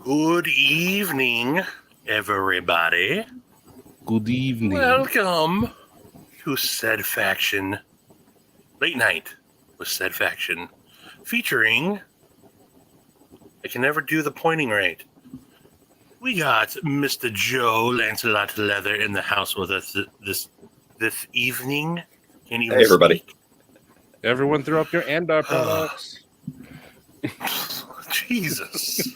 Good evening, everybody. Good evening. Welcome to SaidFaction Late Night with SaidFaction, featuring. I can never do the pointing right. We got Mr. Joe Lancelot Leather in the house with us this evening. Can't even Hey, everybody. speak. Everyone throw up your Andar products. Jesus.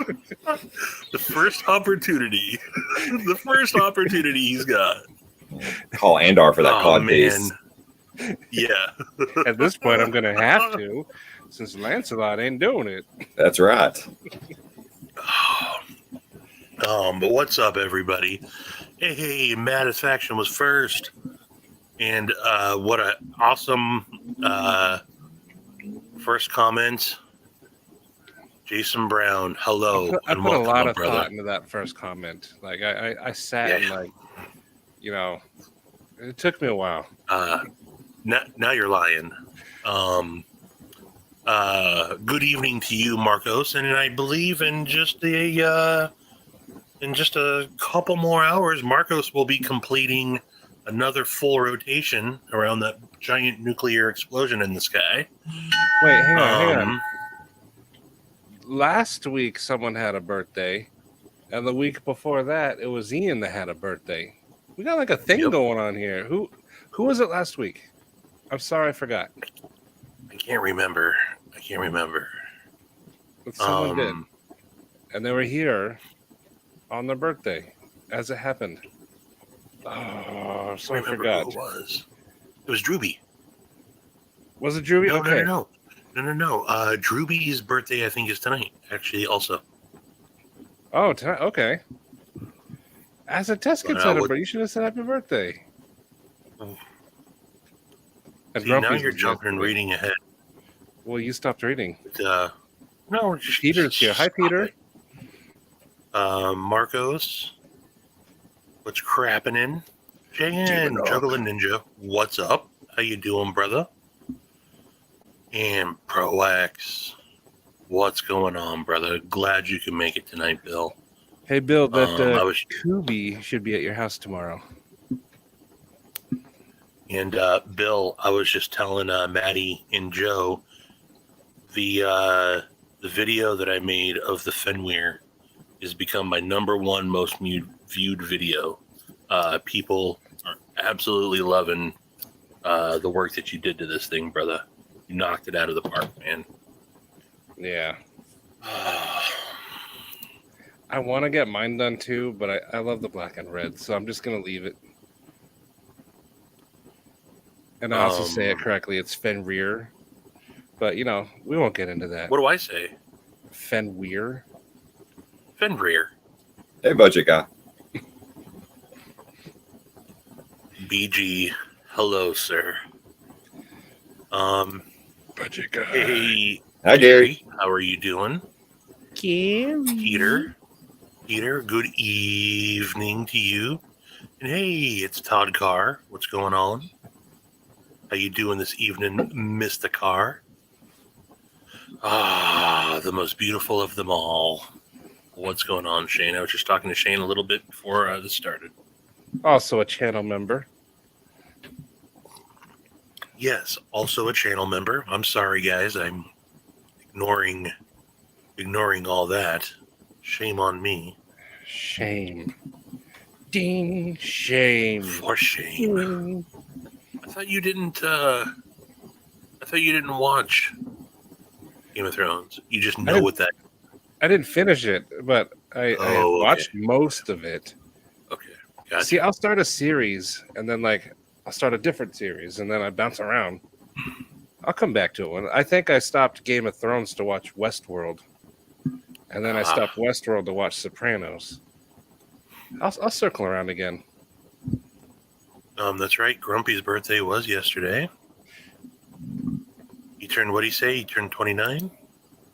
The first opportunity he's got. Call Andar for that cod base. Yeah. At this point, I'm going to have to, since Lancelot ain't doing it. That's right. But what's up, everybody? Hey, Matt's faction was first. And what an awesome first comment. Jason Brown, hello. I and put a welcome, lot of brother. thought into that first comment. Like, I sat and, like, you know, it took me a while. Now you're lying. Good evening to you, Marcos, and I believe in just a couple more hours, Marcos will be completing another full rotation around that giant nuclear explosion in the sky. Wait, hang on. Last week, someone had a birthday, and the week before that, it was Ian that had a birthday. We got like a thing going on here. Who was it last week? I'm sorry, I forgot. I can't remember. But someone did, and they were here on their birthday as it happened. Oh, so I forgot. Who it was. It was Drewby. Was it Drewby? No, okay. No. Drewby's birthday, I think, is tonight. Actually, also. Oh, tonight. Okay. As a test kit celebrate, you should have said happy birthday. See, now you're jumping and reading ahead. Well, you stopped reading. No, Peter's here. Hi, Peter. Marcos. What's crapping in? Jan, Juggling Ninja. What's up? How you doing, brother? And Pro-X. What's going on, brother? Glad you can make it tonight, Bill. Hey, Bill, that Kubi should be at your house tomorrow. And, Bill, I was just telling Matty and Joe the video that I made of the Fenweir has become my #1 most viewed video. People are absolutely loving the work that you did to this thing, brother. You knocked it out of the park, man. Yeah. I want to get mine done too, but I love the black and red, so I'm just going to leave it. And I also say it correctly. It's Fenweir. But, we won't get into that. What do I say? Fenweir. Fenweir. Hey, budget guy. BG, hello, sir. Budget guy. Hey, hi, Gary. How are you doing? Gary. Peter, good evening to you. And hey, it's Todd Carr. What's going on? How you doing this evening, Mr. Carr? The most beautiful of them all. What's going on, Shane? I was just talking to Shane a little bit before this started. Also a channel member. Yes, also a channel member. I'm sorry, guys. I'm ignoring all that. Shame on me. Shame. Ding. Shame. For shame. Ding. I thought you didn't watch Game of Thrones. You just know what that. I didn't finish it, but I watched most of it. Okay. Gotcha. See, I'll start a series, and then I'll start a different series, and then I bounce around. I'll come back to it. I think I stopped Game of Thrones to watch Westworld, and then I stopped Westworld to watch Sopranos. I'll circle around again. That's right. Grumpy's birthday was yesterday. He turned, what did he say? He turned 29?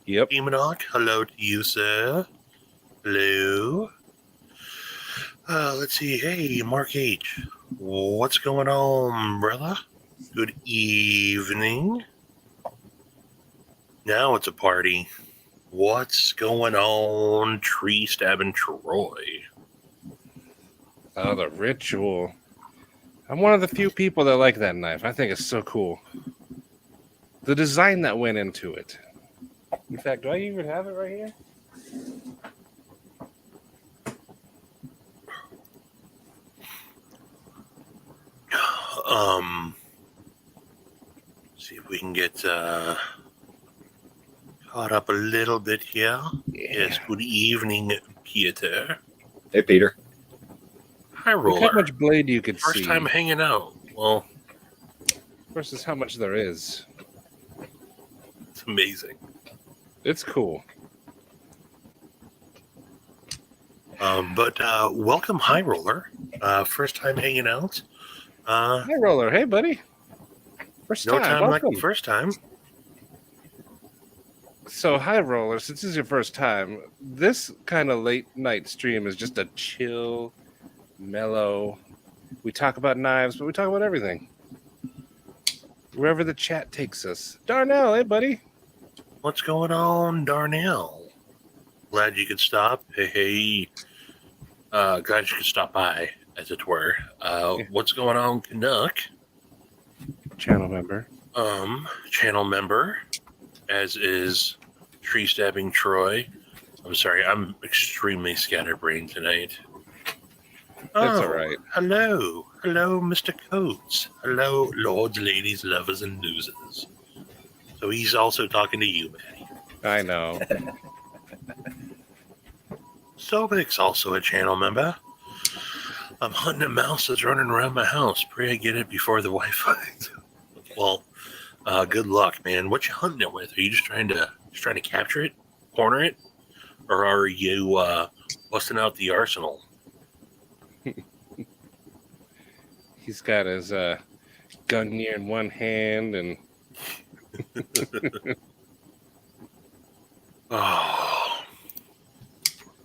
Yep. Demonoc, hello to you, sir. Hello. Let's see. Hey, Mark H. What's going on, brother? Good evening. Now it's a party. What's going on, tree stabbing Troy? Oh, the ritual. I'm one of the few people that like that knife. I think it's so cool. The design that went into it. In fact, do I even have it right here? See if we can get caught up a little bit here. Yeah. Yes, good evening, Peter. Hey, Peter. Hi, Look Roller. how much blade you could First see time hanging out. Well, versus how much there is. it's amazing. It's cool. But welcome, High Roller. First time hanging out. Hi, Roller. Hey, buddy. First No time. time like Welcome. the first time. So, hi, Roller. Since this is your first time, this kind of late night stream is just a chill, mellow. We talk about knives, but we talk about everything. Wherever the chat takes us. Darnell, hey, buddy. What's going on, Darnell? Glad you could stop. Hey. Glad you could stop by, as it were. What's going on, Canuck? Channel member. Channel member, as is Tree Stabbing Troy. I'm sorry, I'm extremely scatterbrained tonight. That's all right. Hello, Mr. Coates. Hello, lords, ladies, lovers, and losers. So he's also talking to you, Matty. I know. Sobek's also a channel member. I'm hunting a mouse that's running around my house. Pray I get it before the Wi-Fi. Well, good luck, man. What you hunting it with? Are you just trying to capture it, corner it, or are you busting out the arsenal? He's got his gun gear in one hand and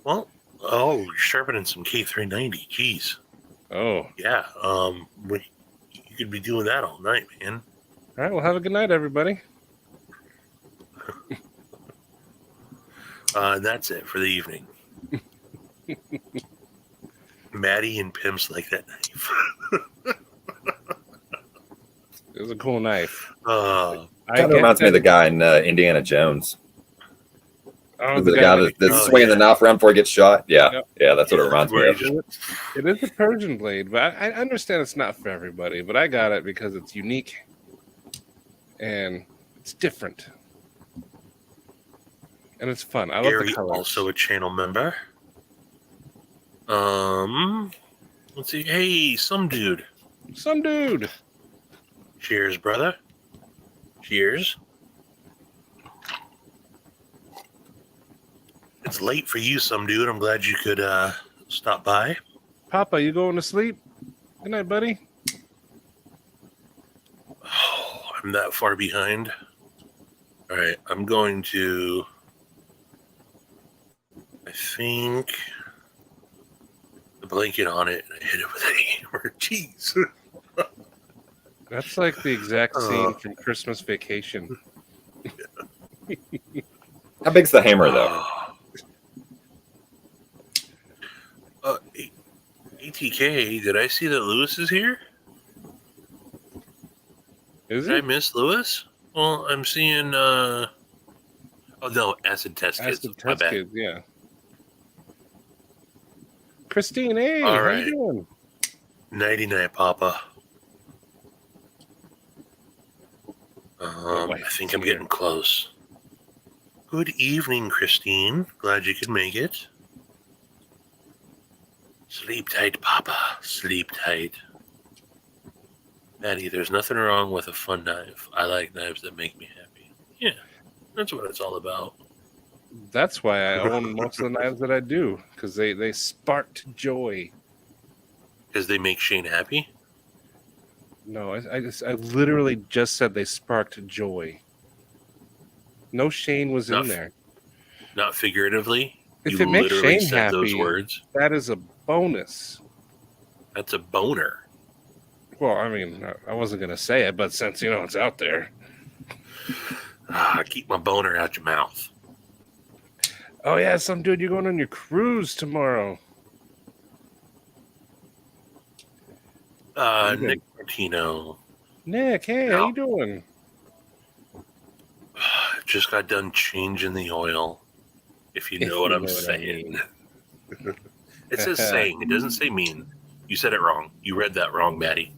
Oh, well, you're sharpening some K390. Jeez, oh. yeah. You could be doing that all night, man. All right, well, have a good night, everybody. And that's it for the evening. Matty and pimps like that knife. It was a cool knife. Kind of reminds me of the guy in Indiana Jones. Oh, the guy that's swinging the knife around before he gets shot. Yeah, Yep. yeah, that's what it reminds me of. It is a Persian blade, but I understand it's not for everybody. But I got it because it's unique and it's different, and it's fun. I love Gary, the colors. also a channel member. Let's see. Hey, some dude. Cheers, brother. Cheers. It's late for you, some dude. I'm glad you could stop by. Papa, you going to sleep? Good night, buddy. Oh, I'm that far behind. All right, I'm going to. I think the blanket on it, and I hit it with a hammer. Jeez. That's like the exact scene from Christmas Vacation. How big's the hammer, though? ATK, did I see that Lewis is here? Is Did I it? miss Lewis? Well, I'm seeing. Oh no, acid test kids. Acid My Test bad. Kids, yeah. Christine, hey, All how right. you doing? Nighty night, Papa. wife I think is I'm here. getting close. Good evening, Christine. Glad you could make it. Sleep tight, Papa. Sleep tight. Matty, there's nothing wrong with a fun knife. I like knives that make me happy. Yeah, that's what it's all about. That's why I own most of the knives that I do, because they sparked joy. Because they make Shane happy? No, I literally just said they sparked joy. No Shane was in there. Not figuratively. If You it makes literally Shane said those happy, words. that is a bonus. That's a boner. Well, I mean, I wasn't going to say it, but since, it's out there. Keep my boner out your mouth. Oh yeah, some dude, you're going on your cruise tomorrow. Nick Martino. Nick, hey, how you doing? Just got done changing the oil. If you know what I'm saying. It says saying. It doesn't say mean. You said it wrong. You read that wrong, Matty.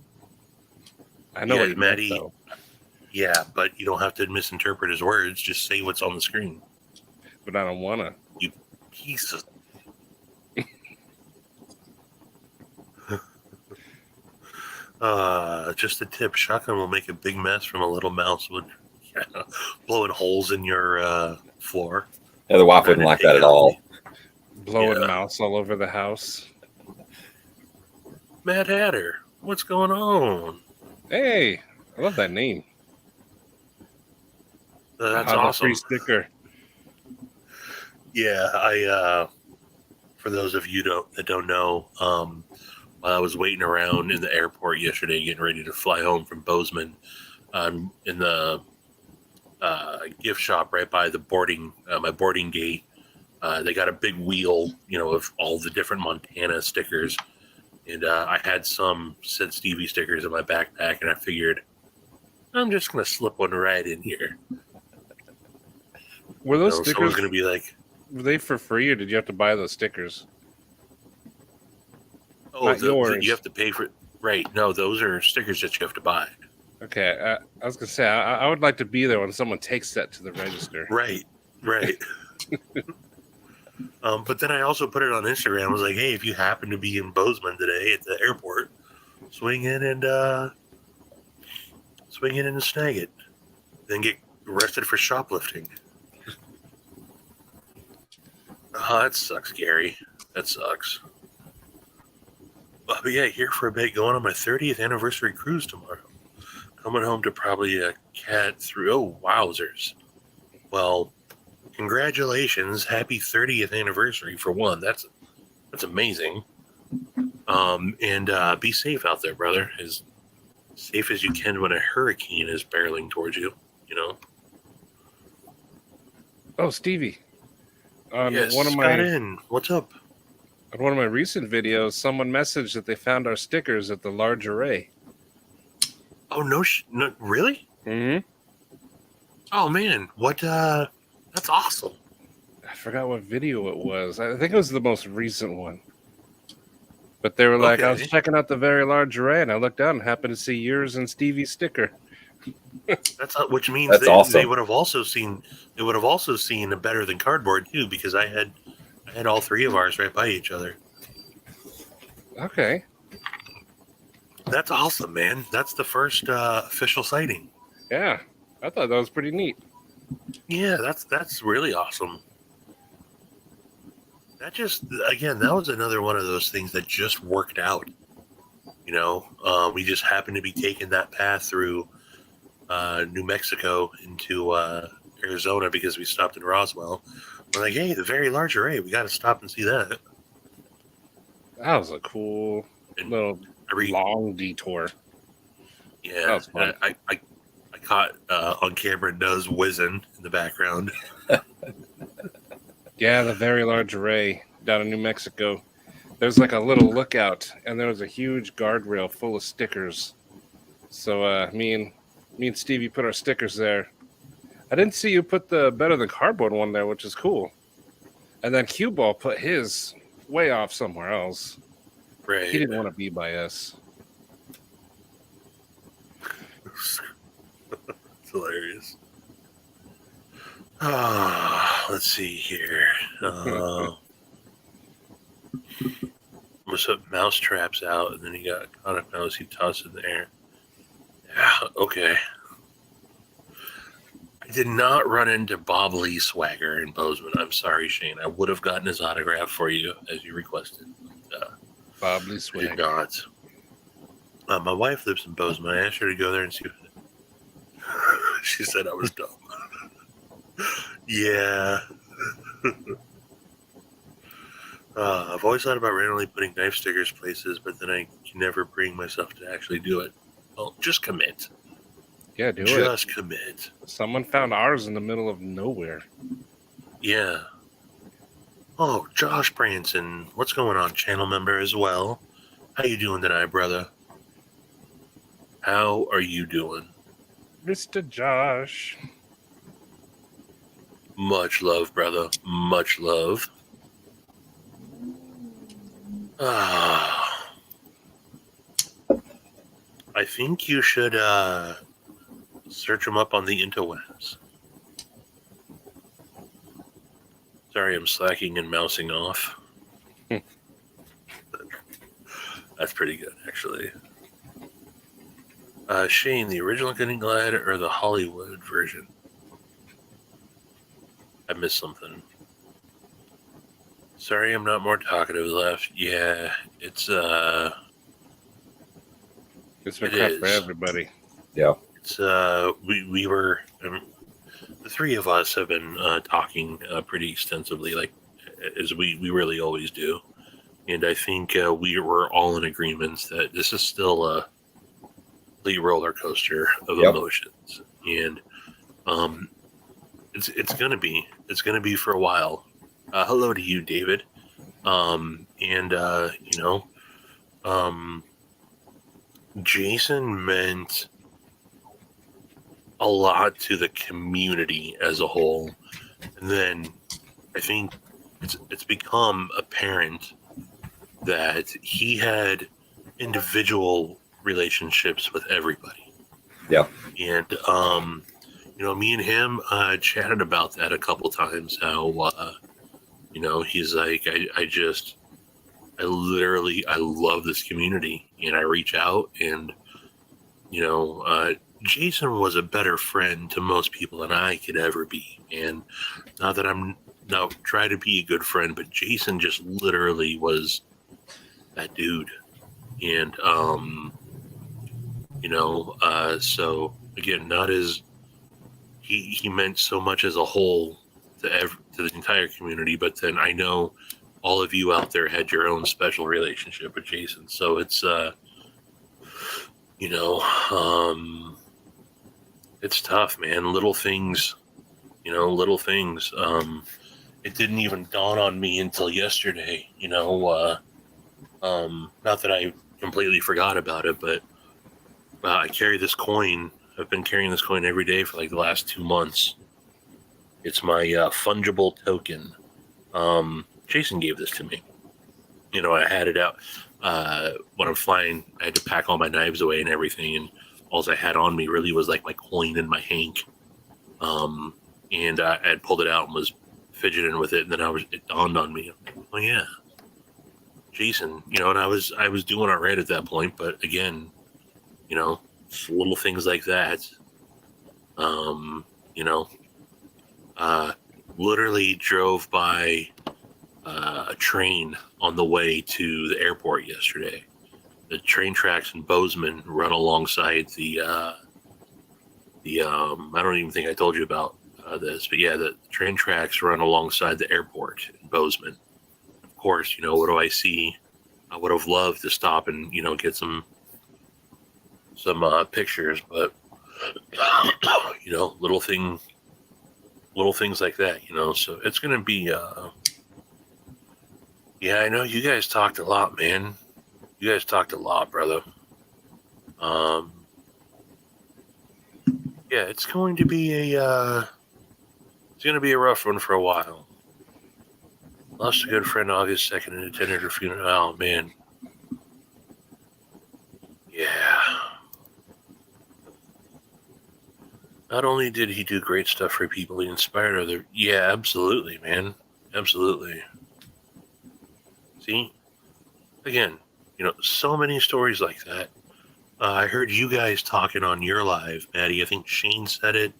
I know what you Matty. meant, though. Yeah, but you don't have to misinterpret his words. Just say what's on the screen. But I don't want to. You piece of... Just a tip. Shotgun will make a big mess from a little mouse with blowing holes in your floor. Yeah, the wife wouldn't like that at all. Blowing mouse all over the house. Mad Hatter, what's going on? Hey, I love that name. That's awesome. Free sticker. Yeah, for those of you that don't know, while I was waiting around in the airport yesterday, getting ready to fly home from Bozeman, in the gift shop right by the my boarding gate, they got a big wheel, of all the different Montana stickers, and I had some said Stevie stickers in my backpack, and I figured I'm just gonna slip one right in here. Were those stickers someone's gonna be like, were they for free, or did you have to buy those stickers? oh, you have to pay for it. Right. No, those are stickers that you have to buy. Okay. I was going to say, I would like to be there when someone takes that to the register. Right. But then I also put it on Instagram. I was like, hey, if you happen to be in Bozeman today at the airport, swing in and snag it. Then get arrested for shoplifting. Oh, that sucks, Gary. That sucks. But yeah, here for a bit, going on my 30th anniversary cruise tomorrow. Coming home to probably a cat through. Oh, wowzers. Well, congratulations. Happy 30th anniversary for one. That's amazing. And be safe out there, brother. As safe as you can when a hurricane is barreling towards you, Oh, Stevie. Yes, got in. What's up? On one of my recent videos, someone messaged that they found our stickers at the large array. Oh, no, really? Mm-hmm. Oh, man. What, that's awesome. I forgot what video it was. I think it was the most recent one. But they were like, I was checking out the very large array, and I looked down and happened to see yours and Stevie's sticker. Which means that's awesome. They would have also seen a better than cardboard too, because I had all three of ours right by each other. Okay. That's awesome, man. That's the first official sighting. Yeah, I thought that was pretty neat. Yeah, that's really awesome. That was another one of those things that just worked out. We just happened to be taking that path through New Mexico into Arizona because we stopped in Roswell. We're like, hey, the very large array, we got to stop and see that. That was a cool little long detour. Yeah, that was fun. I caught on camera Nuz whizzing in the background. Yeah, the very large array down in New Mexico. There's like a little lookout, and there was a huge guardrail full of stickers. So me and Stevie put our stickers there. I didn't see you put the better than cardboard one there, which is cool. And then Cue Ball put his way off somewhere else. Right. He didn't want to be by us. It's hilarious. Let's see here. Must put mouse traps out, and then he got caught up mouse he tossed in the air. Yeah, okay. I did not run into Bob Lee Swagger in Bozeman. I'm sorry, Shane. I would have gotten his autograph for you as you requested. Bob Lee Swagger. I did not. My wife lives in Bozeman. I asked her to go there and see. She said I was dumb. Yeah. I've always thought about randomly putting knife stickers places, but then I can never bring myself to actually do it. Well, just commit. Yeah, do it. Just commit. Someone found ours in the middle of nowhere. Yeah. Oh, Josh Branson, what's going on, channel member as well? How you doing tonight, brother? How are you doing? Mr. Josh. Much love, brother. Much love. I think you should search them up on the interwebs. Sorry, I'm slacking and mousing off. That's pretty good, actually. Shane, the original Getting Glad or the Hollywood version? I missed something. Sorry, I'm not more talkative left. Yeah, it's been tough for everybody. Yeah. It's we were the three of us have been talking pretty extensively, like as we really always do, and I think we were all in agreement that this is still a complete roller coaster of emotions, and it's gonna be for a while. Hello to you, David. Jason meant a lot to the community as a whole, and then I think it's become apparent that he had individual relationships with everybody. Yeah. And me and him chatted about that a couple times. How he's like, I love this community, and I reach out, and Jason was a better friend to most people than I could ever be. And not that I'm now try to be a good friend, but Jason just literally was that dude. And so again, not as he meant so much as a whole to the entire community, but then I know all of you out there had your own special relationship with Jason. So it's it's tough, man. Little things. It didn't even dawn on me until yesterday, not that I completely forgot about it, but I carry this coin. I've been carrying this coin every day for like the last 2 months. It's my fungible token. Jason gave this to me. I had it out when I'm flying. I had to pack all my knives away and everything, and all I had on me really was like my coin and my hank. And I had pulled it out and was fidgeting with it, and then it dawned on me. Oh yeah, Jason. And I was doing all right at that point, but again, little things like that. Literally drove by a train on the way to the airport yesterday. The train tracks in Bozeman run alongside the I don't even think I told you about this, but yeah, the train tracks run alongside the airport in Bozeman. Of course, what do I see? I would have loved to stop and get some pictures, but little things like that, so it's gonna be yeah, I know you guys talked a lot, man. You guys talked a lot, brother. Yeah, it's going to be a rough one for a while. Lost a good friend August 2nd and attended her funeral. Oh man. Yeah. Not only did he do great stuff for people, he inspired other. Yeah, absolutely, man. Absolutely. See? Again, so many stories like that. I heard you guys talking on your live, Matty. I think Shane said it,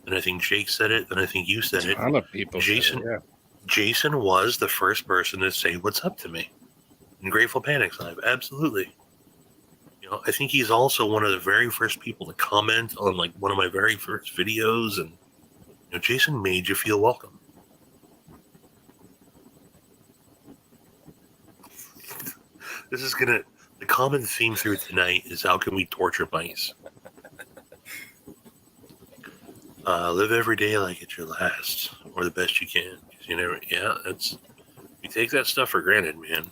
and I think Jake said it, and I think you said it. A ton of people Jason, said it, yeah. Jason was the first person to say what's up to me in Grateful Panic's live. Absolutely. I think he's also one of the very first people to comment on like one of my very first videos, and Jason made you feel welcome. The common theme through tonight is how can we torture mice? Live every day like it's your last, or the best you can. 'Cause you never. Yeah, You take that stuff for granted, man.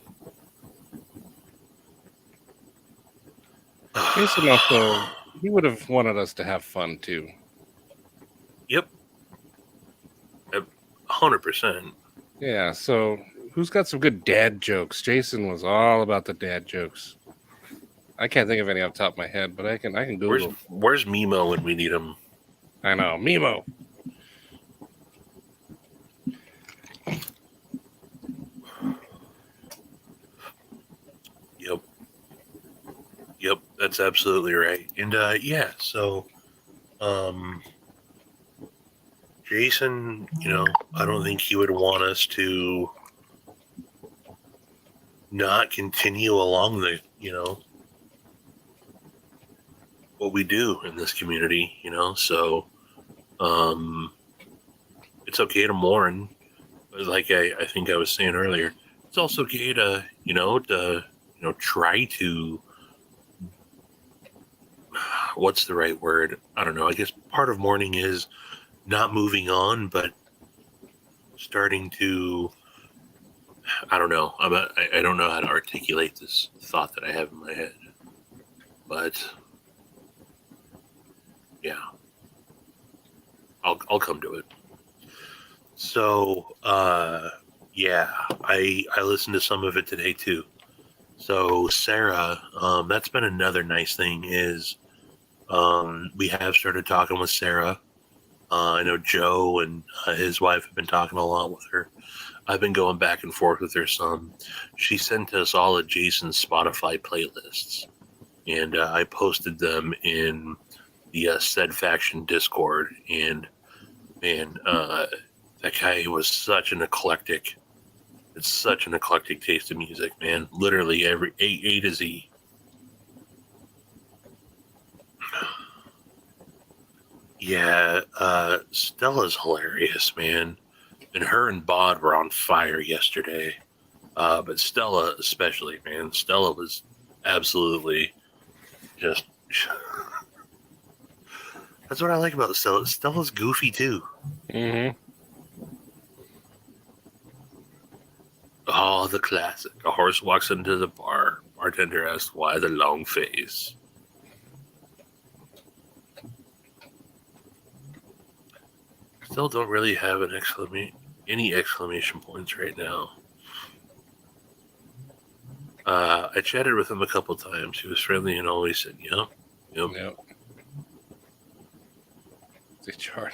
Jason also, he would have wanted us to have fun too. Yep. 100%. Yeah, so who's got some good dad jokes? Jason was all about the dad jokes. I can't think of any off the top of my head, but I can Google. Where's Mimo when we need him? I know, Mimo. Yep, that's absolutely right. And yeah, so Jason, I don't think he would want us to not continue along the, what we do in this community, so it's okay to mourn. Like I think I was saying earlier, it's also okay to, try to, what's the right word? I don't know. I guess part of mourning is not moving on, but starting to, I don't know. I don't know how to articulate this thought that I have in my head, but yeah, I'll come to it. So, yeah, I listened to some of it today too. So Sarah, that's been another nice thing is, we have started talking with Sarah. I know Joe and his wife have been talking a lot with her. I've been going back and forth with her some. She sent us all of Jason's Spotify playlists, and I posted them in the SaidFaction Discord. And man, that guy was such an eclectic. It's such an eclectic taste of music, man. Literally every A to Z. Yeah, Stella's hilarious, man. And her and Bod were on fire yesterday. But Stella especially, man. Stella was absolutely just... That's what I like about Stella. Stella's goofy, too. Mm-hmm. Oh, the classic. A horse walks into the bar. Bartender asks, why the long face? Still don't really have any exclamation points right now. I chatted with him a couple times. He was friendly and always said, yep. It's a chart.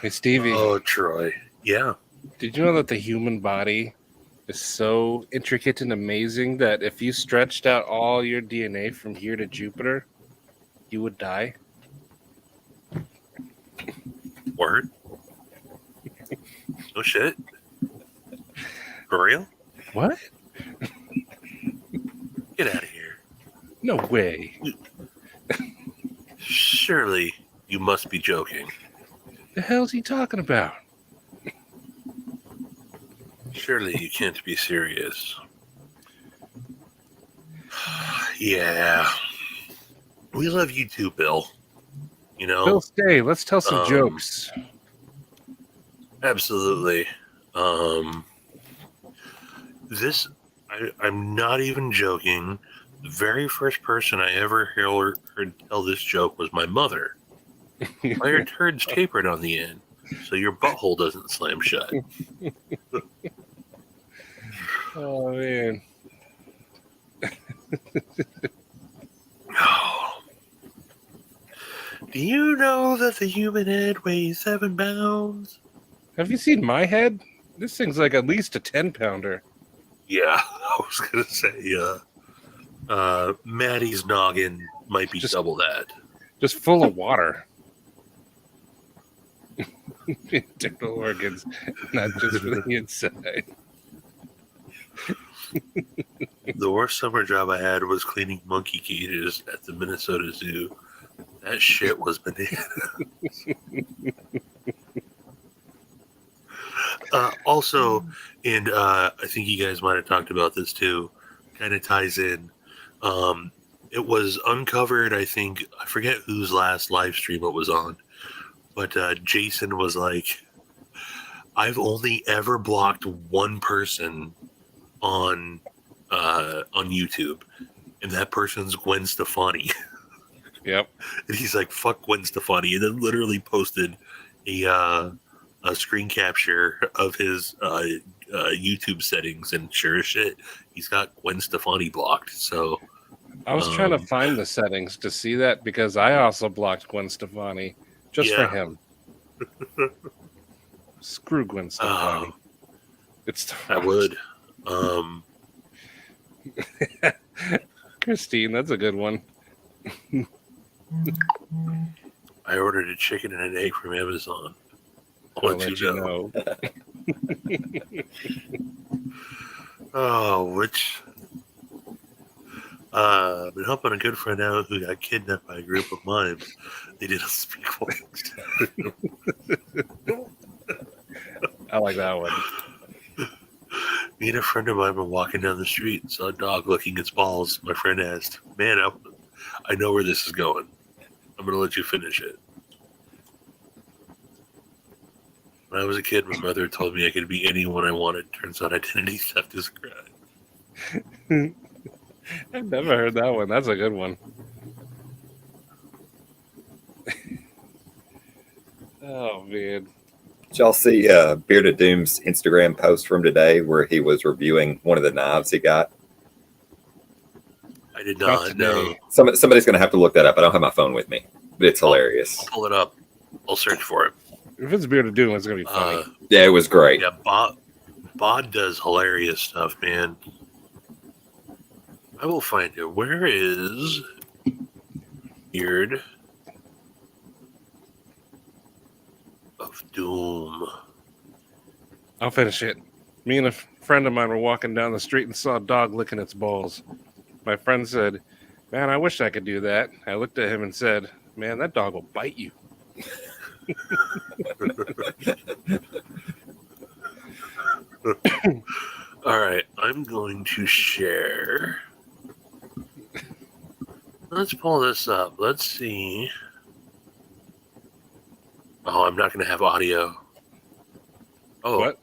Hey, Stevie. Oh, Troy. Yeah. Did you know that the human body is so intricate and amazing that if you stretched out all your DNA from here to Jupiter, you would die? Word? No shit? For real? What? Get out of here. No way. Surely you must be joking. The hell's he talking about? Surely you can't be serious. Yeah. We love you too, Bill. Bill, stay. Let's tell some jokes. Absolutely. I'm not even joking. The very first person I ever heard tell this joke was my mother. Why are turds tapered on the end? So your butthole doesn't slam shut. Oh, man. Do you know that the human head weighs 7 pounds? Have you seen my head? This thing's like at least a 10-pounder. Yeah, I was going to say, Matty's noggin might be double that. Just full of water. Internal organs, not just for the inside. The worst summer job I had was cleaning monkey cages at the Minnesota Zoo. That shit was bananas. Also, and I think you guys might have talked about this too, kind of ties in. It was uncovered, I forget whose last live stream it was on, but Jason was like, I've only ever blocked one person on YouTube, and that person's Gwen Stefani. Yep. And he's like, "Fuck Gwen Stefani," and then literally posted a screen capture of his YouTube settings, and sure as shit, he's got Gwen Stefani blocked. So I was trying to find the settings to see that because I also blocked Gwen Stefani just for him. Screw Gwen Stefani. It's I would. Christine, that's a good one. I ordered a chicken and an egg from Amazon. I'll let you know. Which been helping a good friend out who got kidnapped by a group of mimes. They didn't speak voice. I like that one. Me and a friend of mine were walking down the street and saw a dog licking its balls. My friend asked, "Man, I know where this is going. I'm going to let you finish it." When I was a kid, my mother told me I could be anyone I wanted. Turns out identity theft is a crime. I've never heard that one. That's a good one. Oh, man. Did y'all see Bearded Doom's Instagram post from today where he was reviewing one of the knives he got? I did not know. Somebody's going to have to look that up. I don't have my phone with me, but it's hilarious. I'll pull it up. I'll search for it. If it's Bearded Doom, it's going to be funny. Yeah, it was great. Yeah, Bod does hilarious stuff, man. I will find it. Where is Beard of Doom? I'll finish it. Me and a friend of mine were walking down the street and saw a dog licking its balls. My friend said, "Man, I wish I could do that." I looked at him and said, "Man, that dog will bite you." All right, I'm going to share. Let's pull this up. Let's see. Oh, I'm not going to have audio. Oh. What?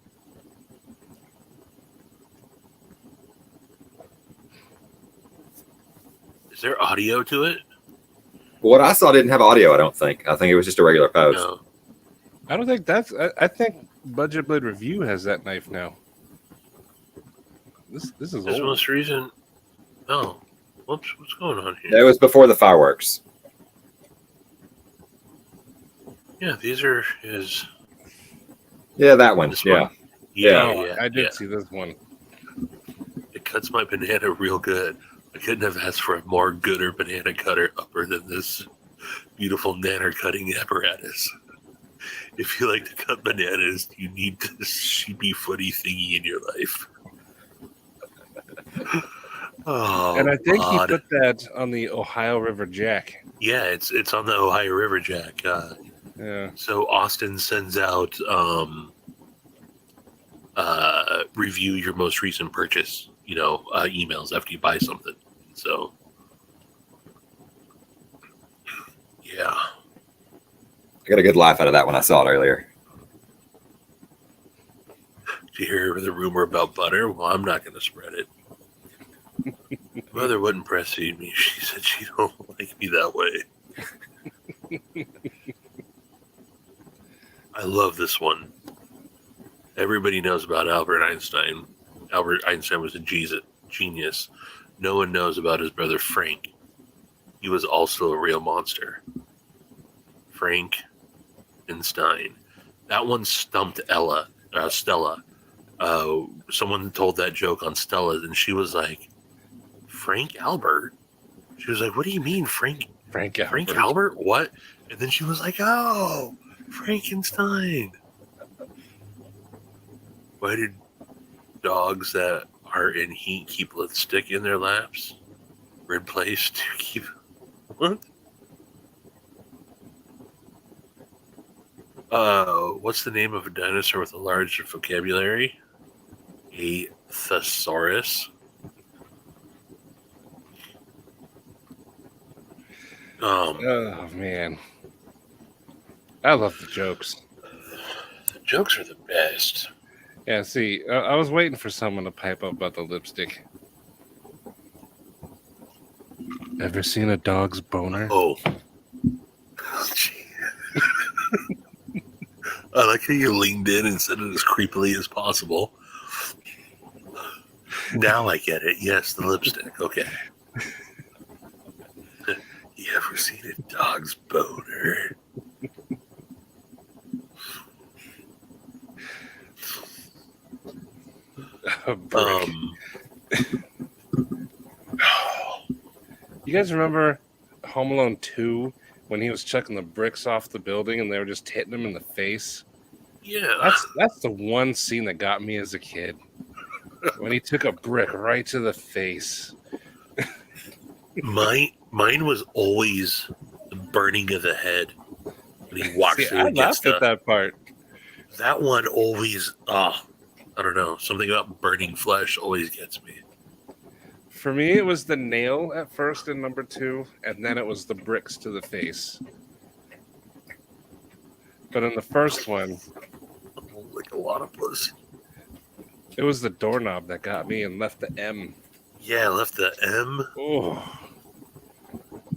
Is there audio to it? What I saw didn't have audio, I don't think. I think it was just a regular post. No. I don't think that's... I think Budget Blade Review has that knife now. This is This old. most recent... Oh. Whoops, what's going on here? It was before the fireworks. Yeah, these are his... Yeah, that one. This Yeah. one? Yeah, Oh, yeah, I did yeah. see this one. It cuts my banana real good. I couldn't have asked for a more gooder banana cutter upper than this beautiful nanner cutting apparatus. If you like to cut bananas, you need this sheepy footy thingy in your life. Oh, And I think God. he put that on the Ohio River Jack. Yeah, it's on the Ohio River Jack. Yeah. So Austin sends out review your most recent purchase, emails after you buy something. So, yeah. I got a good laugh out of that when I saw it earlier. Did you hear the rumor about butter? Well, I'm not going to spread it. Mother wouldn't breastfeed me. She said she don't like me that way. I love this one. Everybody knows about Albert Einstein. Albert Einstein was a genius. No one knows about his brother Frank. He was also a real monster. Frank and Stein. That one stumped Stella. Someone told that joke on Stella, and she was like, "Frank Albert?" She was like, "What do you mean, Frank Albert? What?" And then she was like, "Oh, Frankenstein." Why did dogs that are in heat keep lipstick in their laps? Red place to keep... What? What's the name of a dinosaur with a large vocabulary? A thesaurus. Oh, man. I love the jokes. Jokes are the best. Yeah, see, I was waiting for someone to pipe up about the lipstick. Ever seen a dog's boner? Oh. I like how you leaned in and said it as creepily as possible. Now I get it. Yes, the lipstick. Okay. You ever seen a dog's boner? A brick. You guys remember Home Alone 2 when he was chucking the bricks off the building and they were just hitting him in the face? Yeah. That's the one scene that got me as a kid. When he took a brick right to the face. Mine was always the burning of the head when he walks See, through I and gets laughed at that part. That one always, I don't know, something about burning flesh always gets me. For me, it was the nail at first in number 2, and then it was the bricks to the face. But in the first one, Like a lot of pussy. it was the doorknob that got me and left the M. Yeah, left the M. Oh.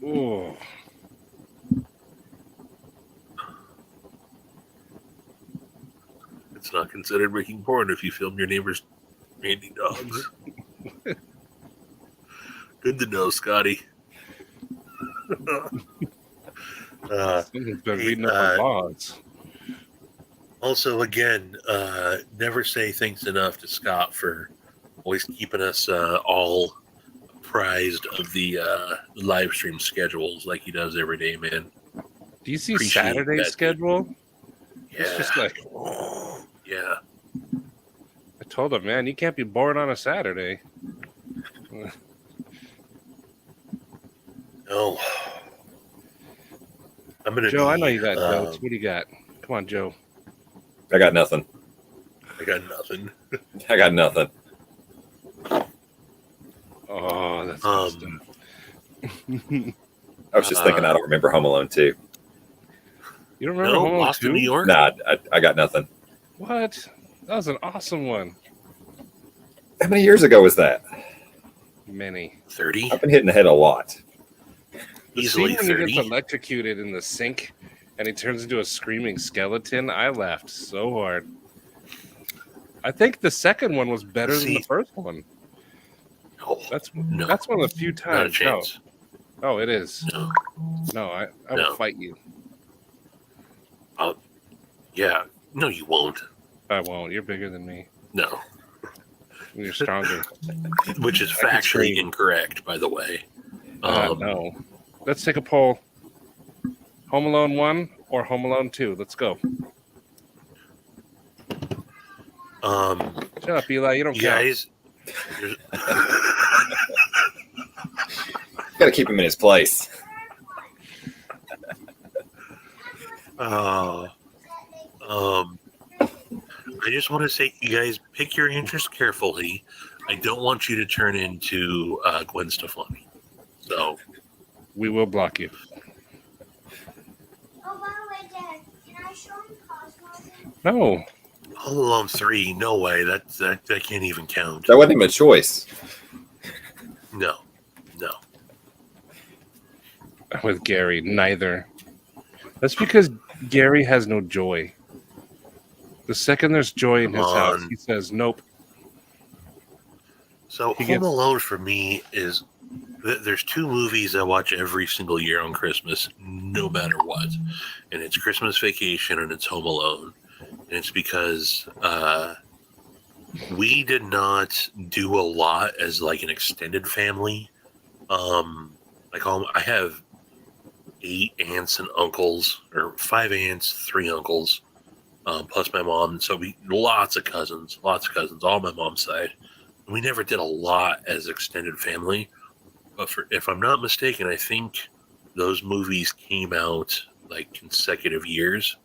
Oh. It's not considered making porn if you film your neighbor's randy dogs. Good to know, Scotty. Someone's been reading up on laws. Also, again, never say thanks enough to Scott for always keeping us all apprised of the live stream schedules like he does every day, man. Do you see Appreciate Saturday's that, schedule? Yeah. It's just like, Yeah. I told him, man, you can't be bored on a Saturday. No. I'm gonna. Joe, I know you got notes. What do you got? Come on, Joe. I got nothing. I got nothing. I got nothing. Oh, that's good stuff. I was just thinking I don't remember Home Alone 2. You don't remember No, Home Alone Lost 2? in New York? Nah, I got nothing. What? That was an awesome one. How many years ago was that? Many. 30? I've been hitting the head a lot. The Easily scene when he 30. gets electrocuted in the sink and he turns into a screaming skeleton, I laughed so hard. I think the second one was better than the first one. No. That's No. That's one of the few Not a times. chance. No. Oh, it is. No. No, I will No. fight you. Yeah. No, you won't. I won't. You're bigger than me. No. You're stronger. Which is I can factually train. incorrect, by the way. No. Let's take a poll. Home Alone 1 or Home Alone 2? Let's go. Shut up, Eli. You don't You count. guys. Got to keep him in his place. I just want to say, you guys pick your interest carefully. I don't want you to turn into Gwen Stefani. So We will block you. Oh, by the way, Dad, can I show him Cosmos? No. Home Alone 3, no way. That can't even count. That wasn't even a choice. No. With Gary, neither. That's because Gary has no joy. The second there's joy in his Come house, on. he says, nope. So He Home gets- Alone for me is there's two movies I watch every single year on Christmas, no matter what, and it's Christmas Vacation and it's Home Alone, and it's because we did not do a lot as like an extended family. I have 8 aunts and uncles, or 5 aunts, 3 uncles, plus my mom. So lots of cousins, all my mom's side. We never did a lot as extended family, but if I'm not mistaken, I think those movies came out like consecutive years,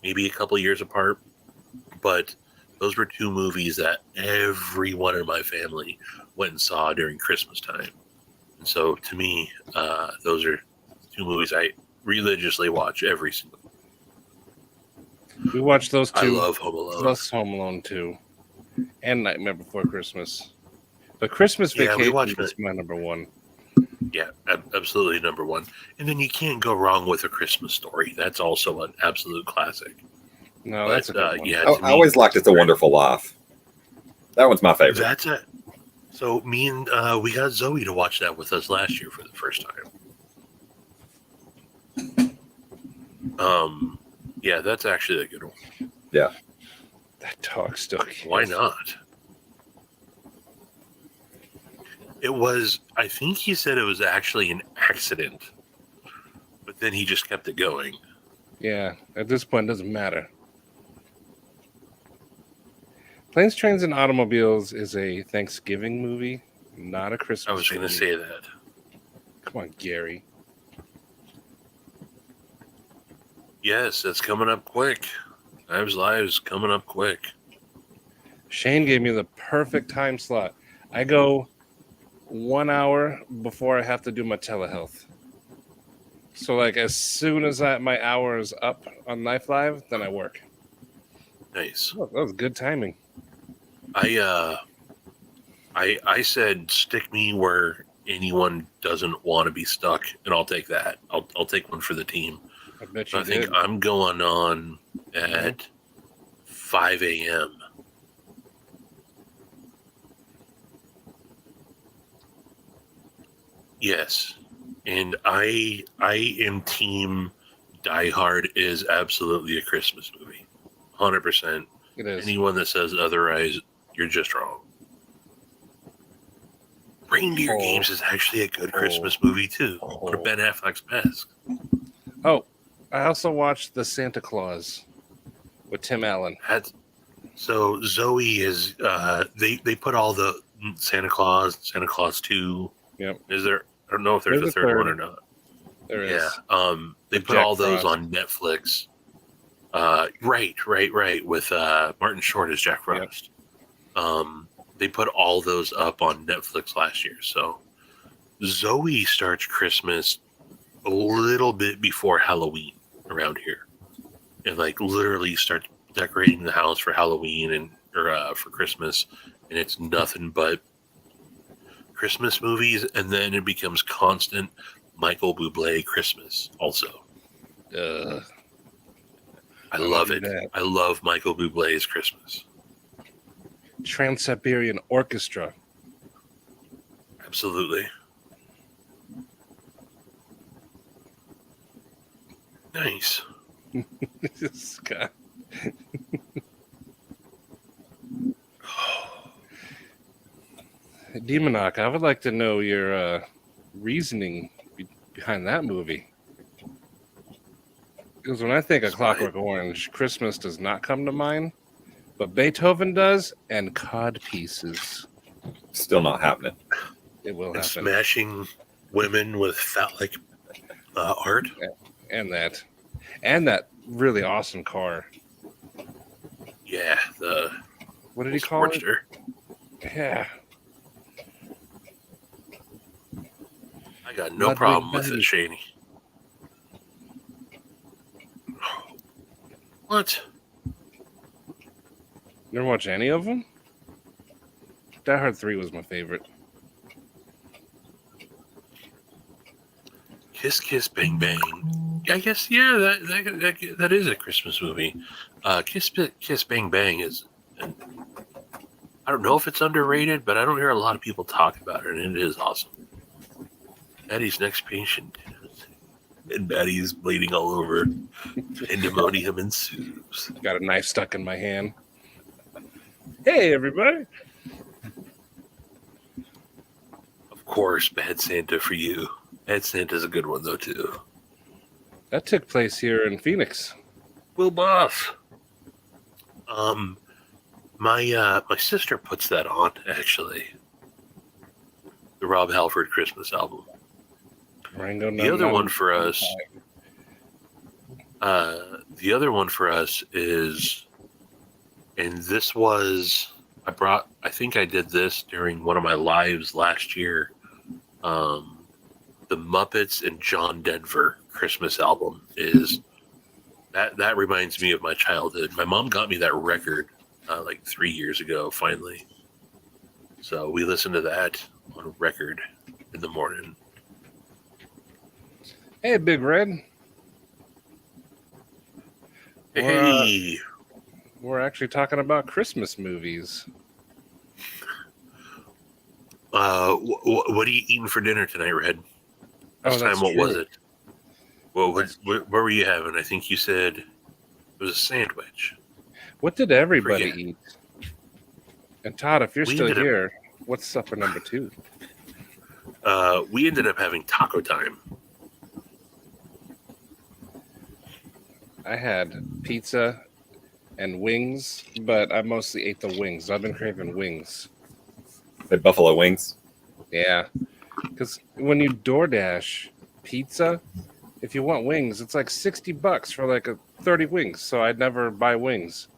maybe a couple of years apart. But those were 2 movies that everyone in my family went and saw during Christmas time. And so to me, those are 2 movies I religiously watch every single. We watched those I two. love Home Alone. Plus Home Alone 2 and Nightmare Before Christmas. But Christmas Yeah, we Vacation watched is my number one. Yeah, absolutely number one. And then you can't go wrong with A Christmas Story. That's also an absolute classic. No, But, that's a good one. yeah, I, to I me, always liked It's a Wonderful Life. That one's my favorite. that's it. So me and we got Zoe to watch that with us last year for the first time. Yeah, that's actually a good one. That dog still kills. Why not? It was, I think he said it was actually an accident, but then he just kept it going. Yeah, at this point, it doesn't matter. Planes, Trains, and Automobiles is a Thanksgiving movie, not a Christmas I was going to movie. say that. Come on, Gary. Yes, that's coming up quick. Knives Live's coming up quick. Shane gave me the perfect time slot. I go 1 hour before I have to do my telehealth. So, like, as soon as my hour is up on Knife Live, then I work. Nice. Oh, that was good timing. I said stick me where anyone doesn't want to be stuck, and I'll take that. I'll take one for the team. I bet So you I think did. I'm going on at 5 a.m. Yes, and I am team Die Hard is absolutely a Christmas movie, 100%. It is. Anyone that says otherwise, you're just wrong. Reindeer Oh. Games is actually a good Christmas movie too, or Ben Affleck's Mask. Oh, I also watched The Santa Claus with Tim Allen. So Zoe is they put all the Santa Claus 2. Yep. Is there? I don't know if there's a third one or not. There is. Yeah. They With put Jack all those Frost. on Netflix. Right. With Martin Short as Jack Frost. They put all those up on Netflix last year. So Zoe starts Christmas a little bit before Halloween around here, and like literally starts decorating the house for Halloween or for Christmas, and it's nothing but Christmas movies, and then it becomes constant Michael Bublé Christmas also. I love it. that. I love Michael Bublé's Christmas. Trans-Siberian Orchestra. Absolutely. Nice. This guy. Demonoc, I would like to know your reasoning behind that movie. Because when I think of Clockwork Orange, Christmas does not come to mind, but Beethoven does, and cod pieces. Still not happening. It will And happen. smashing women with phallic art. And that really awesome car. Yeah, the What did he call it? Sportster. Yeah. I got no Ludwig problem with Benny. it, Shaney. What? Never watch any of them? Die Hard 3 was my favorite. Kiss Kiss Bang Bang. I guess that is a Christmas movie. Kiss Bang Bang is. I don't know if it's underrated, but I don't hear a lot of people talk about it, and it is awesome. Matty's next patient, and Matty is bleeding all over. Pandemonium ensues. Got a knife stuck in my hand. Hey, everybody. Of course, Bad Santa for you. Bad Santa's a good one though too. That took place here in Phoenix. Will Buff. My sister puts that on actually. The Rob Halford Christmas album. Rango The other one for us. The other one for us is, and this was I think I did this during one of my lives last year. The Muppets and John Denver Christmas album is That reminds me of my childhood. My mom got me that record like 3 years ago, finally. So we listened to that on record in the morning. Hey, Big Red. Hey, We're actually talking about Christmas movies. what are you eating for dinner tonight, Red? Last time, what was it? What were you having? I think you said it was a sandwich. What did everybody Forget. eat? And Todd, if you're We still ended up- here, what's supper number 2? We ended up having taco time. I had pizza and wings, but I mostly ate the wings. I've been craving wings. The buffalo wings. Yeah. Because when you DoorDash pizza, if you want wings, it's like $60 for like 30 wings. So I'd never buy wings.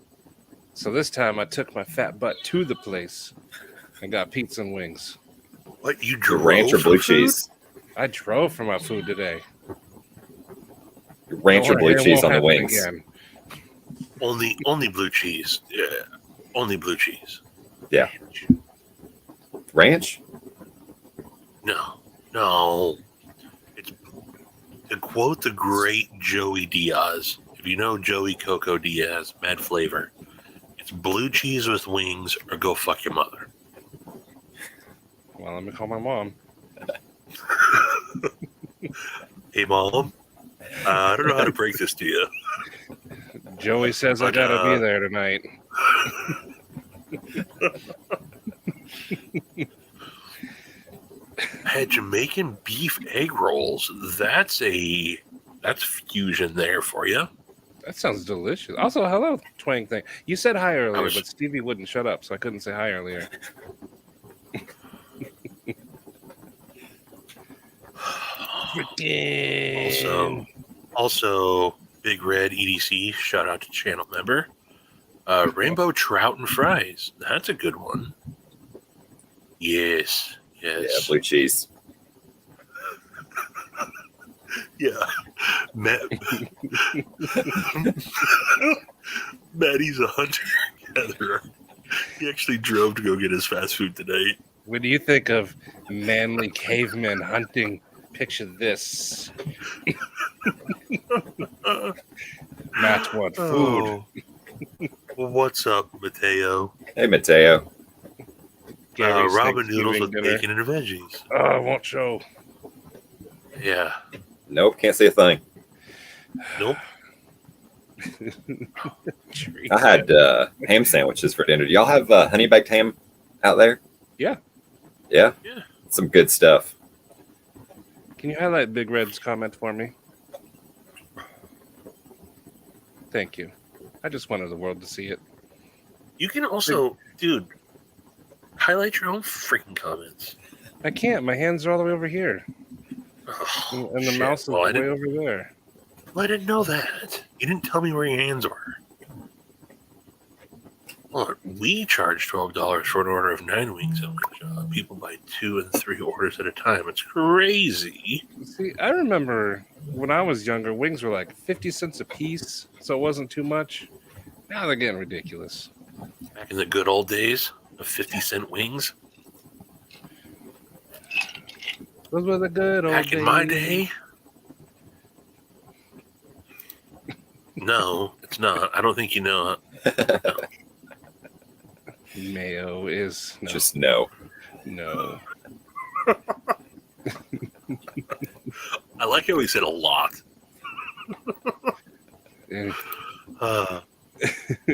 So this time I took my fat butt to the place and got pizza and wings. What, you The drove ranch or for blue food? cheese? I drove for my food today. Ranch or Don't blue worry, it cheese won't on the happen wings? again. Only blue cheese. Yeah, only blue cheese. Yeah. Ranch? No. It's to quote the great Joey Diaz. If you know Joey Coco Diaz, mad flavor. It's blue cheese with wings or go fuck your mother. Well, let me call my mom. Hey, Mom. I don't know how to break this to you. Joey says I But, gotta be there tonight. I had Jamaican beef egg rolls. That's fusion there for you. That sounds delicious. Also, hello, Twang thing. You said hi earlier, was- but Stevie wouldn't shut up, so I couldn't say hi earlier. Also, Big Red EDC. Shout out to channel member. Rainbow trout and fries. That's a good one. Yes. Yeah, blue cheese. Yeah. Matty's a hunter gatherer. He actually drove to go get his fast food today. When you think of manly cavemen hunting, picture this. Not what food. Well, what's up, Mateo? Hey, Mateo. Gary's Ramen noodles with Thanksgiving dinner. bacon and veggies. Oh, I won't show. Yeah. Nope, can't see a thing. Nope. I had ham sandwiches for dinner. Do y'all have honey baked ham out there? Yeah. Yeah? Yeah. Some good stuff. Can you highlight Big Red's comment for me? Thank you. I just wanted the world to see it. You can also, dude, highlight your own freaking comments. I can't. My hands are all the way over here. Oh, And the shit. mouse is Well, I way didn't, over there. well, I didn't know that. You didn't tell me where your hands were. Look, we charge $12 for an order of 9 wings at my job. People buy 2 and 3 orders at a time. It's crazy. See, I remember when I was younger, wings were like 50 cents a piece, so it wasn't too much. Now they're getting ridiculous. Back in the good old days of 50-cent wings. Those were the good old Back days. in my day. No, it's not. I don't think you know. Mayo is no. Just no. No. I like how he said a lot. And-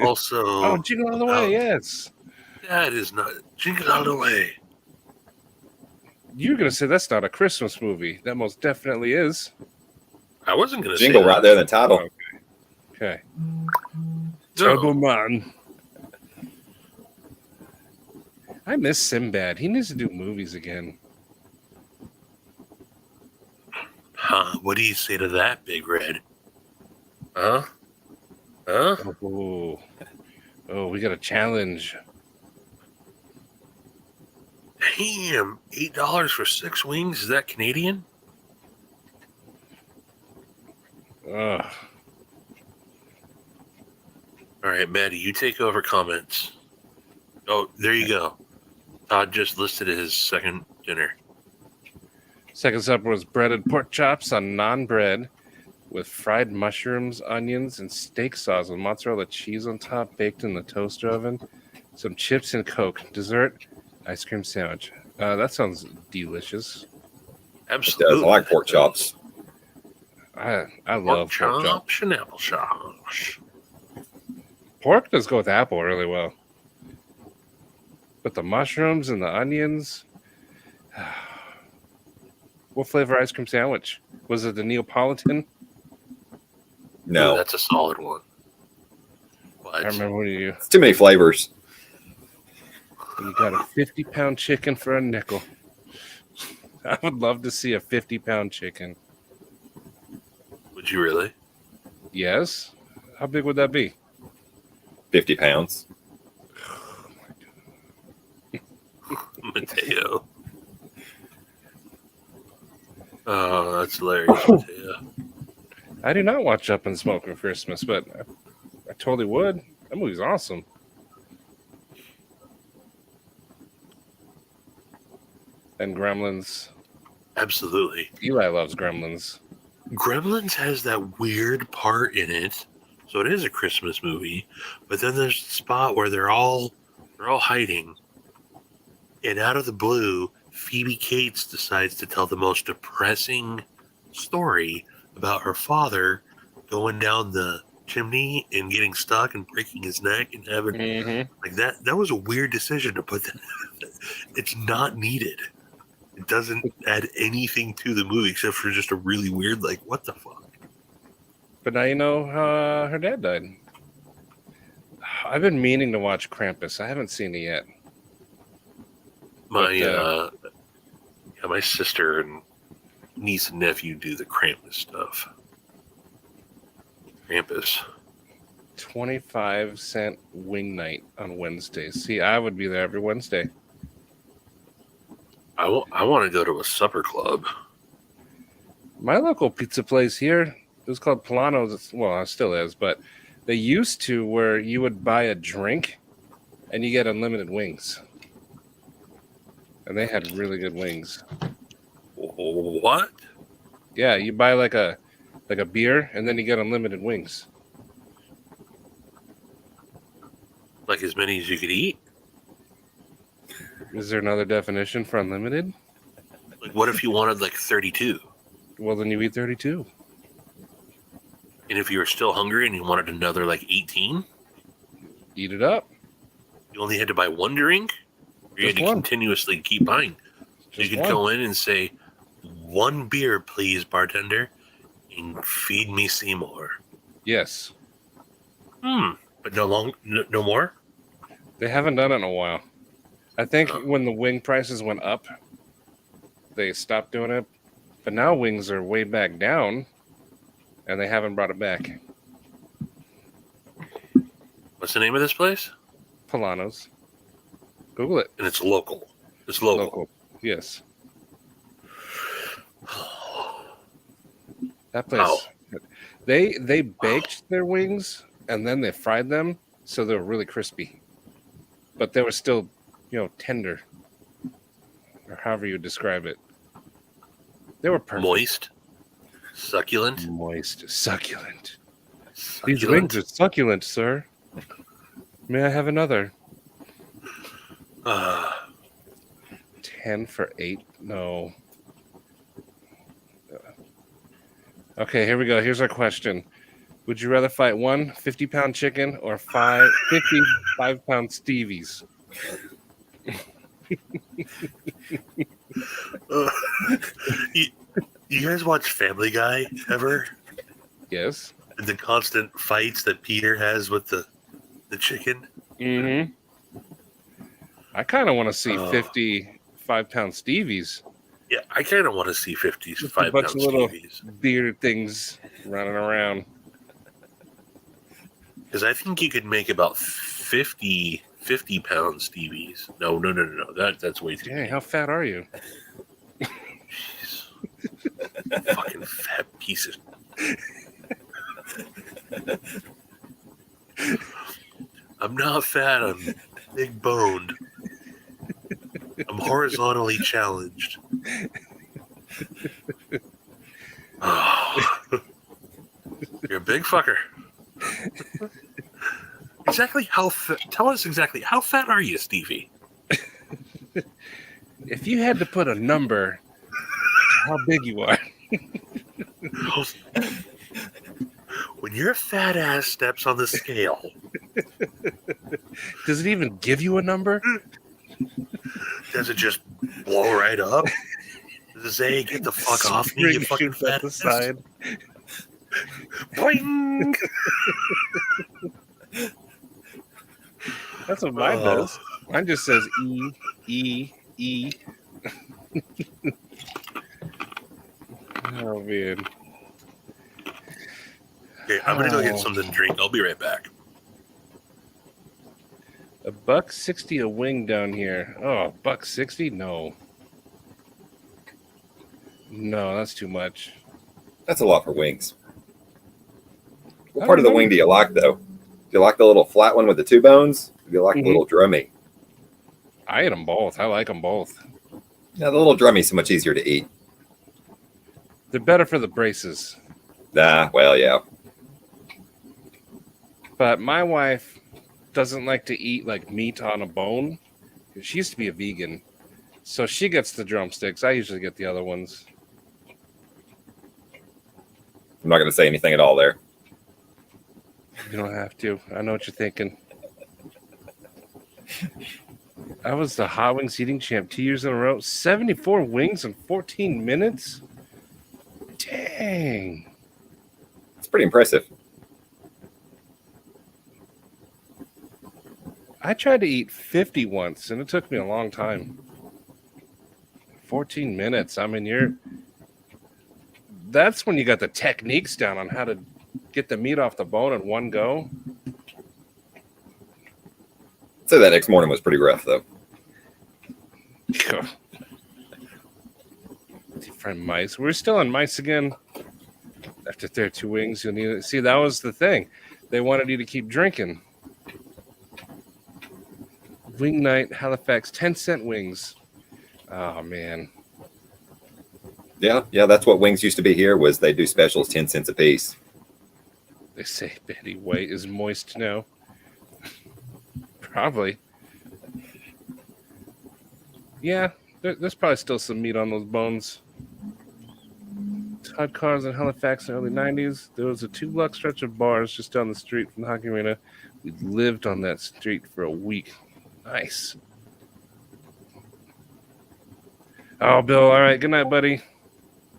Also, oh, Jingle All the Way, yes. that is not Jingle All the Way. You're going to say that's not a Christmas movie. That most definitely is. I wasn't going to say Jingle that. right there in the title. Okay. No. Turbo Man. I miss Sinbad. He needs to do movies again. Huh? What do you say to that, Big Red? Huh? Huh? Oh, we got a challenge. Damn, $8 for 6 wings? Is that Canadian? Ugh. All right, Matty, you take over comments. Oh, there you go. Todd just listed his second dinner. Second supper was breaded pork chops on naan bread with fried mushrooms, onions, and steak sauce with mozzarella cheese on top, baked in the toaster oven. Some chips and Coke. Dessert, ice cream sandwich. That sounds delicious. It Absolutely. does. I like pork chops. I love Pork pork chops. chops and apple chops. Pork does go with apple really well. But the mushrooms and the onions. What flavor ice cream sandwich? Was it the Neapolitan? No, Ooh, that's a solid one. I remember when you it's too many flavors. got a 50-pound chicken for a nickel. I would love to see a 50-pound chicken. Would you really? Yes. How big would that be? 50 pounds. Mateo. Oh, that's hilarious, Mateo. I do not watch Up and Smoke for Christmas, but I totally would. That movie's awesome. And Gremlins. Absolutely. Eli loves Gremlins. Gremlins has that weird part in it, so it is a Christmas movie. But then there's the spot where they're all hiding, and out of the blue, Phoebe Cates decides to tell the most depressing story about her father going down the chimney and getting stuck and breaking his neck and having like that. That was a weird decision to put that. It's not needed. It doesn't add anything to the movie except for just a really weird, like, what the fuck? But now you know her dad died. I've been meaning to watch Krampus. I haven't seen it yet. My my sister and niece and nephew do the Krampus stuff. Krampus. 25-cent wing night on Wednesdays. See, I would be there every Wednesday. I want to go to a supper club. My local pizza place here, it was called Polano's. Well, it still is, but they used to where you would buy a drink and you get unlimited wings. And they had really good wings. What? Yeah, you buy like a beer and then you get unlimited wings. Like as many as you could eat? Is there another definition for unlimited? Like what if you wanted like 32? Well, then you eat 32. And if you were still hungry and you wanted another like 18? Eat it up. You only had to buy one drink? Or you had Just to one. continuously keep buying? So you Just could one. go in and say, 1 beer, please, bartender, and feed me Seymour. Yes. But no more? They haven't done it in a while. I think when the wing prices went up, they stopped doing it. But now wings are way back down, and they haven't brought it back. What's the name of this place? Polano's. Google it. And it's local. It's local. Local. Yes. That place. Wow. They baked their wings and then they fried them so they were really crispy. But they were still, tender. Or however you describe it. They were perfect. Moist. Succulent. Moist. Succulent. These wings are succulent, sir. May I have another? 10 for 8? No. Okay, here we go. Here's our question. Would you rather fight one 50-pound chicken or 55-pound Stevies? You guys watch Family Guy ever? Yes. The constant fights that Peter has with the chicken? Mm-hmm. I kind of want to see Oh. 55-pound Stevies. Yeah, I kind of want to see 55 Just a bunch pound of little Stevies. bearded things running around. Because I think you could make about 50 pound Stevies. No. That's way too Dang, many. how fat are you? Jeez. Fucking fat pieces. I'm not fat. I'm big boned. I'm horizontally challenged. Oh, you're a big fucker. Exactly how tell us exactly how fat are you, Stevie? If you had to put a number to how big you are, When your fat ass steps on the scale, does it even give you a number? does it just blow right up? Does it say, "Get the fuck off me, you Spring fucking shoots at fat the ass"? side. Boing! That's what mine Oh. does. Mine just says E, E, E. Oh, man. Okay, I'm gonna go get Oh. something to drink. I'll be right back. $1.60 a wing down here. Oh, $1.60? No. No, that's too much. That's a lot for wings. What I part of the don't know. wing do you like, though? Do you like the little flat one with the 2 bones? Or do you like the little drummy? I eat them both. I like them both. Yeah, the little drummy's so much easier to eat. They're better for the braces. Nah, well, yeah. But my wife doesn't like to eat like meat on a bone. She used to be a vegan. So she gets the drumsticks. I usually get the other ones. I'm not going to say anything at all there. You don't have to. I know what you're thinking. I was the hot wings eating champ 2 years in a row. 74 wings in 14 minutes? Dang. It's pretty impressive. I tried to eat 50 once, and it took me a long time. 14 minutes. I mean, that's when you got the techniques down on how to get the meat off the bone in one go. I'd say that next morning was pretty rough, though. Deep fried mice. We're still on mice again. After 32 wings, you'll need to see. That was the thing. They wanted you to keep drinking. Wing night, Halifax, 10-cent wings. Oh man. Yeah, that's what wings used to be here. Was they do specials 10 cents a piece. They say Betty White is moist now. Probably. Yeah, there's probably still some meat on those bones. Todd cars in Halifax in the early 90s. There was a 2-block stretch of bars just down the street from the hockey arena. We lived on that street for a week. Nice. Oh, Bill, all right. Good night, buddy.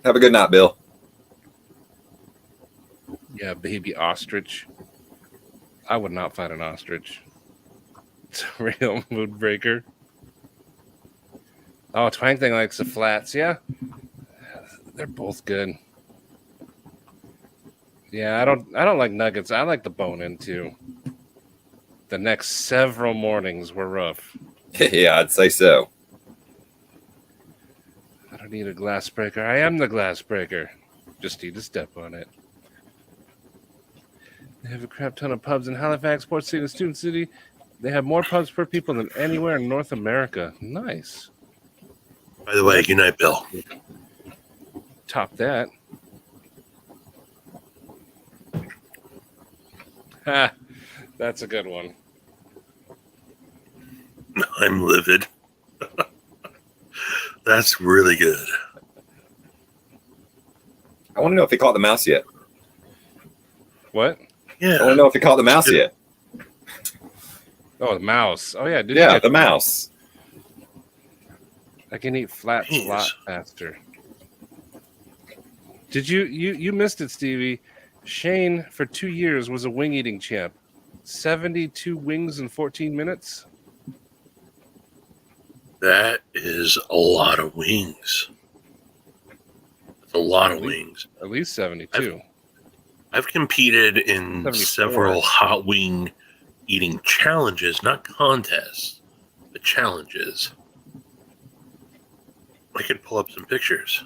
Have a good night, Bill. Yeah, baby ostrich. I would not fight an ostrich. It's a real mood breaker. Oh, Twang Thing likes the flats. Yeah, they're both good. Yeah, I don't like nuggets. I like the bone in too. The next several mornings were rough. Yeah, I'd say so. I don't need a glass breaker. I am the glass breaker. Just need to step on it. They have a crap ton of pubs in Halifax, Port City, and Student City. They have more pubs per people than anywhere in North America. Nice. By the way, good night, Bill. Top that. Ha, that's a good one. I'm livid. That's really good. I want to know if he caught the mouse yet. What? Yeah. I want to know if he caught the mouse yet. Oh, the mouse. Oh, yeah. Did Yeah, you the mouse. I can eat flats a Jeez. lot faster. Did you missed it, Stevie? Shane, for 2 years, was a wing eating champ. 72 wings in 14 minutes. That is a lot of wings. That's a lot of wings. At least 72. I've competed in 74. several hot wing eating challenges, not contests, but challenges. I could pull up some pictures.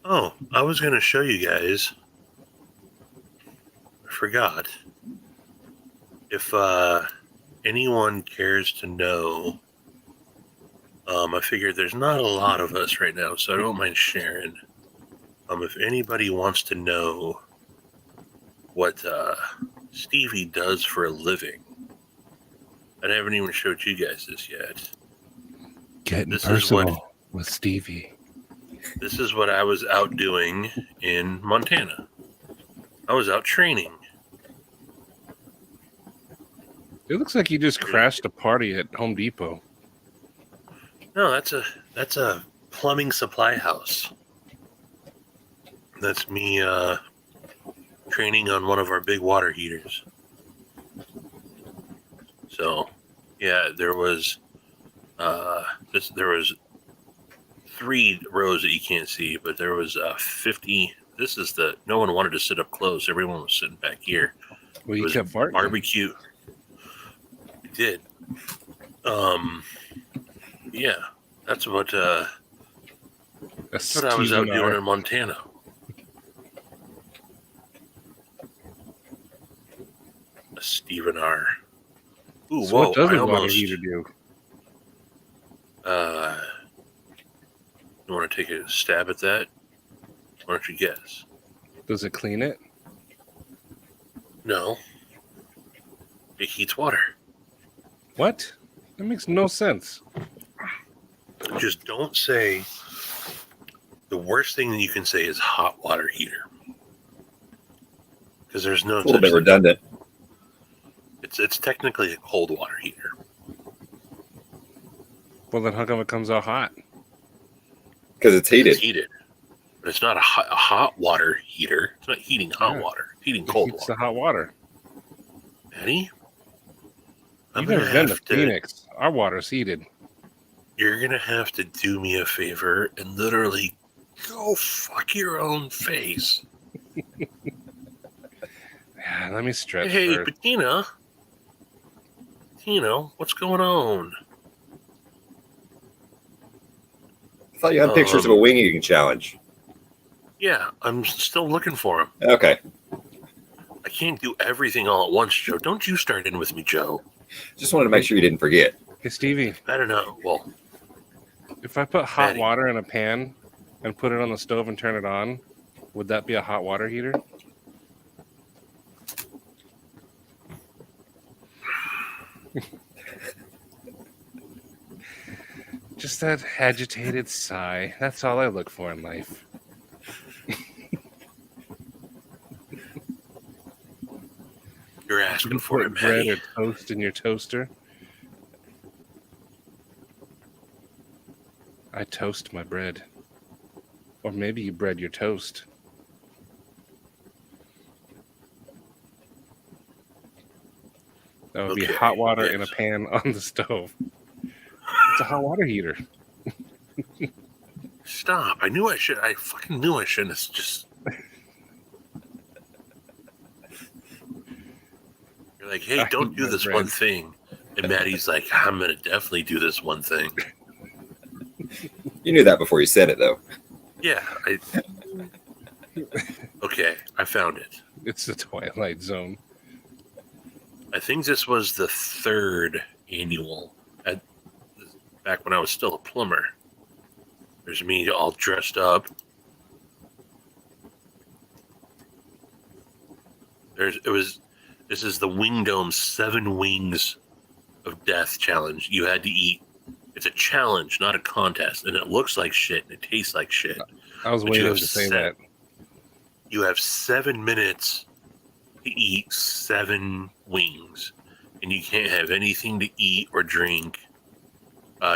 Oh, I was going to show you guys. I forgot. If anyone cares to know, I figured there's not a lot of us right now, so I don't mind sharing. If anybody wants to know what Stevie does for a living, I haven't even showed you guys this yet. Getting This is personal with Stevie. This is what I was out doing in Montana. I was out training. It looks like you just crashed a party at Home Depot. No, that's a plumbing supply house. That's me training on one of our big water heaters. So, yeah, there was 3 rows that you can't see, but there was 50. No one wanted to sit up close. Everyone was sitting back here. Well, It you was kept farting. barbecue. We did. Yeah, that's what I was out doing in Montana. A Stephen R. Ooh, So whoa! what does I a water almost. heater do? You want to take a stab at that? Why don't you guess? Does it clean it? No. It heats water. What? That makes no sense. Just don't say. The worst thing that you can say is hot water heater, because there's no. It's a little bit such thing. redundant. It's technically a cold water heater. Well, then how come it comes out hot? Because it's heated. It's heated, but it's not a hot water heater. It's not heating hot Yeah. water. It's heating It cold heats water. the hot water. Matty, You've never been to Phoenix. Our water's heated. You're gonna have to do me a favor and literally go fuck your own face. Yeah, let me stretch Hey, first. but Tina, what's going on? I thought you had pictures of a wing eating challenge. Yeah, I'm still looking for him. Okay. I can't do everything all at once, Joe. Don't you start in with me, Joe. Just wanted to make sure you didn't forget. Hey, Stevie, I don't know. Well, if I put hot Matty. water in a pan and put it on the stove and turn it on, would that be a hot water heater? Just that agitated sigh. That's all I look for in life. you're You asking for it, put bread Matty. or toast in your toaster. I toast my bread. Or maybe you bread your toast. That would be Okay, hot water in a yes. pan on the stove. It's a hot water heater. Stop. I fucking knew I shouldn't have just... You're like, hey, I don't eat do my this bread. one thing. And Matty's like, I'm going to definitely do this one thing. You knew that before you said it, though. Yeah. Okay, I found it. It's the Twilight Zone. I think this was the 3rd annual, back when I was still a plumber. There's me all dressed up. This is the Wing Dome 7 Wings of Death challenge. You had to eat. It's a challenge, not a contest, and it looks like shit and it tastes like shit. I was But you waiting have to say that. You have 7 minutes to eat 7 wings, and you can't have anything to eat or drink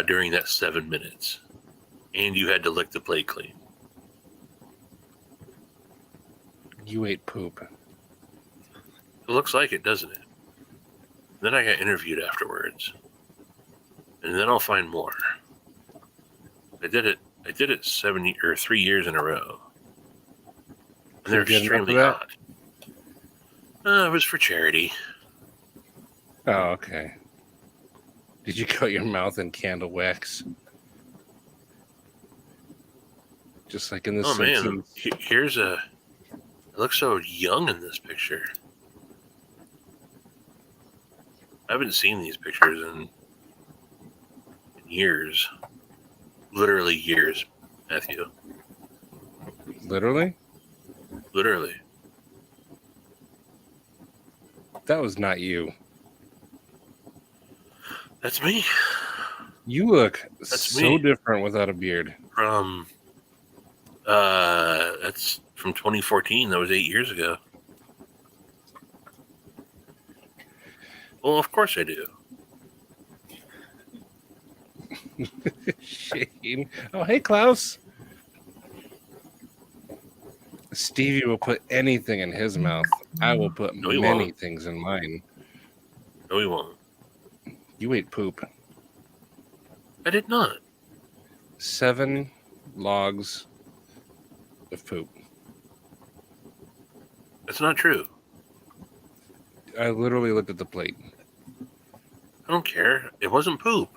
during that 7 minutes. And you had to lick the plate clean. You ate poop. It looks like it, doesn't it? Then I got interviewed afterwards, and then I'll find more. I did it 3 years in a row, and they're Did you get enough extremely of hot. It was for charity. Oh, okay. Did you coat your mouth in candle wax? Just like in the Oh man, Simpsons. here's a. It looks so young in this picture. I haven't seen these pictures in years. Literally years, Matthew. Literally? Literally. That was not you. That's me. You look That's so me. different without a beard. That's from 2014. That was 8 years ago. Well, of course I do. Shane. Oh, hey, Klaus. Stevie will put anything in his mouth. I will put No, he many won't. things in mine. No, he won't. You ate poop. I did not. 7 logs of poop. That's not true. I literally looked at the plate. I don't care. It wasn't poop.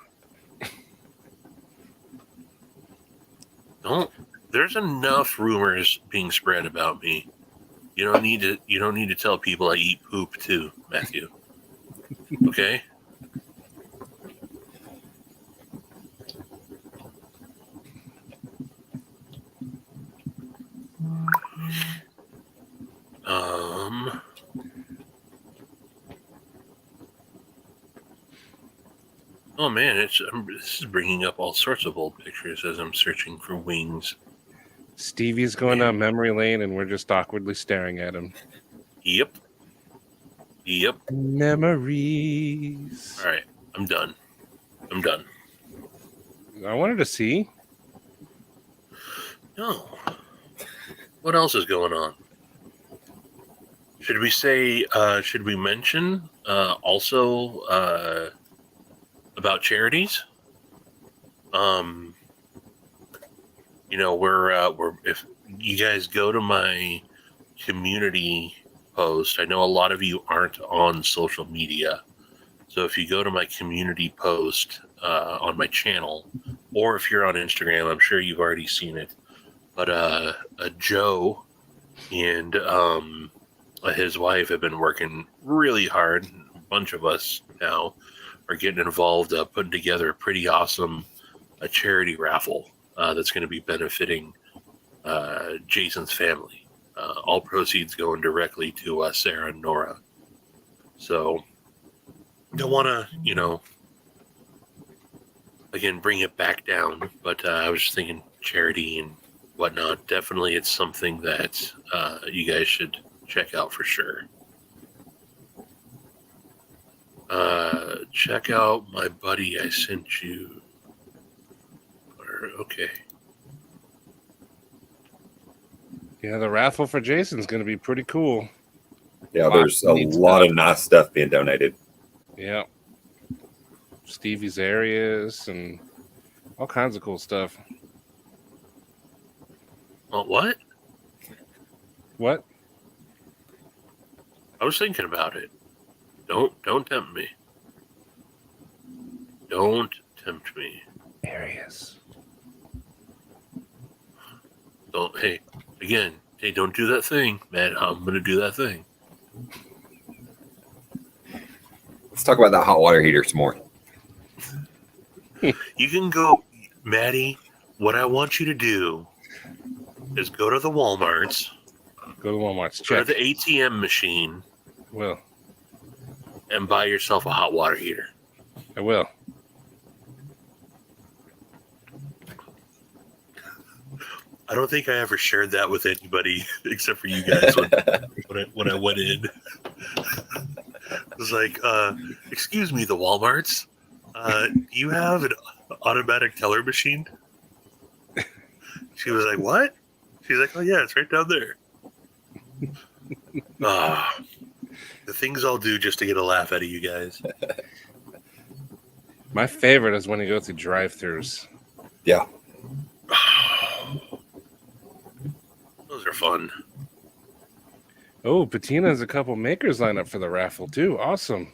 Don't. There's enough rumors being spread about me. You don't need to tell people I eat poop too, Matthew. Okay? Oh man, this is bringing up all sorts of old pictures as I'm searching for wings. Stevie's going down memory lane, and we're just awkwardly staring at him. Yep. Memories. All right, I'm done. I wanted to see. No. What else is going on? Should we say? Should we mention also about charities? We're if you guys go to my community post, I know a lot of you aren't on social media, so if you go to my community post on my channel, or if you're on Instagram, I'm sure you've already seen it. But Joe and his wife have been working really hard. A bunch of us now are getting involved, putting together a pretty awesome charity raffle that's going to be benefiting Jason's family. All proceeds going directly to Sarah and Nora. So don't want to, again, bring it back down, but I was just thinking charity and whatnot. Definitely it's something that you guys should check out for sure. Check out my buddy I sent you. Okay. Yeah, the raffle for Jason's going to be pretty cool. Yeah, there's a lot of nice stuff being donated. Yeah. Stevie's areas and all kinds of cool stuff. Well, what? What? I was thinking about it. Don't tempt me. Don't tempt me. Areas. Don't. Hey, don't do that thing, man. I'm gonna do that thing. Let's talk about that hot water heater some more. You can go, Matty. What I want you to do is go to the Walmarts. Go to Walmart's. Go to Check. the ATM machine Will. and buy yourself a hot water heater. I will. I don't think I ever shared that with anybody except for you guys when I went in. It was like, excuse me, the Walmarts. You have an automatic teller machine? She was like, what? She's like, oh yeah, it's right down there. The things I'll do just to get a laugh out of you guys. My favorite is when you go through drive-thrus. Yeah. Those are fun. Oh, Patina has a couple makers lined up for the raffle too. Awesome.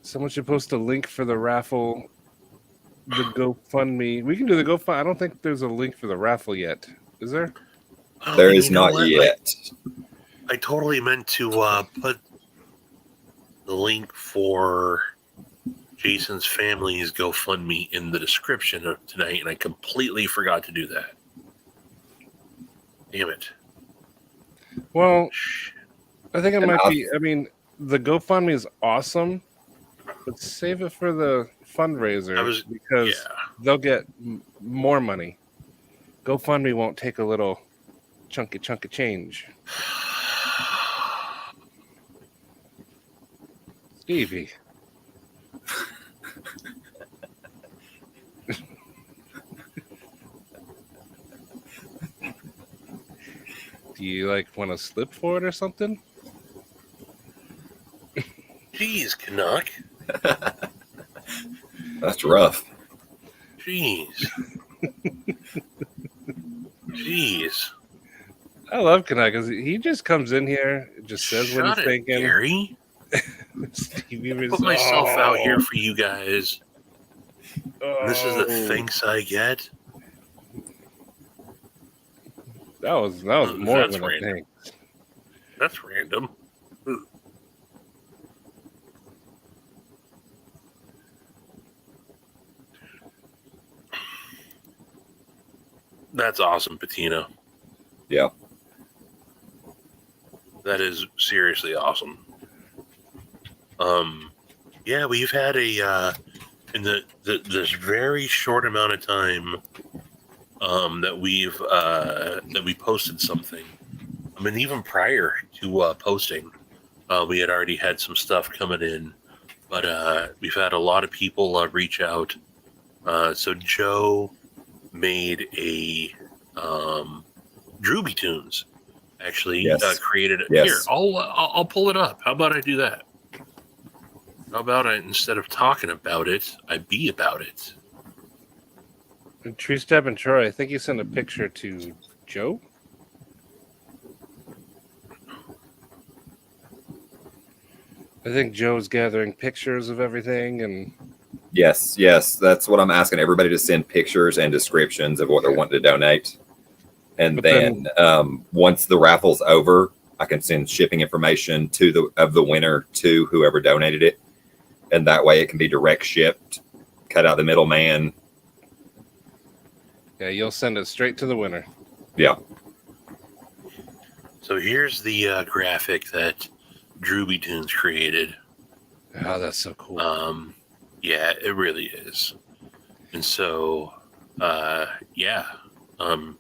Someone should post a link for the raffle. The GoFundMe. We can do the GoFundMe. I don't think there's a link for the raffle yet. Is there? There You is know not what? yet. I totally meant to put the link for Jason's family's GoFundMe in the description of tonight, and I completely forgot to do that. Damn it. Well, Shh. I think it And might I've- be. I mean, the GoFundMe is awesome, but save it for the fundraiser because Yeah. they'll get more money. GoFundMe won't take a little chunk of change. Stevie. Do you want to slip for it or something? Jeez, Canuck. That's rough. Jeez. Jeez. I love Kanai because he just comes in here, just says what Shut he's it, thinking. Gary. Stevie I was, put myself out here for you guys. This is the oh. thanks I get. That was more That's than a random. thing. That's random. That's awesome, Patina. Yeah. That is seriously awesome. Yeah, we've had in this very short amount of time that we posted something. I mean, even prior to posting, we had already had some stuff coming in, but we've had a lot of people reach out. So Joe made a Drooby Tunes. Actually, Yes. created it. Yes. Here, I'll pull it up. How about I do that? How about instead of talking about it, I be about it? And True Step and Troy, I think you sent a picture to Joe. I think Joe's gathering pictures of everything, and Yes. That's what I'm asking everybody to send pictures and descriptions of what they're wanting to donate. And But then once the raffle's over, I can send shipping information to the winner to whoever donated it. And that way it can be direct shipped, cut out the middleman. yeah, you'll send it straight to the winner. Yeah. So here's the graphic that Drooby Tunes created. Oh, that's so cool. Yeah, it really is. And so, yeah. I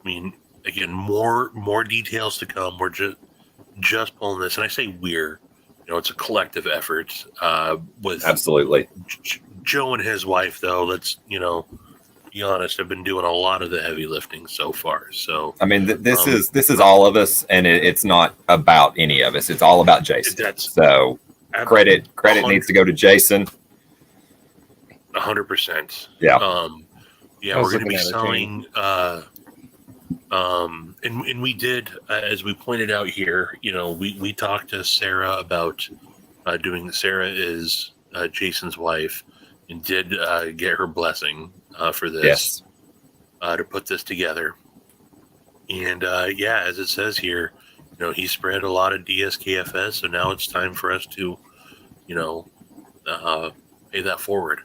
mean, again, more details to come. We're just pulling this, and I say we're, it's a collective effort. With Absolutely. Joe and his wife, though. Let's be honest. Have been doing a lot of the heavy lifting so far. So I mean, this is all of us, and it's not about any of us. It's all about Jason. That's So credit 100 needs to go to Jason. 100%. Yeah. Yeah, I was we're going to looking be at it, selling. And we did, as we pointed out here, we talked to Sarah about doing. Sarah is Jason's wife, and did get her blessing for this. Yes. To put this together. And yeah, as it says here, he spread a lot of DSKFS, so now it's time for us to, pay that forward.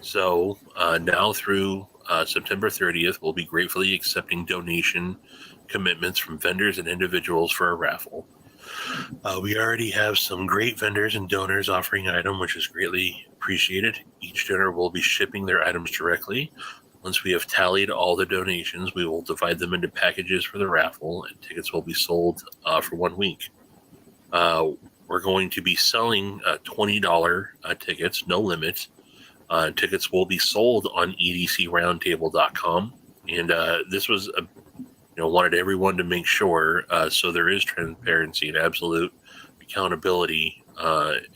So now through September 30th, we'll be gratefully accepting donation commitments from vendors and individuals for a raffle. We already have some great vendors and donors offering items, which is greatly appreciated. Each donor will be shipping their items directly. Once we have tallied all the donations, we will divide them into packages for the raffle, and tickets will be sold for 1 week. We're going to be selling $20 tickets, no limit. Tickets will be sold on edcroundtable.com. And this was, wanted everyone to make sure, so there is transparency and absolute accountability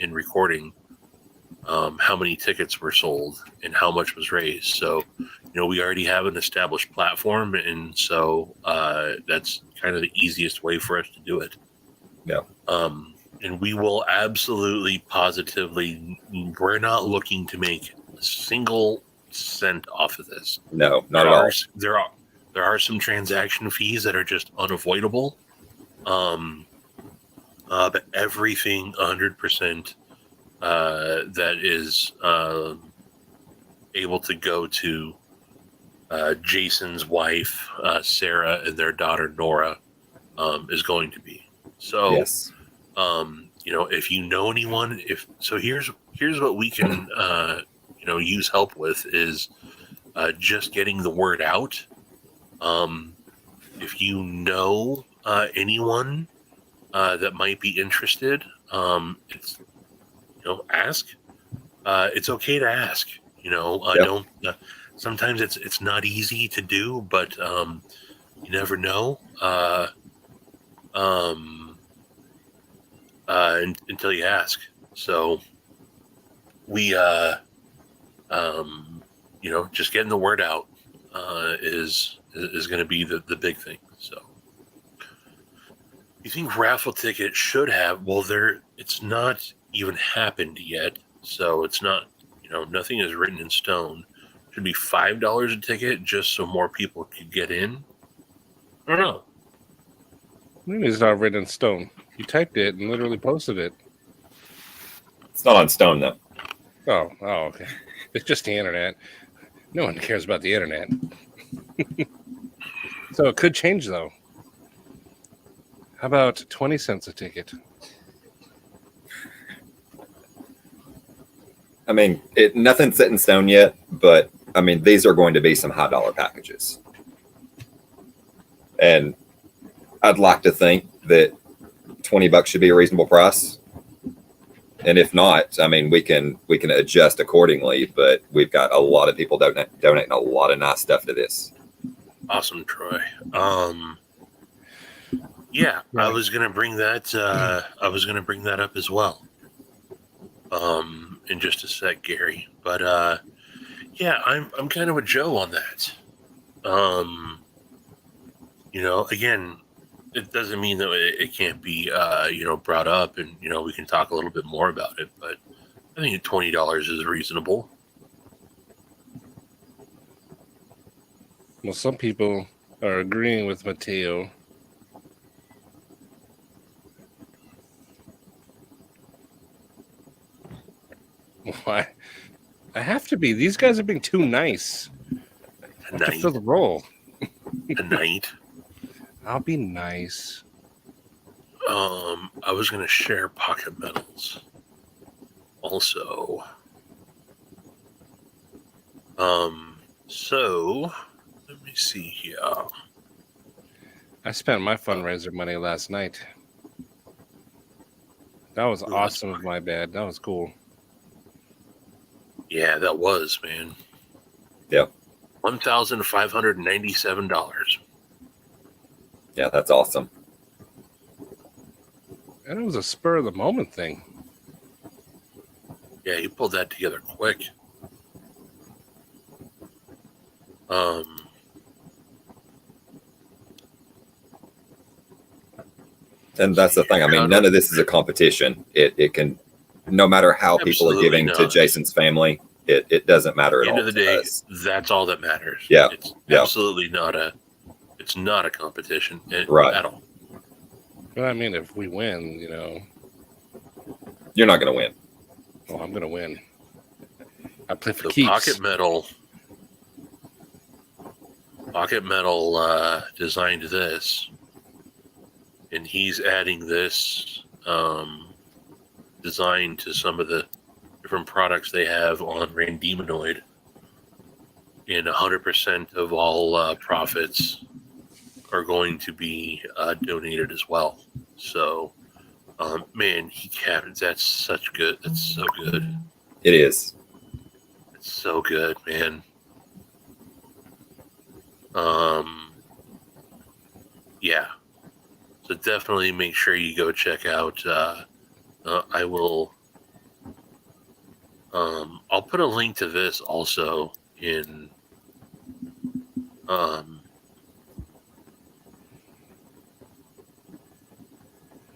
in recording how many tickets were sold and how much was raised. So, we already have an established platform, and so that's kind of the easiest way for us to do it. Yeah. And we will absolutely, positively, we're not looking to make a single cent off of this. No, not at all. There are some transaction fees that are just unavoidable. But everything 100% that is able to go to Jason's wife, Sarah, and their daughter, Nora, is going to be. So, Yes. If you know anyone, here's what we can, use help with is just getting the word out. If you know anyone that might be interested, it's ask. It's okay to ask. Yep. Don't. Sometimes it's not easy to do, but you never know until you ask. So we, just getting the word out is going to be the big thing. So you think raffle ticket should have? Well, it's not even happened yet, so it's not. Nothing is written in stone. Should be $5 a ticket just so more people could get in. I don't know. Maybe it's not written in stone. You typed it and literally posted it. It's not on stone though. Oh, okay. It's just the internet. No one cares about the internet. So it could change though. How about 20 cents a ticket? I mean, nothing's set in stone yet, but I mean, these are going to be some high dollar packages. And I'd like to think that $20 should be a reasonable price. And if not, I mean, we can adjust accordingly, but we've got a lot of people donating a lot of nice stuff to this. Awesome, Troy. Yeah, I was gonna bring that. I was gonna bring that up as well. In just a sec, Gary. But yeah, I'm kind of with Joe on that. Again, it doesn't mean that it can't be brought up, and we can talk a little bit more about it. But I think $20 is reasonable. Well, some people are agreeing with Mateo. Why? I have to be. These guys are being too nice. I have to fill the role. Tonight. I'll be nice. I was gonna share pocket medals. Also. So let me see here. I spent my fundraiser money last night. That was awesome of my bad. That was cool. Yeah, that was, man. Yep. $1,597. Yeah, that's awesome. And it was a spur of the moment thing. Yeah, you pulled that together quick. And that's the thing. I mean, none of this is a competition. It can, no matter how people are giving to Jason's family, it doesn't matter at all. End of the day, that's all that matters. Yeah. It's absolutely not a competition Right. at all. But I mean, if we win, You're not going to win. well, I'm going to win. I play for The keeps. Pocket Metal designed this, and he's adding this design to some of the different products they have on Randemanoid. And 100% of all profits are going to be donated as well. So, man, that's such good. That's so good. It is. It's so good, man. Yeah. So definitely make sure you go check out. I will. I'll put a link to this also in.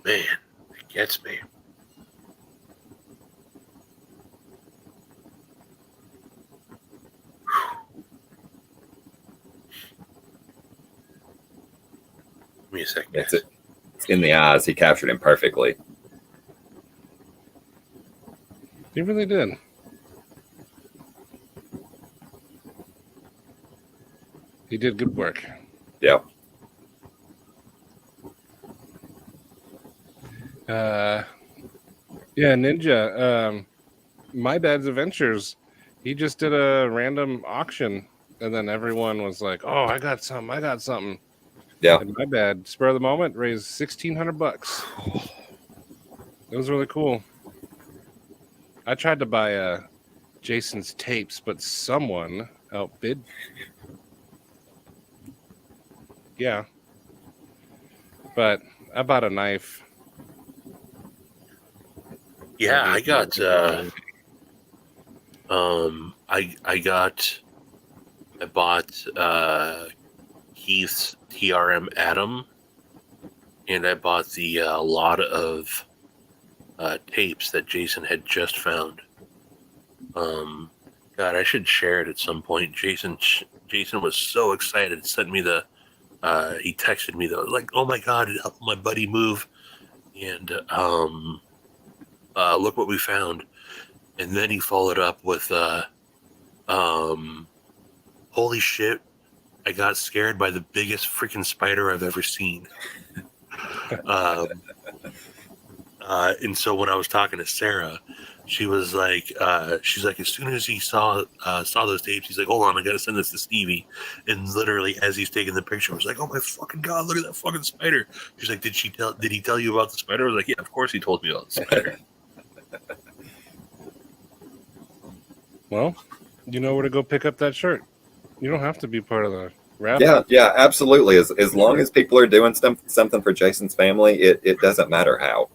Man, it gets me. Give me a second. That's it. It's in the eyes. He captured him perfectly. He really did. He did good work. Yeah. Yeah, Ninja. My Dad's Adventures. He just did a random auction, and then everyone was like, "Oh, I got something! I got something!" Yeah. And my dad, spur of the moment, raised $1,600. It was really cool. I tried to buy Jason's tapes, but someone outbid. Yeah, but I bought a knife. Yeah, I got I bought Keith's TRM Atom, and I bought the lot of tapes that Jason had just found. God, I should share it at some point. Jason was so excited. Sent me the he texted me though, like, "Oh my God, it helped my buddy move," and look what we found. And then he followed up with, "Holy shit, I got scared by the biggest freaking spider I've ever seen." And so when I was talking to Sarah, she was like, she's like, as soon as he saw those tapes, he's like, "Hold on, I gotta send this to Stevie." And literally, as he's taking the picture, I was like, "Oh my fucking God, look at that fucking spider!" She's like, "Did he tell you about the spider?" I was like, "Yeah, of course he told me about the spider." Well, you know where to go pick up that shirt. You don't have to be part of the raffle. Yeah, absolutely. As long as people are doing something for Jason's family, it doesn't matter how.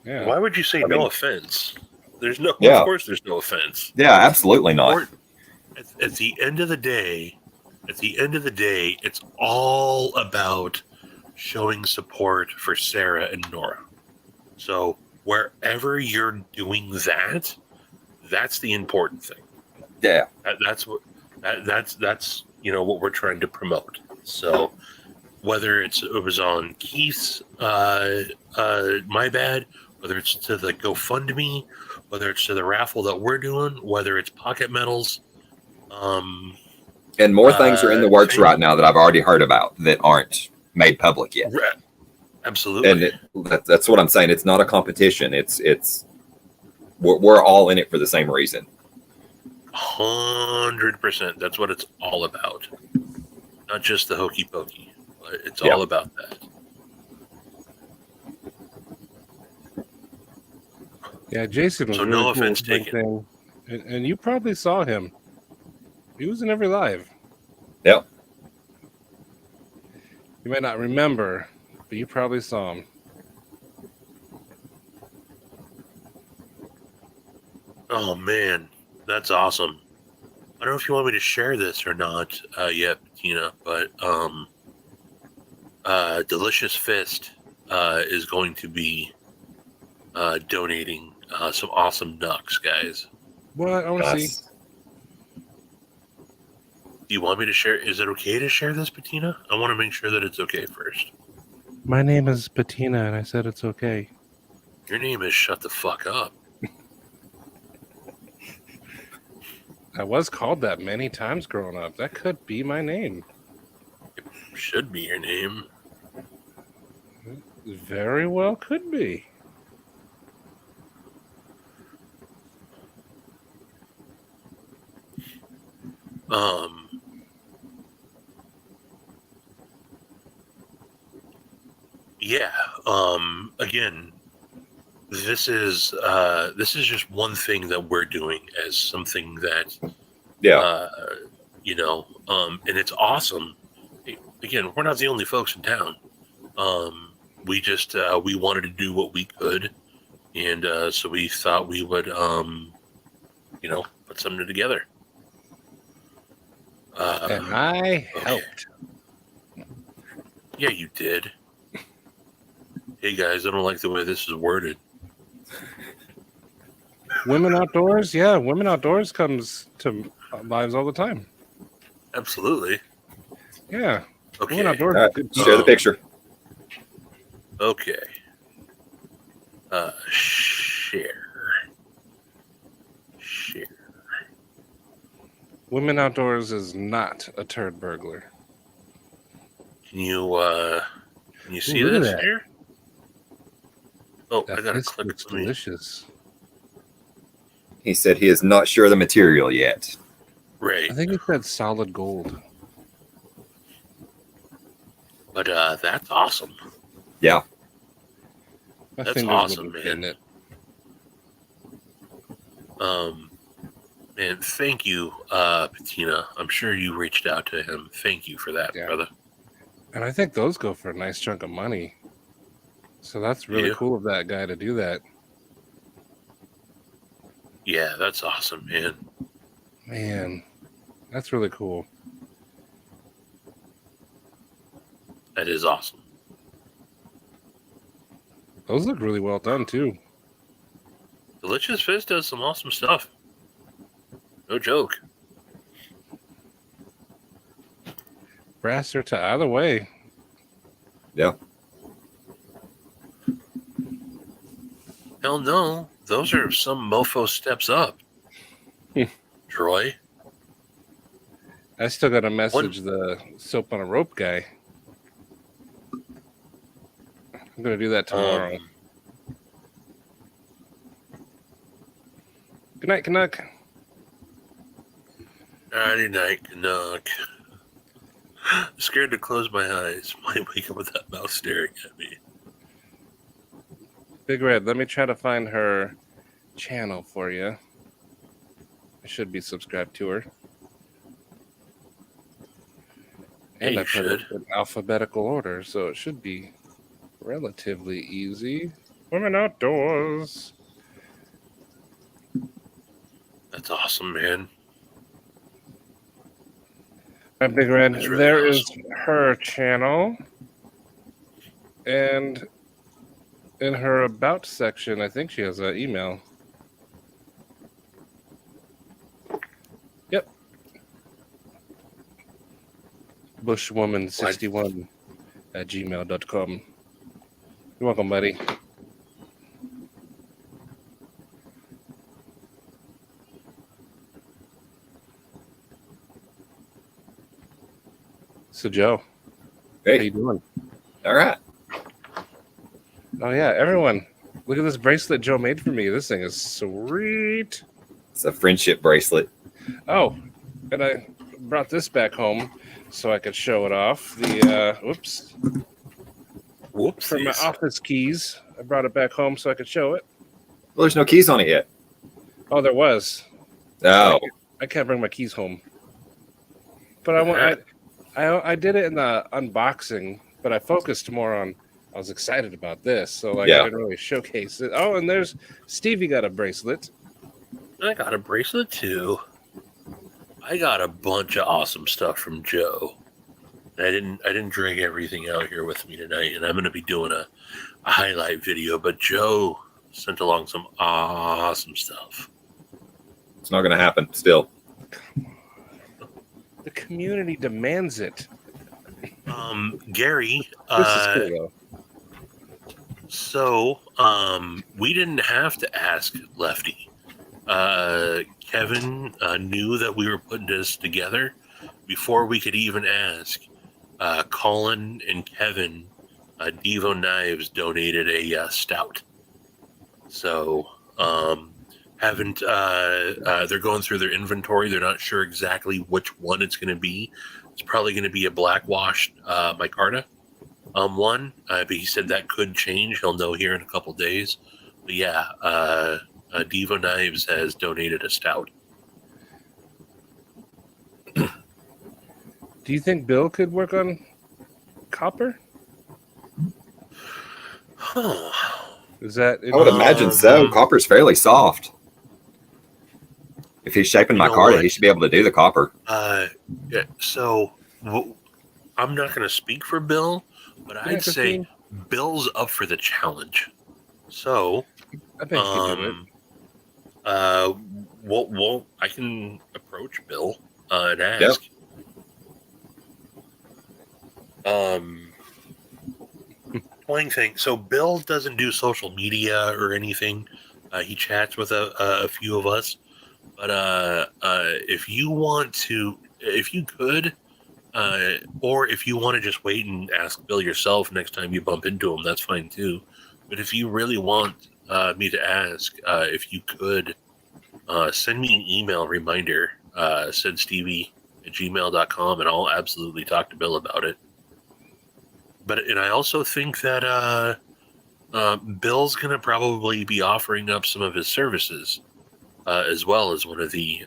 Yeah. Why would you say I mean- no offense? There's no, Yeah. Of course, there's no offense. Yeah, absolutely not. Or, at the end of the day, it's all about showing support for Sarah and Nora. So wherever you're doing that, that's the important thing. Yeah. That's what what we're trying to promote. So whether it was on Keith's My Bad, whether it's to the GoFundMe, whether it's to the raffle that we're doing, whether it's pocket medals, And more things are in the works right now that I've already heard about that aren't made public yet. Absolutely. And that's what I'm saying. It's not a competition. We're all in it for the same reason. 100%. That's what it's all about. Not just the hokey pokey, but it's all about that. Yeah, Jason was So really no cool offense with that taken. thing. And you probably saw him. He was in every live. Yep. You might not remember, but you probably saw him. Oh man, that's awesome. I don't know if you want me to share this or not yet, Tina, but Delicious Fist is going to be donating some awesome ducks, guys. What? I want to see. Do you want me to share? Is it okay to share this, Bettina? I want to make sure that it's okay first. My name is Bettina, and I said it's okay. Your name is Shut the Fuck Up. I was called that many times growing up. That could be my name. It should be your name. Very well could be. Yeah. Again, this is just one thing that we're doing as something that, and it's awesome. Again, we're not the only folks in town. We just we wanted to do what we could, and so we thought we would put something together. And I helped. Yeah, you did. Hey guys, I don't like the way this is worded. Women Outdoors? Yeah, Women Outdoors comes to lives all the time. Absolutely. Yeah. Okay. Women Outdoors. All right, share the picture. Okay. Share. Women Outdoors is not a turd burglar. Can you see look at this that. here? Oh, I That gotta biscuit click. looks Let me- delicious. He said he is not sure of the material yet. Right, I think he said solid gold. but that's awesome. Yeah. My That's fingers awesome, wouldn't fit in man. it. And thank you, Patina. I'm sure you reached out to him. Thank you for that, Yeah. brother. And I think those go for a nice chunk of money. So that's really Yeah. cool of that guy to do that. Yeah, that's awesome, man. Man, that's really cool. That is awesome. Those look really well done too. Delicious Fish does some awesome stuff. No joke. Brass or to either way. Yeah. Hell no. Those are some mofo steps up. Troy. I still got to message the soap on a rope guy. I'm gonna do that tomorrow. Good night, Canuck. Nighty night, Canuck. Scared to close my eyes. Might wake up with that mouth staring at me. Big Red, let me try to find her channel for you. I should be subscribed to her. And Yeah, I you put it should. in alphabetical order, so it should be relatively easy. Women Outdoors. That's awesome, man. All right, Big Red, That's really there is awesome. her channel. And in her About section, I think she has an email. Yep. Bushwoman61 at gmail.com. You're welcome, buddy. So, Joe, how Hey. you doing? All right. Oh, yeah, everyone, look at this bracelet Joe made for me. This thing is sweet. It's a friendship bracelet. Oh, and I brought this back home so I could show it off. The, Whoops. for my office keys. I brought it back home so I could show it. Well, there's no keys on it yet. Oh, there was. Oh. I can't bring my keys home. But I did it in the unboxing, but I focused more on, I was excited about this. So, like, Yeah. I didn't really showcase it. Oh, and there's Stevie got a bracelet. I got a bracelet too. I got a bunch of awesome stuff from Joe. I didn't drag everything out here with me tonight, and I'm going to be doing a highlight video. But Joe sent along some awesome stuff. It's not going to happen still. The community demands it. Gary, This is cool, though. so we didn't have to ask Lefty. Kevin knew that we were putting this together before we could even ask. Colin and Kevin, Devo Knives donated a stout. So they're going through their inventory. They're not sure exactly which one it's going to be. It's probably going to be a black washed micarta one. But he said that could change. He'll know here in a couple days. But yeah, Devo Knives has donated a stout. Do you think Bill could work on copper? Is that? I would imagine so. Copper's fairly soft. If he's shaping You know micarta, what? he should be able to do the copper. Yeah, so I'm not going to speak for Bill, but Yeah, I'd say 15. Bill's up for the challenge. So, I think he could do it. I can approach Bill and ask. One thing. So Bill doesn't do social media or anything. He chats with a few of us. But if you want to, if you could, or if you want to just wait and ask Bill yourself next time you bump into him, that's fine too. But if you really want me to ask, if you could send me an email reminder, send Stevie at gmail.com, and I'll absolutely talk to Bill about it. And I also think that Bill's going to probably be offering up some of his services as well as one of the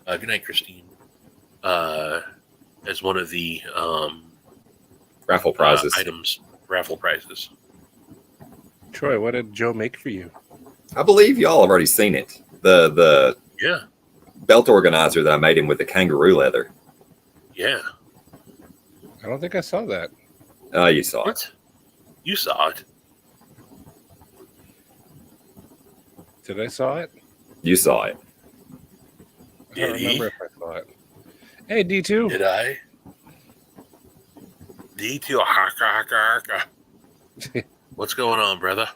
good night, Christine. As one of the Raffle prizes. raffle prizes. Troy, what did Joe make for you? I believe y'all have already seen it. The Yeah, belt organizer that I made him with the kangaroo leather. yeah. I don't think I saw that. Oh, you saw it. What? You saw it? Did I saw it? You saw it. I don't Did he? remember if I saw it. Hey, D2. Did I? D2. What's going on, brother?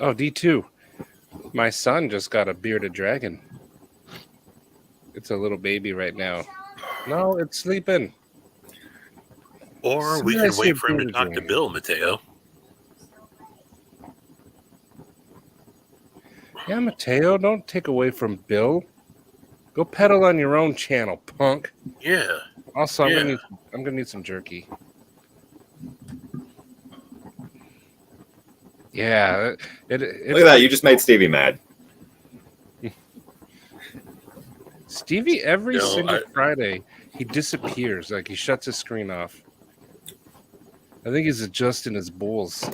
Oh, D2. My son just got a bearded dragon. It's a little baby right now. No, it's sleeping. Or we Somebody can wait said for him to bearded talk to dragon. Bill, Mateo. Yeah, Mateo, don't take away from Bill. Go pedal on your own channel, punk. Yeah. Also, I'm Yeah. gonna need some jerky. Yeah, Look at that. You just made Stevie mad. Stevie, every No, single Friday, he disappears. Like, he shuts his screen off. I think he's adjusting his bowls.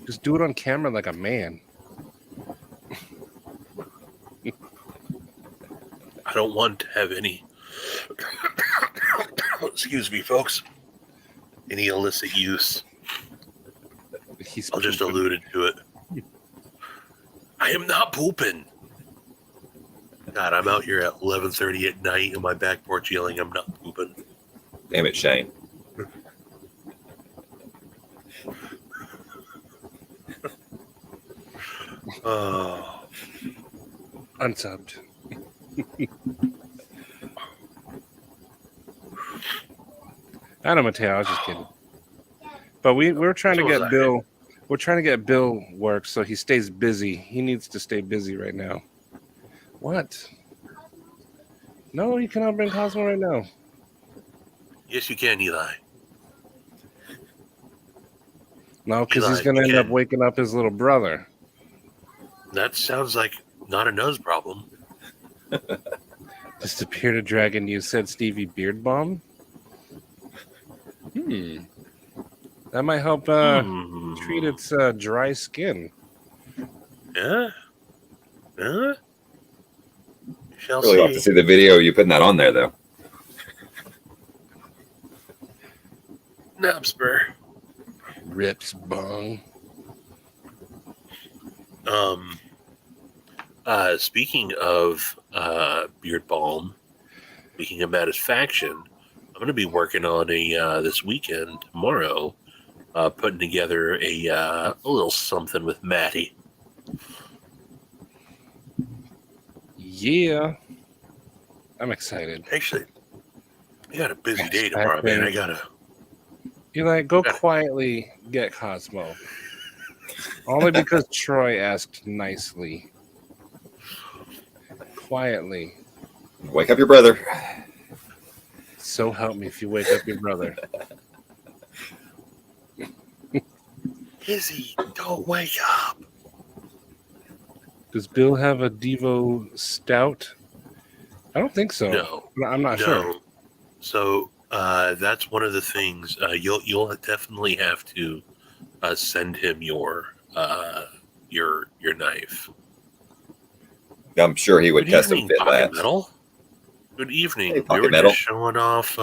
Just do it on camera like a man. I don't want to have any, excuse me, folks, any illicit use. He's I'll just pooping. alluded to it. I am not pooping. God, I'm out here at 11:30 at night in my back porch yelling, I'm not pooping. Damn it, Shane. Oh, Unsubbed. I know, Mateo. I was just kidding. But we're trying to So was get I. Bill. We're trying to get Bill work so he stays busy. He needs to stay busy right now. What? No, you cannot bring Cosmo right now. yes, you can, Eli. No, because he's Eli, going to you end up can. waking up his little brother. That sounds like not a nose problem. Disappeared a dragon. You said Stevie Beard Bomb? That might help treat its dry skin. Yeah? Yeah? We shall Really like to see the video of you putting that on there, though. Napsper. Rips bong. Speaking of beard balm, speaking of SaidFaction, I'm going to be working on a this weekend tomorrow, putting together a little something with Matty. Yeah. I'm excited. Actually, I got a busy day tomorrow, man. I gotta. You're like, go quietly get Cosmo. Only because Troy asked nicely. Quietly. Wake up your brother. So help me if you wake up your brother. Izzy, don't wake up. Does Bill have a Devo Stout? I don't think so. No, I'm not sure. So that's one of the things you'll definitely have to send him your knife. I'm sure he would Good custom evening, fit Pocket that. Metal. Good evening. Hey, We Pocket were Metal. just showing off.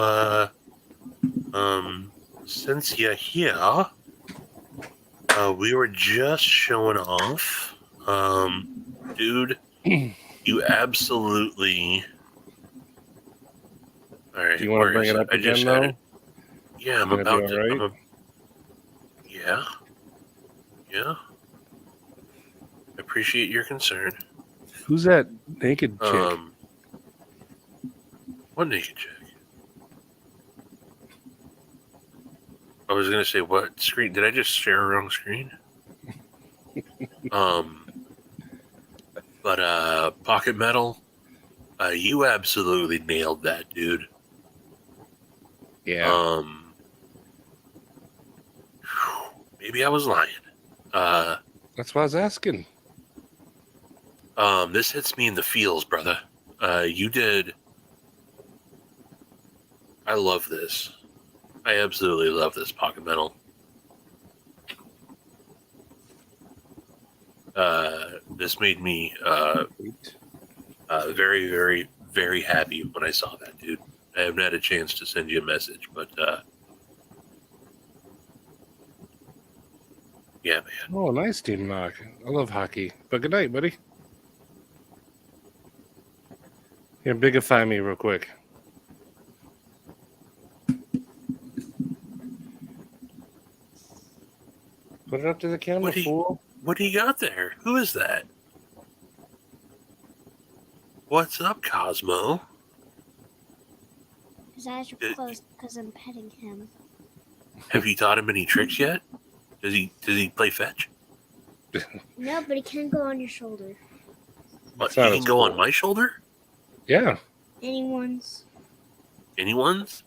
Since you're here, we were just showing off. Dude, you absolutely. All right. Do you want to bring it up I just again, had though? it. Yeah, I'm Gonna be about to. all right? Yeah, Yeah. Yeah. I appreciate your concern. Who's that naked chick? What naked chick? I was gonna say, what screen? Did I just share a wrong screen? But Pocket Metal, you absolutely nailed that, dude. Yeah. Maybe I was lying. That's what I was asking. This hits me in the feels, brother. You did. I love this. I absolutely love this Pocket Metal. This made me very, very, very happy when I saw that, dude. I haven't had a chance to send you a message, but yeah, man. Oh, nice team knock. I love hockey. But good night, buddy. Here, bigify me real quick. Put it up to the camera, fool. What do you got there? Who is that? What's up, Cosmo? His eyes are closed because I'm petting him. Have you taught him any tricks yet? Does he play fetch? No, but he can go on your shoulder. What, he can go on my shoulder? Yeah. Anyone's. Anyone's?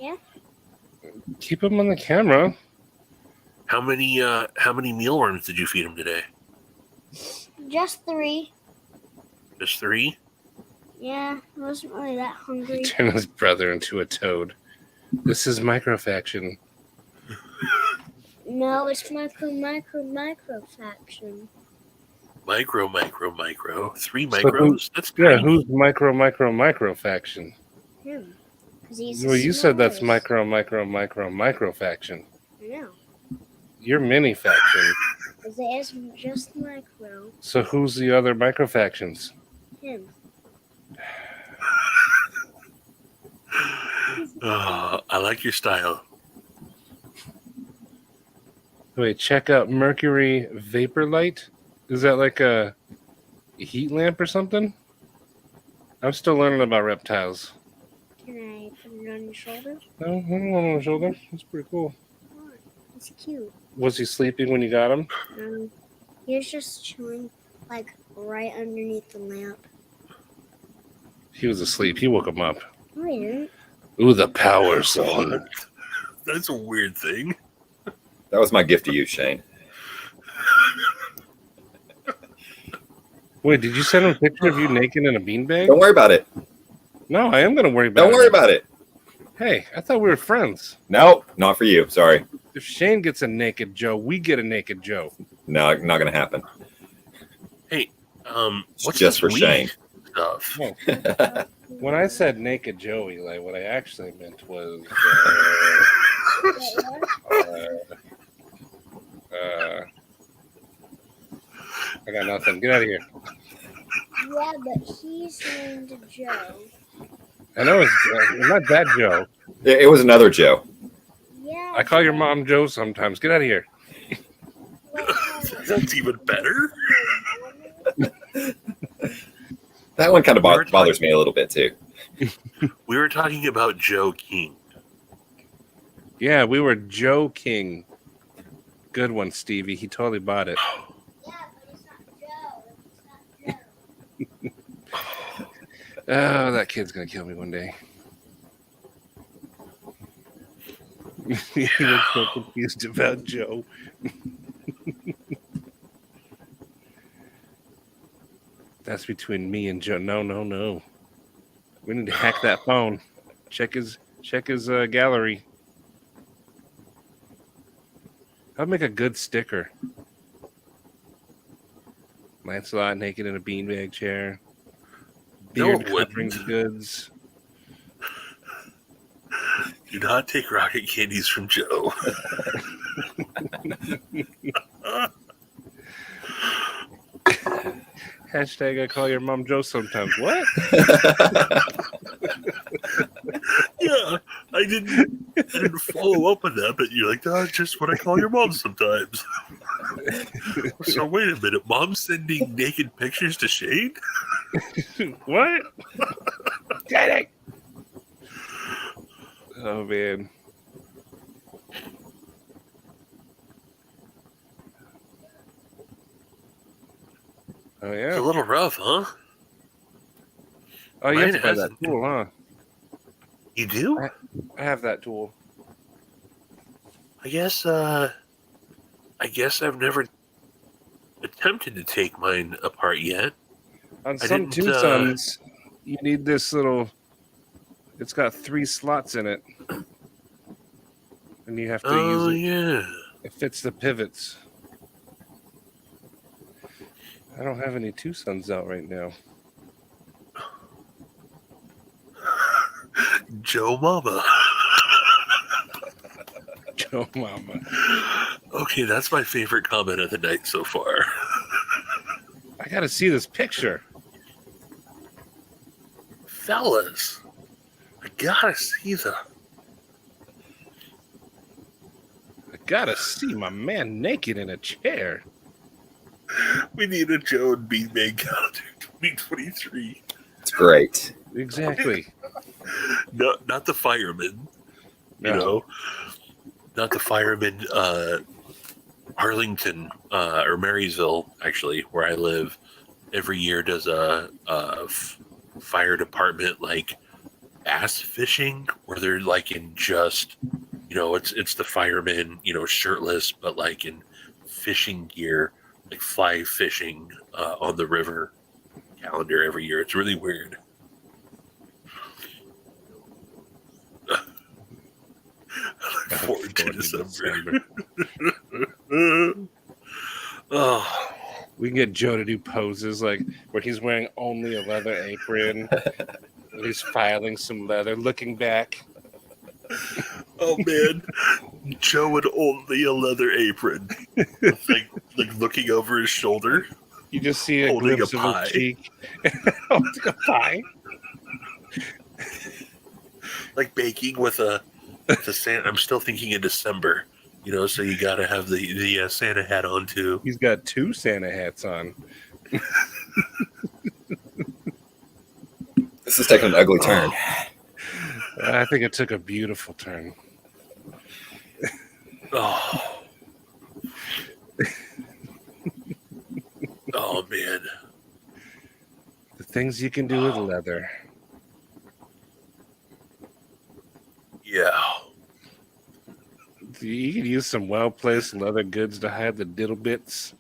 Yeah. Keep him on the camera. How many mealworms did you feed him today? Just 3. Just 3? Yeah, I wasn't really that hungry. Turn his brother into a toad. This is microfaction. No, it's microfaction. Micro. 3 micros? That's Yeah, tiny. who's microfaction? Him. 'Cause he's Well, the you said that's smallest. microfaction. I know. You're mini faction. Because it is just micro. So who's the other microfactions? Him. I like your style. Wait, check out Mercury Vapor Light. Is that like a heat lamp or something? I'm still learning about reptiles. Can I put it on your shoulder? No, I don't want on my shoulder. That's pretty cool. Oh, it's cute. Was he sleeping when you got him? He was just chilling, like, right underneath the lamp. He was asleep. He woke him up. No, he didn't. Ooh, the power zone. That's a weird thing. That was my gift to you, Shane. Wait, did you send him a picture of you naked in a beanbag? Don't worry about it. No, I am going to worry about it. Don't worry about it. Hey, I thought we were friends. Nope, not for you. Sorry. If Shane gets a naked Joe, we get a naked Joe. No, not going to happen. Hey, what's Just this for weed Shane. stuff? When I said naked Joey, like what I actually meant was I got nothing. Get out of here. Yeah, but he's named Joe. I know it's not that Joe. It was another Joe. Yeah. I call your mom Joe sometimes. Get out of here. That's even better. That one kind of bothers me a little bit too. We were talking about Joe King. Yeah, we were Joe King. Good one, Stevie. He totally bought it. Yeah, but it's not Joe. It's not Joe. Oh, that kid's gonna kill me one day. He was so confused about Joe. That's between me and Joe. No. We need to hack that phone. Check his gallery. I'll make a good sticker. Lancelot naked in a beanbag chair. No, Beard it wouldn't. covering the goods. Do not take rocket candies from Joe. Hashtag I call your mom Joe sometimes. What? Yeah, I didn't follow you open them and you're like, oh, it's just what I call your mom sometimes. So wait a minute, mom's sending naked pictures to Shane? What? Get it! Oh man. Oh It's yeah. a little rough, huh? Oh, you have Mine to buy that hasn't. tool, huh? You do? I have that tool. I guess I've never attempted to take mine apart yet. On I some didn't, Tucson's, you need this little. It's got 3 slots in it, and you have to use it. Yeah. It fits the pivots. I don't have any Tucson's out right now. Joe Mama. Joe Mama. Okay, that's my favorite comment of the night so far. I gotta see this picture. Fellas, I gotta see the. I gotta see my man naked in a chair. We need a Joe and Beanbag calendar 2023. It's great. Exactly. No, not the fireman. No. You know, not the fireman. Arlington or Marysville, actually, where I live, every year does a fire department like bass fishing, where they're like in just, you know, it's the firemen, you know, shirtless, but like in fishing gear, like fly fishing on the river calendar every year. It's really weird. I look forward to December. Oh, We can get Joe to do poses like where he's wearing only a leather apron. And he's filing some leather, looking back. oh man, Joe with only a leather apron, like looking over his shoulder, You just see a Holding glimpse a of pie. his cheek. Holding a pie. like baking with a Santa. I'm still thinking in December, you know, so you got to have the Santa hat on too. He's got 2 Santa hats on. This is taking an ugly turn. I think it took a beautiful turn. Oh, oh man, The things you can do with leather. yeah. You can use some well-placed leather goods to hide the diddle bits.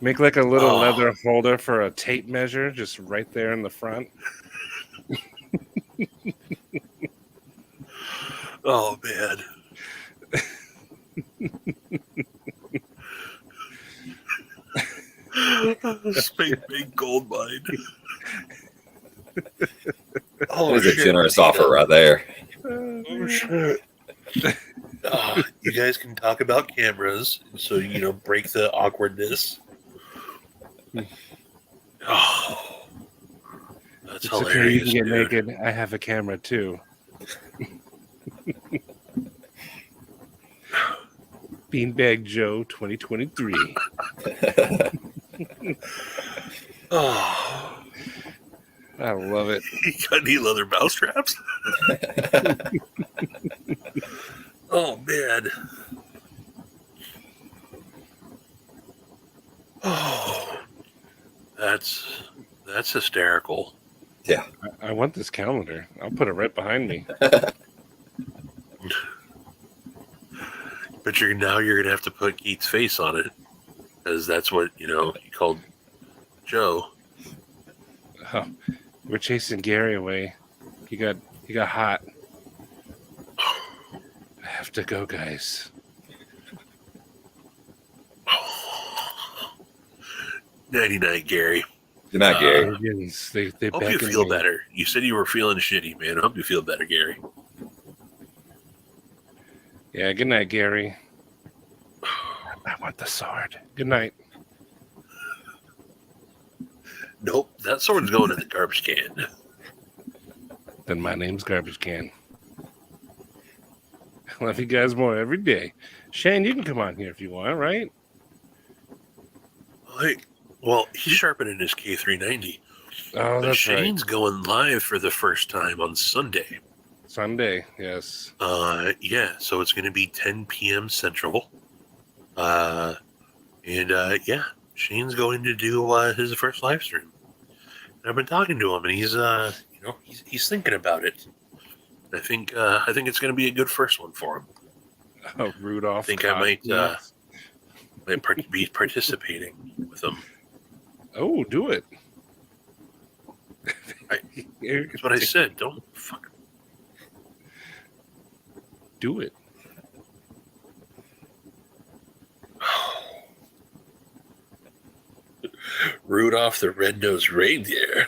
Make like a little leather holder for a tape measure, just right there in the front. Oh man. Big gold mine. Oh, That is a shit. generous offer right there. Oh shit. You guys can talk about cameras, so you know, break the awkwardness. Oh, that's It's okay, you hilarious. can get dude. naked. I have a camera too. Beanbag Joe 2023. Oh, I love it. you got any leather mouse traps? Oh man. Oh, that's hysterical. Yeah. I want this calendar. I'll put it right behind me. But you're gonna have to put Keith's face on it, because that's what you called Joe. Oh, we're chasing Gary away. He got hot. I have to go, guys. Nighty night, Gary. Good night, Gary. Indians, they Hope you beckon feel me. better. You said you were feeling shitty, man. I hope you feel better, Gary. Yeah, good night, Gary. I want the sword. Good night. Nope, that sword's going in the garbage can. Then my name's Garbage Can. Love you guys more every day. Shane, you can come on here if you want, right? Well, he's sharpening his K390. Oh, But that's Shane's going live for the first time on Sunday. right. Sunday, yes. Yeah, so it's going to be 10 p.m. Central. Yeah, Shane's going to do his first live stream. And I've been talking to him, and he's thinking about it. I think it's going to be a good first one for him. Oh, Rudolph. I think I might be participating with him. Oh, do it. That's what I said. Don't fuck. Do it. Rudolph the Red-Nosed Reindeer.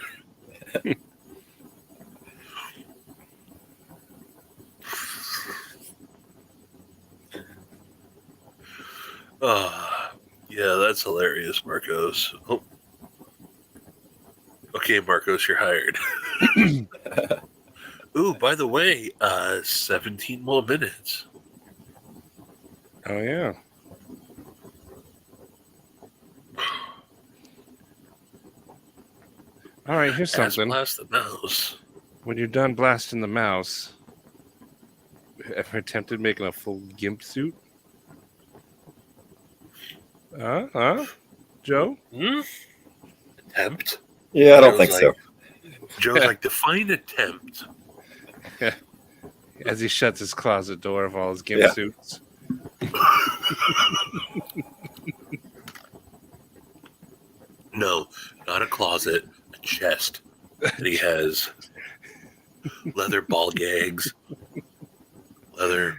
Yeah, that's hilarious, Marcos. Oh. Okay, Marcos, you're hired. Ooh, by the way, 17 more minutes. Oh, yeah. All right, here's something. Blast the mouse. When you're done blasting the mouse, ever attempted making a full GIMP suit? Joe? Attempt? Yeah, I don't think so. Joe's like, define attempt. As he shuts his closet door of all his GIMP suits. No, not a closet, a chest that he has. Leather ball gags. Leather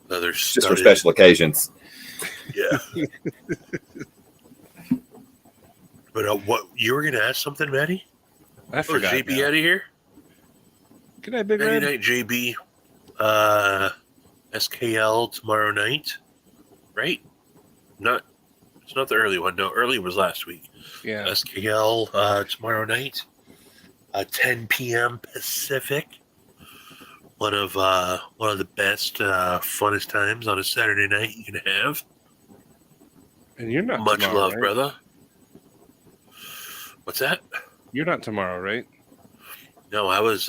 Just for studded. special occasions. Yeah. But what you were gonna ask something, Matty? I forgot. JB out of here? Good night, Big Matty Red. night, JB. SKL tomorrow night, right? It's not the early one. No, early was last week. Yeah. SKL tomorrow night, 10 p.m. Pacific. One of the best, funnest times on a Saturday night you can have. And you're not Much tomorrow, love, right? brother. What's that? You're not tomorrow, right? No, I was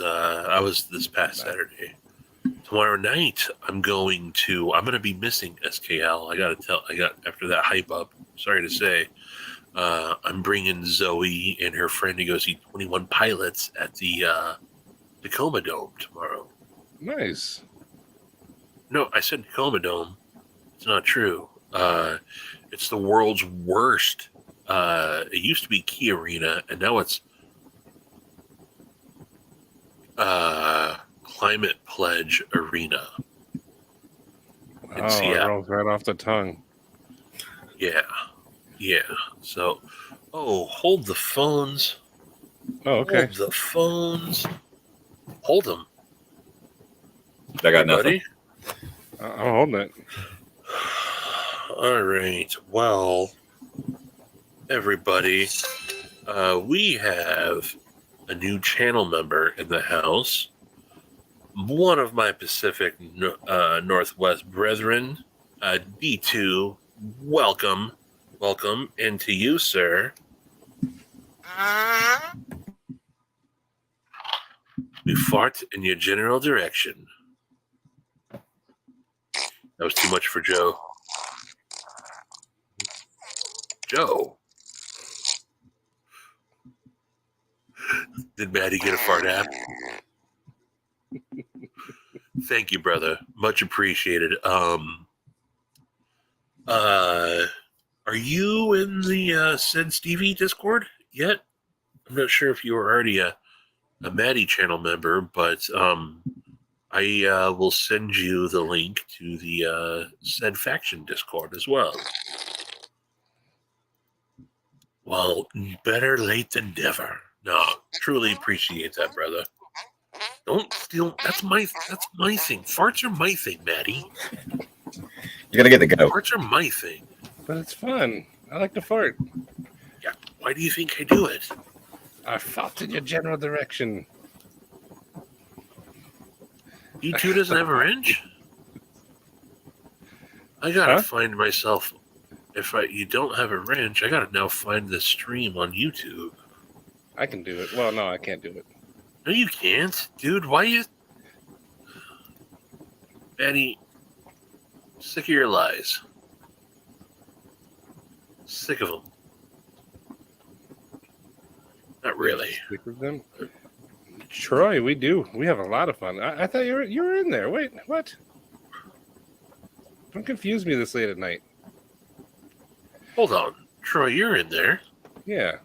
this past Saturday. Tomorrow night, I'm going to be missing SKL. I got after that hype up. Sorry to say, I'm bringing Zoe and her friend to go see 21 Pilots at the Tacoma Dome tomorrow. Nice. No, I said Tacoma Dome. It's not true. It's the world's worst. It used to be Key Arena, and now it's Climate Pledge Arena. Oh, it rolls right off the tongue. Yeah. So, hold the phones. Oh, okay. Hold the phones. Hold them. I got nothing. I'm holding it. All right. Well, everybody, we have a new channel member in the house. One of my Pacific Northwest brethren, D2. Welcome, and to you, sir. We fart in your general direction. That was too much for Joe. Joe. Did Matty get a fart app? Thank you, brother. Much appreciated. Are you in the Stevie Discord yet? I'm not sure if you were already a Matty channel member, but I will send you the link to the SaidFaction Discord as well. Well, better late than never. No, truly appreciate that, brother. Don't steal. That's my thing. Farts are my thing, Matty. You're gonna get the go. Farts are my thing. But it's fun. I like to fart. Yeah. Why do you think I do it? I fart in your general direction. D2 doesn't have a wrench? I gotta Huh? find myself. If you don't have a wrench, I gotta now find the stream on YouTube. I can do it. Well, no, I can't do it. No, you can't, dude. Why you, Matty? Sick of your lies. Sick of them. Not really. Sick of them. Troy, we do. We have a lot of fun. I thought you were in there. Wait, what? Don't confuse me this late at night. Hold on, Troy. You're in there, Yeah.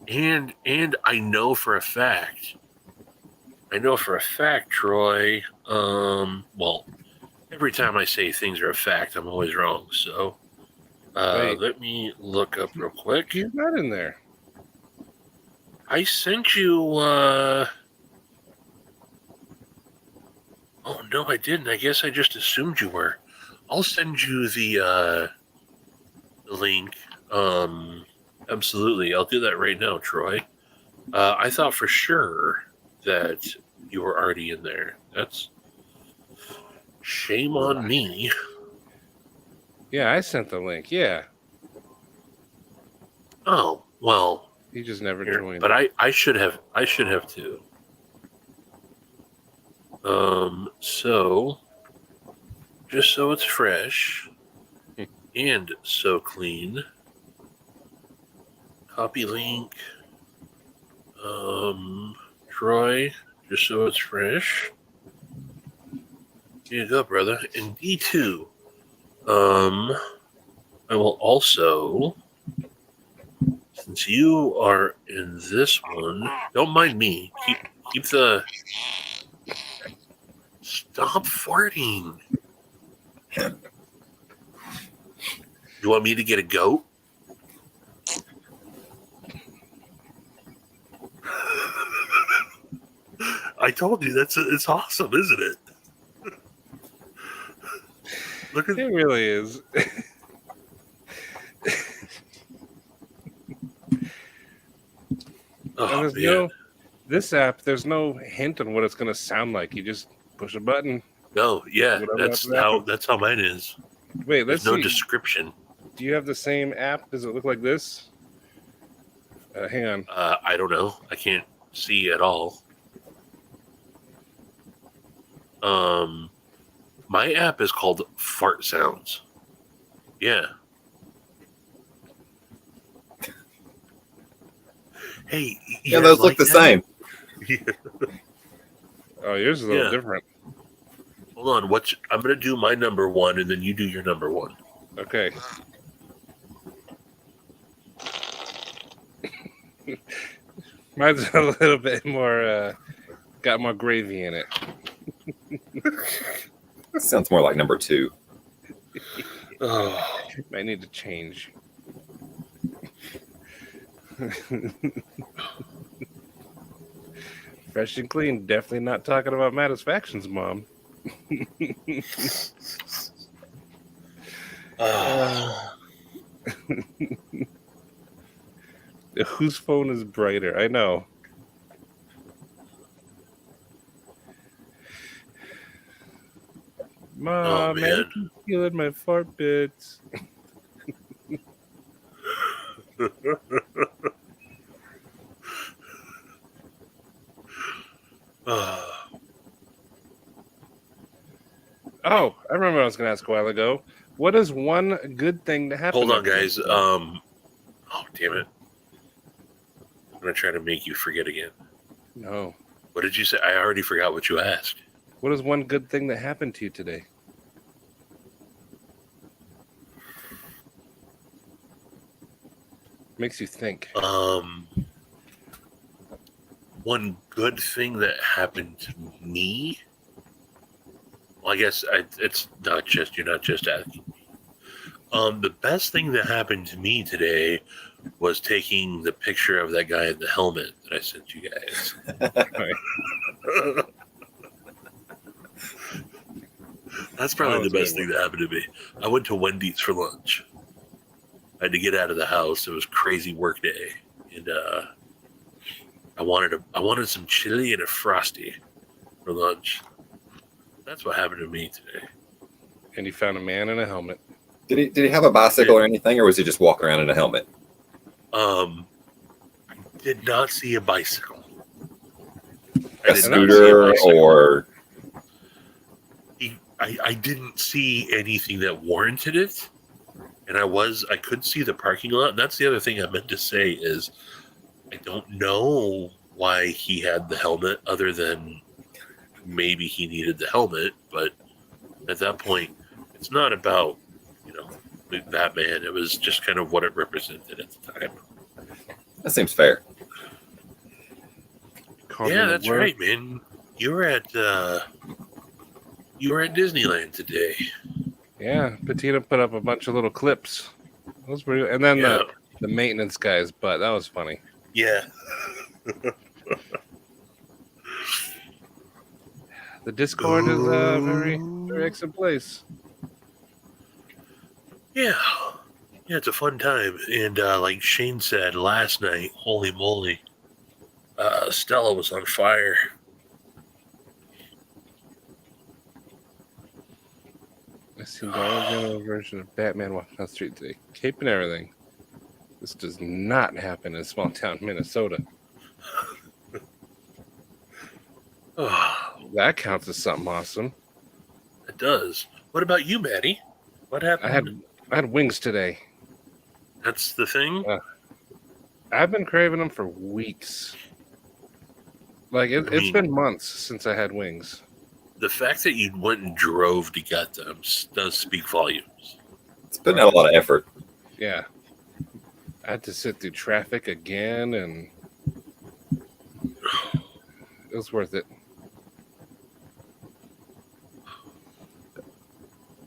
and I know for a fact. Troy. Well, every time I say things are a fact, I'm always wrong. So, Wait. let me look up real quick. He's not in there. I sent you. Oh no, I didn't. I guess I just assumed you were. I'll send you the link. Absolutely, I'll do that right now, Troy. I thought for sure that you were already in there. That's shame on me. Yeah, I sent the link. Yeah. Oh well. He just never Here, joined. but I should have too. So just so it's fresh and so clean. Copy link. Troy, just so it's fresh. Here you go, brother. And D2. I will also, since you are in this one, don't mind me. Keep the. Stop farting. You want me to get a goat? I told you it's awesome, isn't it? Look at It really is. oh, And man. this app, there's no hint on what it's going to sound like. You just push a button. No, yeah, Whatever that's how mine is. Wait, let's There's no see. description. Do you have the same app? Does it look like this? Hang on. I don't know. I can't see at all. My app is called Fart Sounds. Yeah. Hey, Yeah, those look the same. Oh, yours is a little Yeah. different. Hold on. I'm gonna do my number one, and then you do your number one. Okay. Mine's a little bit more, got more gravy in it. Sounds more like number 2. Oh, Might need to change. Fresh and clean. Definitely not talking about SaidFaction's mom. Whose phone is brighter? I know. Mom, I man. keep feeling my fart bits. Oh, I remember what I was going to ask a while ago. What is one good thing to happen? Hold on, to guys. you? Oh, damn it! I'm gonna try to make you forget again. No. What did you say? I already forgot what you asked. What is one good thing that happened to you today? Makes you think. One good thing that happened to me. Well, I guess it's not just you're not just asking me. The best thing that happened to me today was taking the picture of that guy in the helmet that I sent you guys. That's probably the best thing that happened to me. I went to Wendy's for lunch. I had to get out of the house. It was a crazy work day, and I wanted some chili and a Frosty for lunch. That's what happened to me today. and you found a man in a helmet. Did he have a bicycle or anything, or was he just walking around in a helmet? I did not see a bicycle. A scooter or I didn't see anything that warranted it, and I could see the parking lot. And that's the other thing I meant to say is I don't know why he had the helmet, other than maybe he needed the helmet. But at that point, it's not about Batman. It was just kind of what it represented at the time. that seems fair. Yeah, that's right, man. You were at Disneyland today. Yeah, Patina put up a bunch of little clips. Those were, and then Yeah. the maintenance guy's butt. That was funny. Yeah. The Discord is a very, very excellent place. Yeah. Yeah, it's a fun time. And like Shane said last night, holy moly, Stella was on fire. I seen the original version of Batman walking down the street today, cape and everything. This does not happen in small town Minnesota. Oh, That counts as something awesome. it does. What about you, Matty? What happened? I had wings today. That's the thing? I've been craving them for weeks. Like it's been months since I had wings. The fact that you went and drove to get them does speak volumes. It's putting out a lot of effort. Yeah. I had to sit through traffic again, and it was worth it.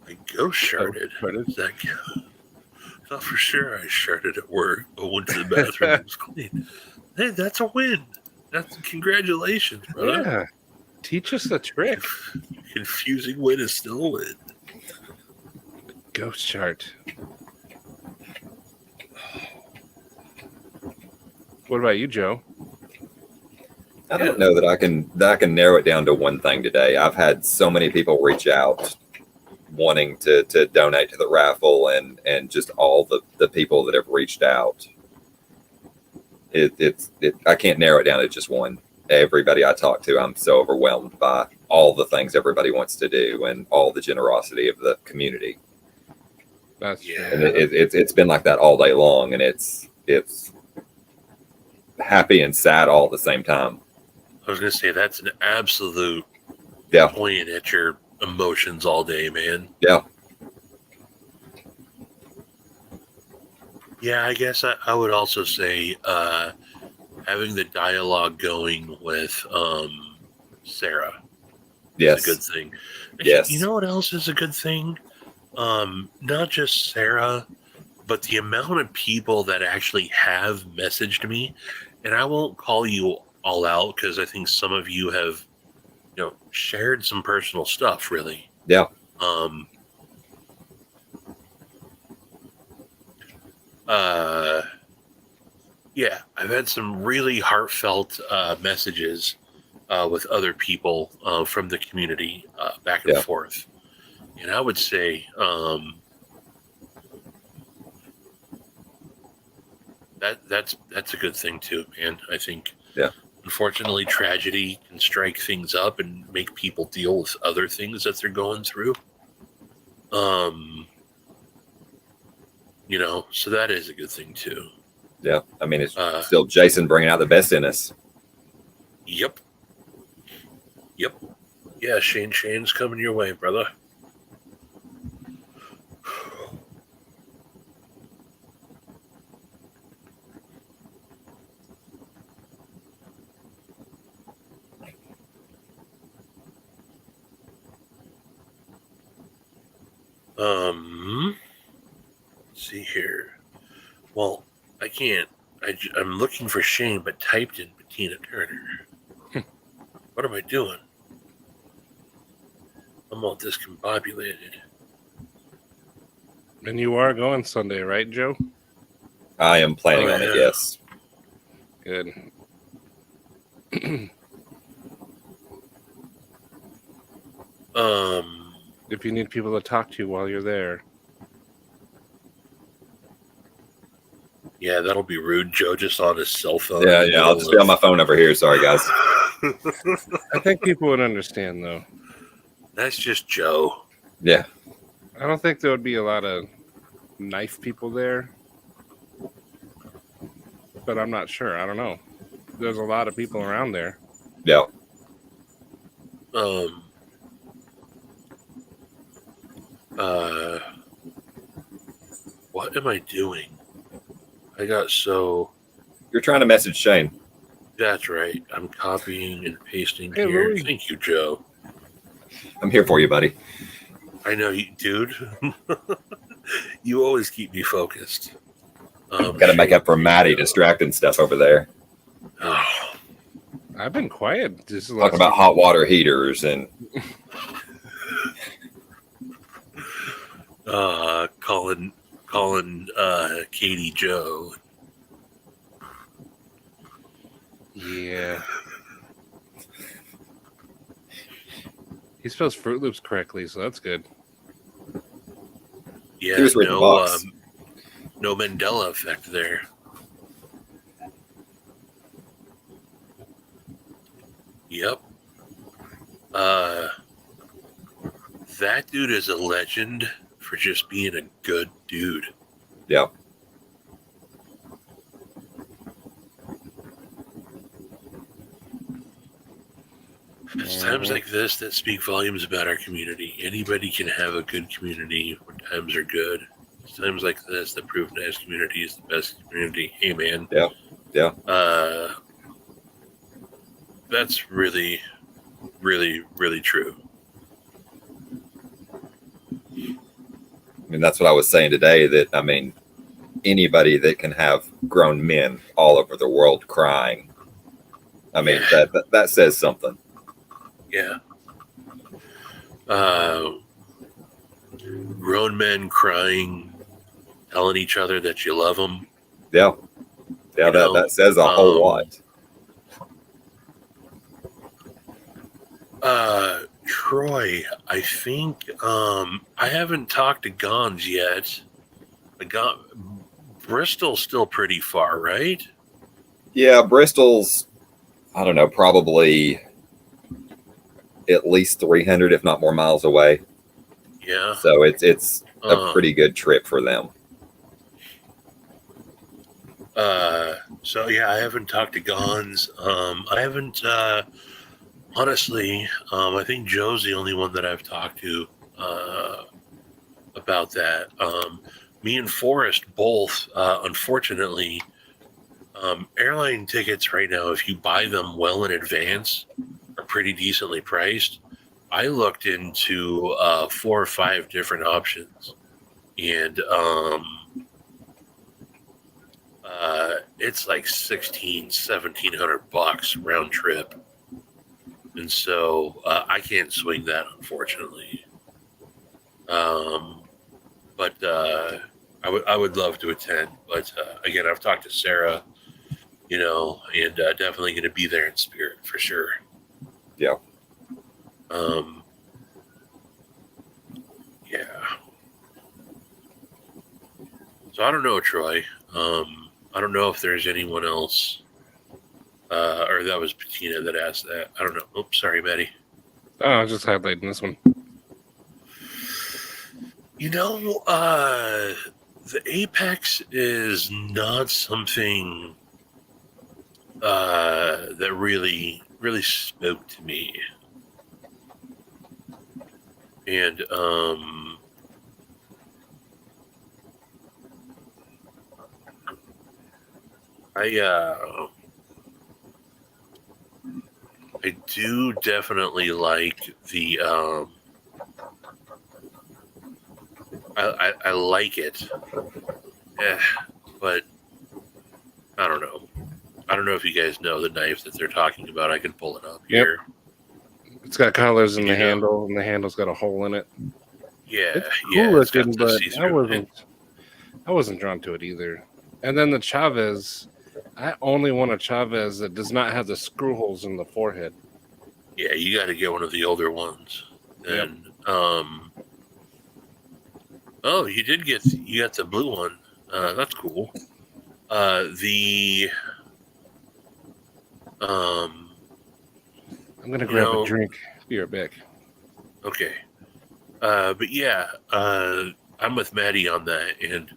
I ghost sharded. Farted. Is that count? I thought for sure I sharded at work, but went to the bathroom and it was clean. Hey, that's a win. That's congratulations, brother. Yeah. Teach us the trick. Confusing win is still a win. Ghost chart. What about you, Joe? I don't know that I can narrow it down to one thing today. I've had so many people reach out wanting to donate to the raffle, and just all the people that have reached out. I can't narrow it down to just one. Everybody I talk to, I'm so overwhelmed by all the things everybody wants to do and all the generosity of the community. That's true. And it's been like that all day long, and it's happy and sad all at the same time. I was going to say, that's an absolute Yeah. point at your emotions all day, man. Yeah. Yeah, I guess I would also say having the dialogue going with Sarah Yes. is a good thing. Yes. You know what else is a good thing? Not just Sarah, but the amount of people that actually have messaged me, and I won't call you all out because I think some of you have, shared some personal stuff, really. Yeah. Yeah, I've had some really heartfelt messages with other people from the community back and forth. And I would say that's a good thing too, man. I think unfortunately tragedy can strike things up and make people deal with other things that they're going through. So that is a good thing too. Yeah. I mean, it's still Jason bringing out the best in us. Yep. Yeah, Shane's coming your way, brother. Let's see here. Well, I can't. I'm looking for Shane, but typed in Bettina Turner. What am I doing? I'm all discombobulated. And you are going Sunday, right, Joe? I am planning on it. Yes. Good. if you need people to talk to while you're there. Yeah, that'll be rude. Joe just on his cell phone. Yeah, in the yeah. I'll middle just be on my phone over here. Sorry, guys. I think people would understand, though. That's just Joe. Yeah. I don't think there would be a lot of knife people there. But I'm not sure. I don't know. There's a lot of people around there. Yeah. What am I doing? I got so... You're trying to message Shane. That's right. I'm copying and pasting Hey, here. Louis. Thank you, Joe. I'm here for you, buddy. I know you, dude. You always keep me focused. Got to make up for Matty distracting stuff over there. Oh, I've been quiet. Just Talking about hot water heaters and calling Katie Joe. Yeah. He spells Fruit Loops correctly, so that's good. Yeah, He was reading the box. No Mandela effect there. Yep. That dude is a legend for just being a good dude. yeah. It's times like this that speak volumes about our community. Anybody can have a good community when times are good. It's times like this that prove nice community is the best community. Hey, man. Yeah. Yeah. That's really, really, really true. I mean, that's what I was saying today. That I mean, anybody that can have grown men all over the world crying. I mean, that says something. Yeah. Grown men crying, telling each other that you love them. Yeah. Yeah. That says a whole lot. Troy, I think I haven't talked to Gons yet. Bristol's still pretty far, right? Yeah, Bristol's, I don't know, probably at least 300, if not more miles away. Yeah. So it's a pretty good trip for them. So yeah, I haven't talked to Gons. I haven't honestly. I think Joe's the only one that I've talked to about that. Me and Forrest both, unfortunately, airline tickets right now, if you buy them well in advance, are pretty decently priced. I looked into 4 or 5 different options, and it's like $1,700 round trip, and so I can't swing that, unfortunately. But I would love to attend. But again, I've talked to Sarah, and definitely going to be there in spirit for sure. Yeah. Yeah. So I don't know, Troy. I don't know if there's anyone else, or that was Patina that asked that. I don't know. Oops, sorry, Matty. Oh, I was just highlighting this one. The Apex is not something that really, really spoke to me. And I do definitely like the I like it, but I don't know. I don't know if you guys know the knife that they're talking about. I can pull it up here. It's got collars in the You know. handle, and the handle's got a hole in it. Yeah, It's yeah. cool It's got looking, the but see-through. I wasn't drawn to it either. And then the Chavez, I only want a Chavez that does not have the screw holes in the forehead. Yeah, you got to get one of the older ones. And Oh, you got the blue one. That's cool. I'm gonna grab a drink. Be right back. Okay. But yeah, I'm with Matty on that, and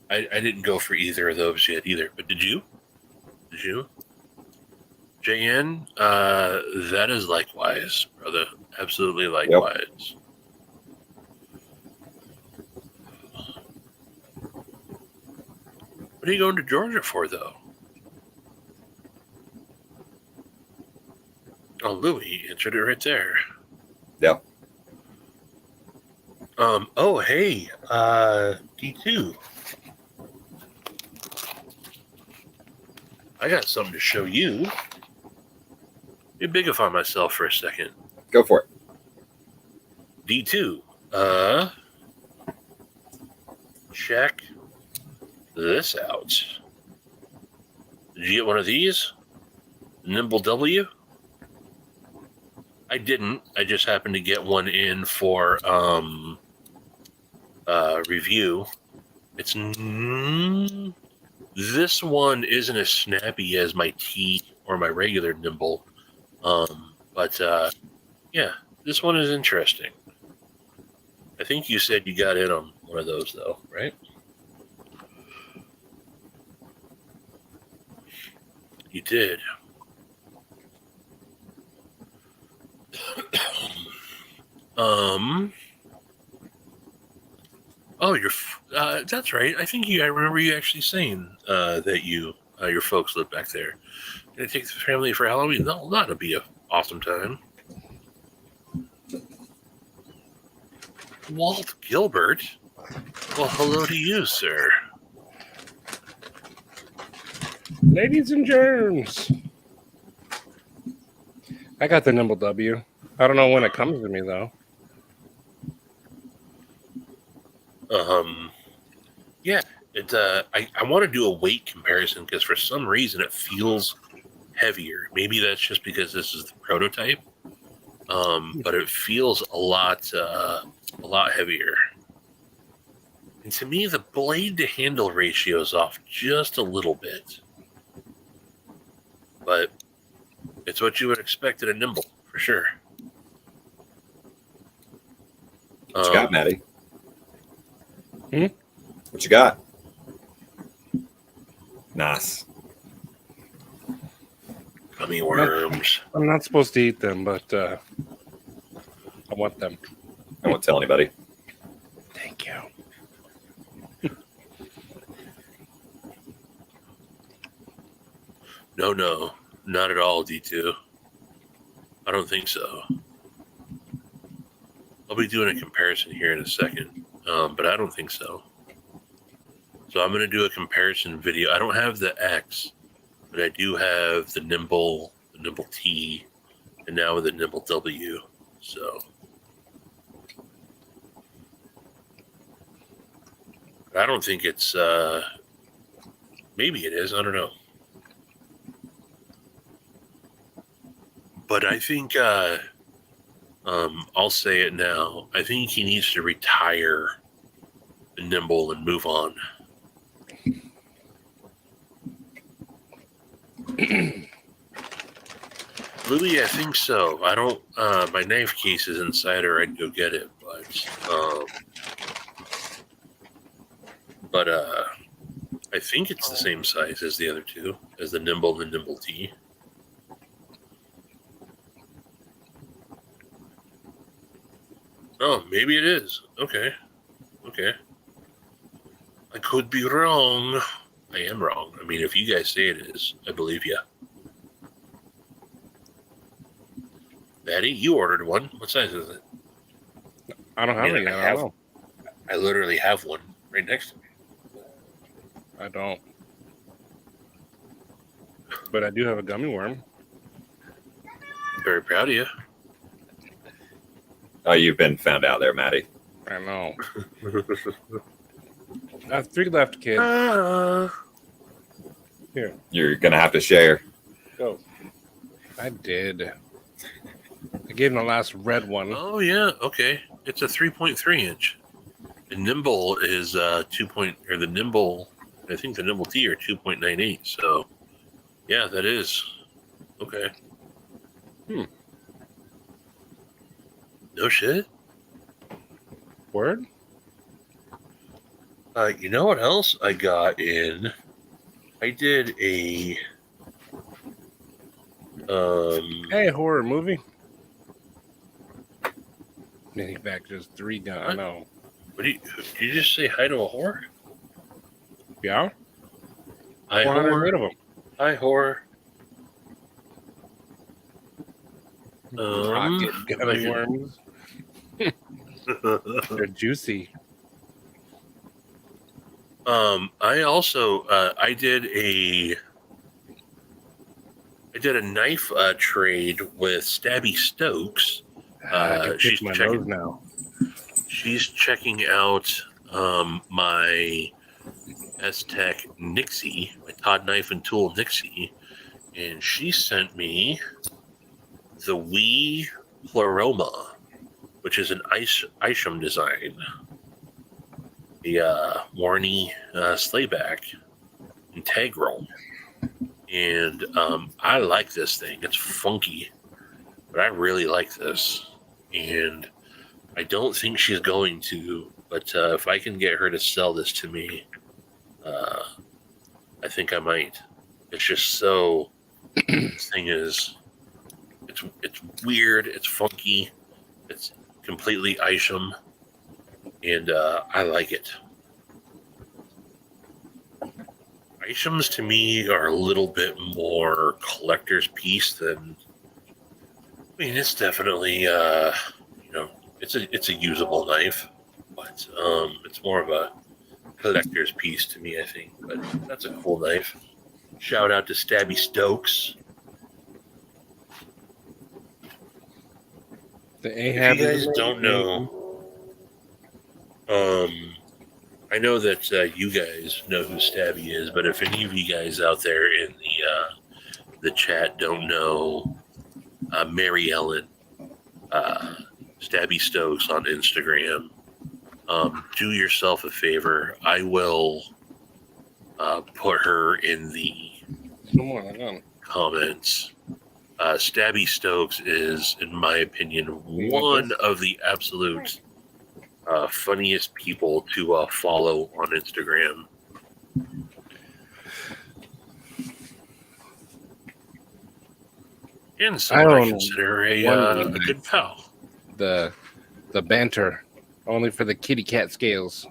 I didn't go for either of those yet either. But did you? Did you? JN, that is likewise, brother. Absolutely likewise. What are you going to Georgia for, though? Oh, Louis answered it right there. Yeah. Oh, hey, D2. I got something to show you. Be bigify myself for a second. Go for it. D2. Check this out. Did you get one of these? Nimble W? I didn't. I just happened to get one in for review. This one isn't as snappy as my T or my regular Nimble. But yeah, this one is interesting. I think you said you got in on one of those, though, right? You did. Oh, that's right. I remember you actually saying that your folks live back there. Gonna take the family for Halloween. No, that'll be an awesome time. Walt Gilbert? Well, hello to you, sir. Ladies and germs. I got the Nimble W. I don't know when it comes to me, though. Yeah, I want to do a weight comparison because for some reason it feels heavier. Maybe that's just because this is the prototype. But it feels a lot heavier. And to me, the blade to handle ratio is off just a little bit. But it's what you would expect in a Nimble, for sure. What you got, Matty? Hmm? What you got? Nice. Gummy worms. I'm not supposed to eat them, but I want them. I won't tell anybody. Thank you. No, not at all, D2. I don't think so. I'll be doing a comparison here in a second, but I don't think so. So I'm going to do a comparison video. I don't have the X, but I do have the Nimble T, and now the Nimble W. So I don't think it's. Maybe it is. I don't know. But I think I'll say it now. I think he needs to retire the Nimble and move on. Louis, I think so. I don't. My knife case is inside, or I'd go get it. But I think it's the same size as the other two, as the Nimble and the Nimble T. Oh, maybe it is. Okay. I could be wrong. I am wrong. I mean, if you guys say it is, I believe you. Matty, you ordered one. What size is it? I don't have any. I don't know. I literally have one right next to me. I don't. But I do have a gummy worm. I'm very proud of you. Oh, you've been found out there, Matty. I know. I have 3 left, kid. Here. You're going to have to share. Go. I did. I gave him the last red one. Oh, yeah. Okay. It's a 3.3 inch. The Nimble is the Nimble. I think the Nimble T are 2.98. So, yeah, that is okay. No shit. Word? You know what else I got in? I did a Hey, horror movie. Manufacturers 3 gun. I What? know. did you just say hi to a whore? Yeah? Hi 400 rid whore. of them. Hi whore. Pocket gummy I worms. They're juicy. I also I did a knife trade with Stabby Stokes. I can She's fix my checking- nose now. She's checking out my S-Tech Nixie, my Todd Knife and Tool Nixie, and she sent me the Wee Pleroma, which is an Isham design. The Warney slayback integral. And I like this thing. It's funky, but I really like this. And I don't think she's going to, but if I can get her to sell this to me, I think I might. It's just so. This thing is. It's weird. It's funky. It's completely Isham, and I like it. Ishams to me are a little bit more collector's piece than. I mean, it's definitely it's a usable knife, but it's more of a collector's piece to me, I think. But that's a cool knife. Shout out to Stabby Stokes. The If Ahab. you guys don't know, I know that you guys know who Stabby is, but if any of you guys out there in the chat don't know Mary Ellen, Stabby Stokes on Instagram, do yourself a favor. I will put her in the comments. Stabby Stokes is, in my opinion, one of the absolute funniest people to follow on Instagram. And someone I consider a good pal. The banter, only for the kitty cat scales.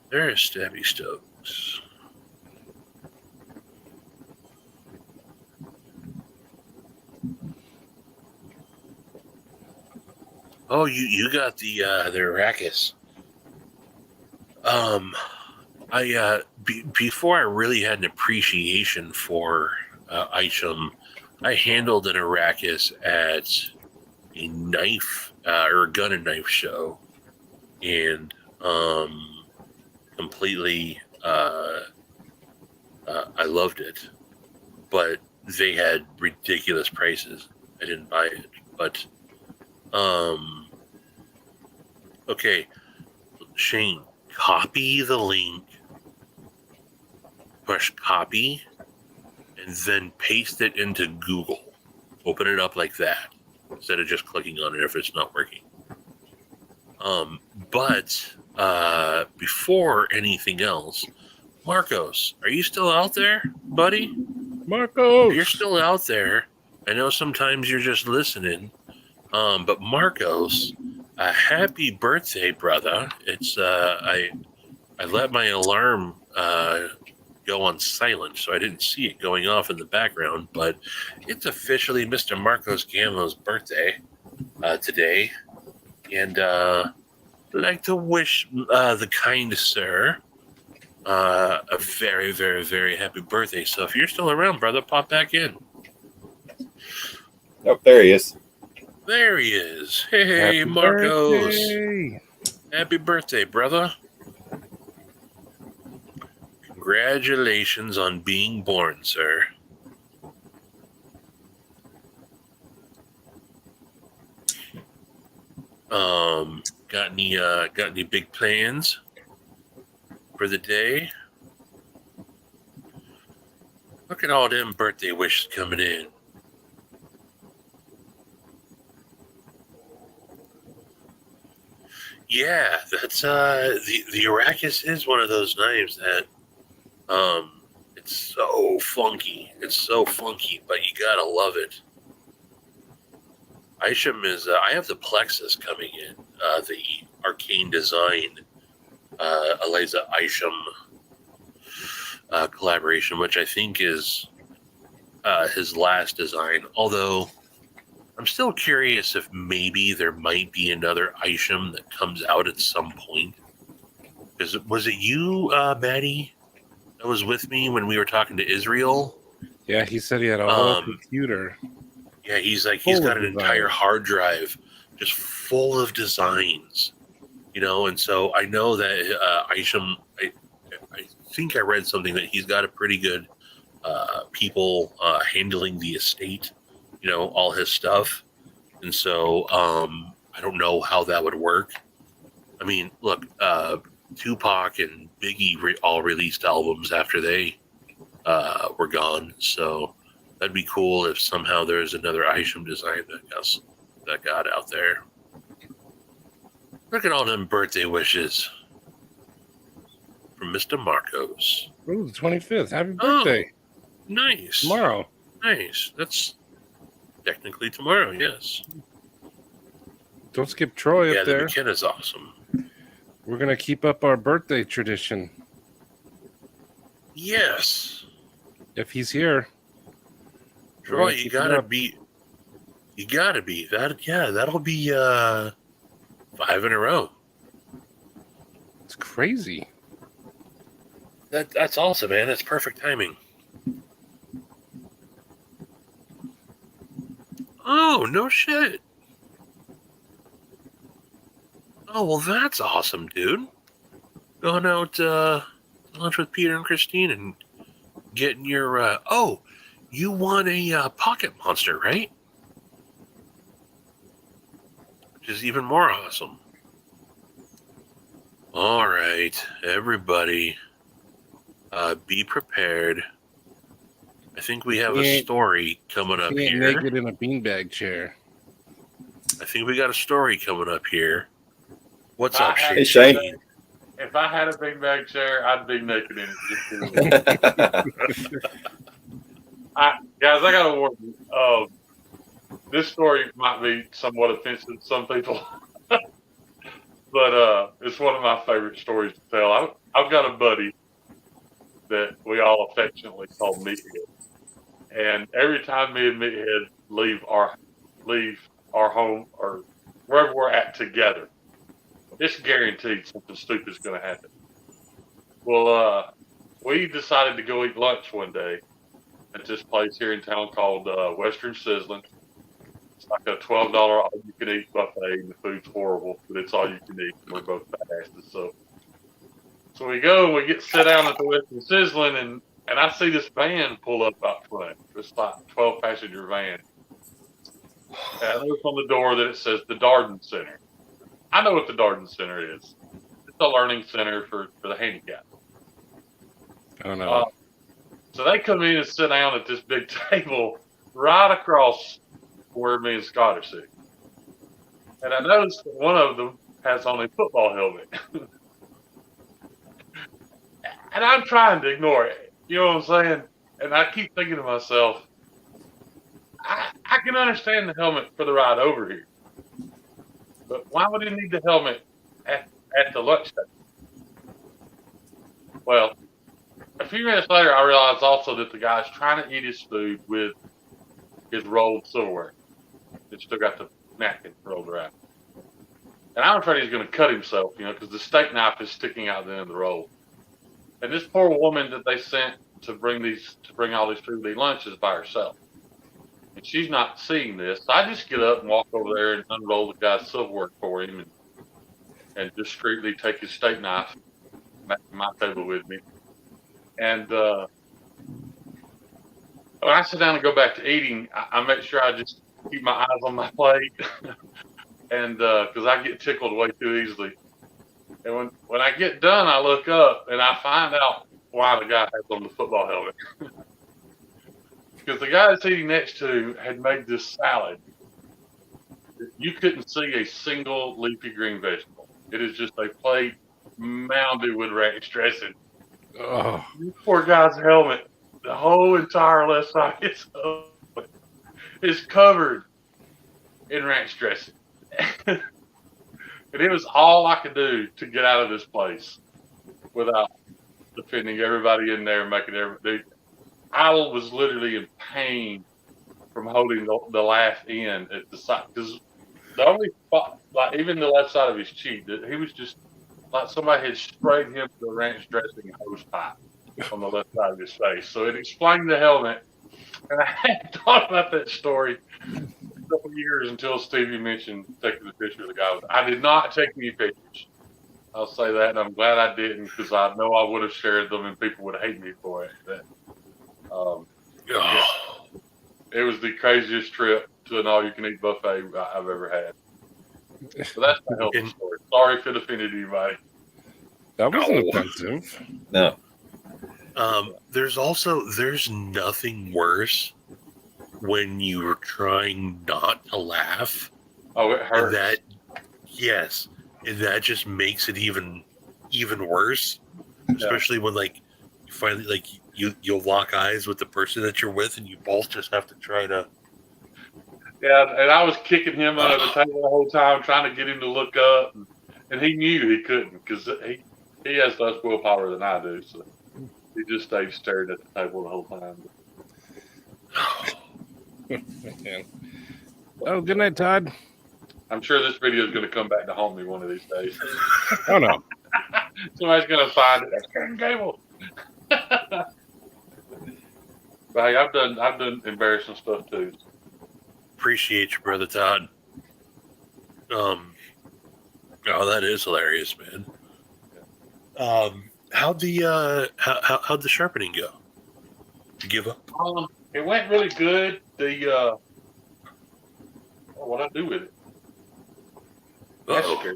There's Stabby Stokes. Oh, you got the Arrakis. Before I really had an appreciation for Isham, I handled an Arrakis at a knife or a gun and knife show, and completely I loved it, but they had ridiculous prices. I didn't buy it, but okay, Shane, copy the link, push copy, and then paste it into Google. Open it up like that instead of just clicking on it if it's not working. But before anything else, Marcos, are you still out there, buddy? Marcos, you're still out there. I know sometimes you're just listening. But Marcos, happy birthday, brother. It's I let my alarm go on silent, so I didn't see it going off in the background, but it's officially Mr. Marcos Gamo's birthday today. And I'd like to wish the kind sir a very, very, very happy birthday. So if you're still around, brother, pop back in. Oh, there he is. There he is. Hey, happy Marcos. Birthday. Happy birthday, brother. Congratulations on being born, sir. Got any big plans for the day? Look at all them birthday wishes coming in. Yeah, that's the Arrakis is one of those knives that it's so funky. It's so funky, but you gotta love it. Isham is I have the Plexus coming in, the Arcane Design Eliza Isham collaboration, which I think is his last design. Although I'm still curious if maybe there might be another Isham that comes out at some point. Was it you, Matty, that was with me when we were talking to Israel? Yeah, he said he had a whole computer. Yeah, he's Full got of an entire designs. hard drive just full of designs, and so I know that Isham, I think I read something that he's got a pretty good people handling the estate, all his stuff. And so I don't know how that would work. I mean, look, Tupac and Biggie all released albums after they were gone. So that'd be cool if somehow there's another Isham design that got out there. Look at all them birthday wishes from Mr. Marcos. Ooh, the 25th. Happy birthday. Nice. Tomorrow. Nice. That's technically tomorrow, yes. Don't skip Troy Yeah, up the there. McKenna's awesome. We're going to keep up our birthday tradition. Yes. If he's here. Troy, you gotta be that. Yeah, that'll be 5 in a row. It's crazy. That's awesome, man. That's perfect timing. Oh, no shit. Oh, well, that's awesome, dude. Going out to lunch with Peter and Christine and getting your you won a pocket monster, right? Which is even more awesome. All right, everybody, be prepared. I think we have a story coming up here. Naked in a beanbag chair. I think we got a story coming up here. What's up, Shane? Hey, Shane. If I had a beanbag chair, I'd be naked in it. Guys, I got to warn you. This story might be somewhat offensive to some people, but it's one of my favorite stories to tell. I've got a buddy that we all affectionately call Meathead, and every time me and Meathead leave our home or wherever we're at together, it's guaranteed something stupid is going to happen. Well, we decided to go eat lunch one day at this place here in town called Western Sizzling. It's like a $12 all-you-can-eat buffet, and the food's horrible, but it's all you can eat. We're both fat asses, so we go and we get sit down at the Western Sizzling, and I see this van pull up out front. It's like a 12-passenger van. And I look on the door that it says the Darden Center. I know what the Darden Center is. It's a learning center for the handicapped. Oh, no. So they come in and sit down at this big table right across where me and Scott are sitting. And I noticed that one of them has on a football helmet. And I'm trying to ignore it. You know what I'm saying? And I keep thinking to myself, I can understand the helmet for the ride over here. But why would he need the helmet at the lunch table? Well, a few minutes later, I realized also that the guy's trying to eat his food with his rolled silverware. It's still got the napkin rolled around. And I'm afraid he's going to cut himself, because the steak knife is sticking out the end of the roll. And this poor woman that they sent to bring all these food to eat lunch is by herself. And she's not seeing this. So I just get up and walk over there and unroll the guy's silverware for him and discreetly take his steak knife back to my table with me. And when I sit down and go back to eating, I make sure I just keep my eyes on my plate. and because I get tickled way too easily. And when I get done, I look up and I find out why the guy has on the football helmet. Because the guy that's eating next to had made this salad. You couldn't see a single leafy green vegetable. It is just a plate mounded with ranch dressing. Oh, This poor guy's helmet, the whole entire left side is covered in ranch dressing. And it was all I could do to get out of this place without defending everybody in there and making everybody. I was literally in pain from holding the laugh in at the side, because the only spot, like even the left side of his cheek, he was just like somebody had sprayed him with a ranch dressing hose pipe on the left side of his face. So it explained the helmet, and I hadn't thought about that story for a couple of years until Stevie mentioned taking the picture of the guy. I did not take any pictures. I'll say that, and I'm glad I didn't, because I know I would have shared them and people would hate me for it. But, yeah, it was the craziest trip to an all-you-can-eat buffet I've ever had. So that's my healthy story. Sorry if it offended anybody. that wasn't offensive. No. There's nothing worse when you're trying not to laugh. Oh, it hurts. And that just makes it even worse. Especially when like you finally like you'll lock eyes with the person that you're with, and you both just have to try to. Yeah, and I was kicking him under the table the whole time, trying to get him to look up, and he knew he couldn't, because he has less willpower than I do. So he just stayed staring at the table the whole time. Man. Oh, good night, Todd. I'm sure this video is going to come back to haunt me one of these days. Oh no. Somebody's going to find it. That's Karen Gable. But hey, I've done embarrassing stuff too. Appreciate you, brother Todd. Oh, that is hilarious, man. How'd the sharpening go? Did you give up? It went really good. What'd I do with it? That's scary.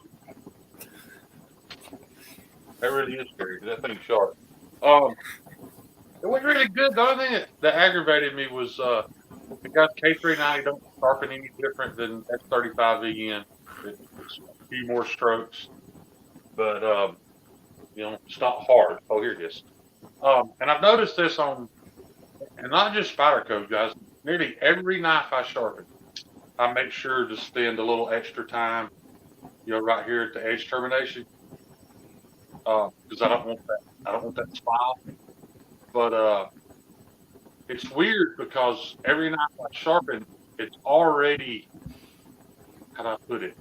That really is scary. That thing's sharp. It went really good. The only thing that aggravated me was the guy's K390 don't sharpen any different than F35VN. It's a few more strokes, but it's not hard. Oh, here it is. And I've noticed this on, and not just Spyderco, guys. Nearly every knife I sharpen, I make sure to spend a little extra time, right here at the edge termination, because I don't want that spile. But it's weird because every knife I sharpen, it's already, how do I put it?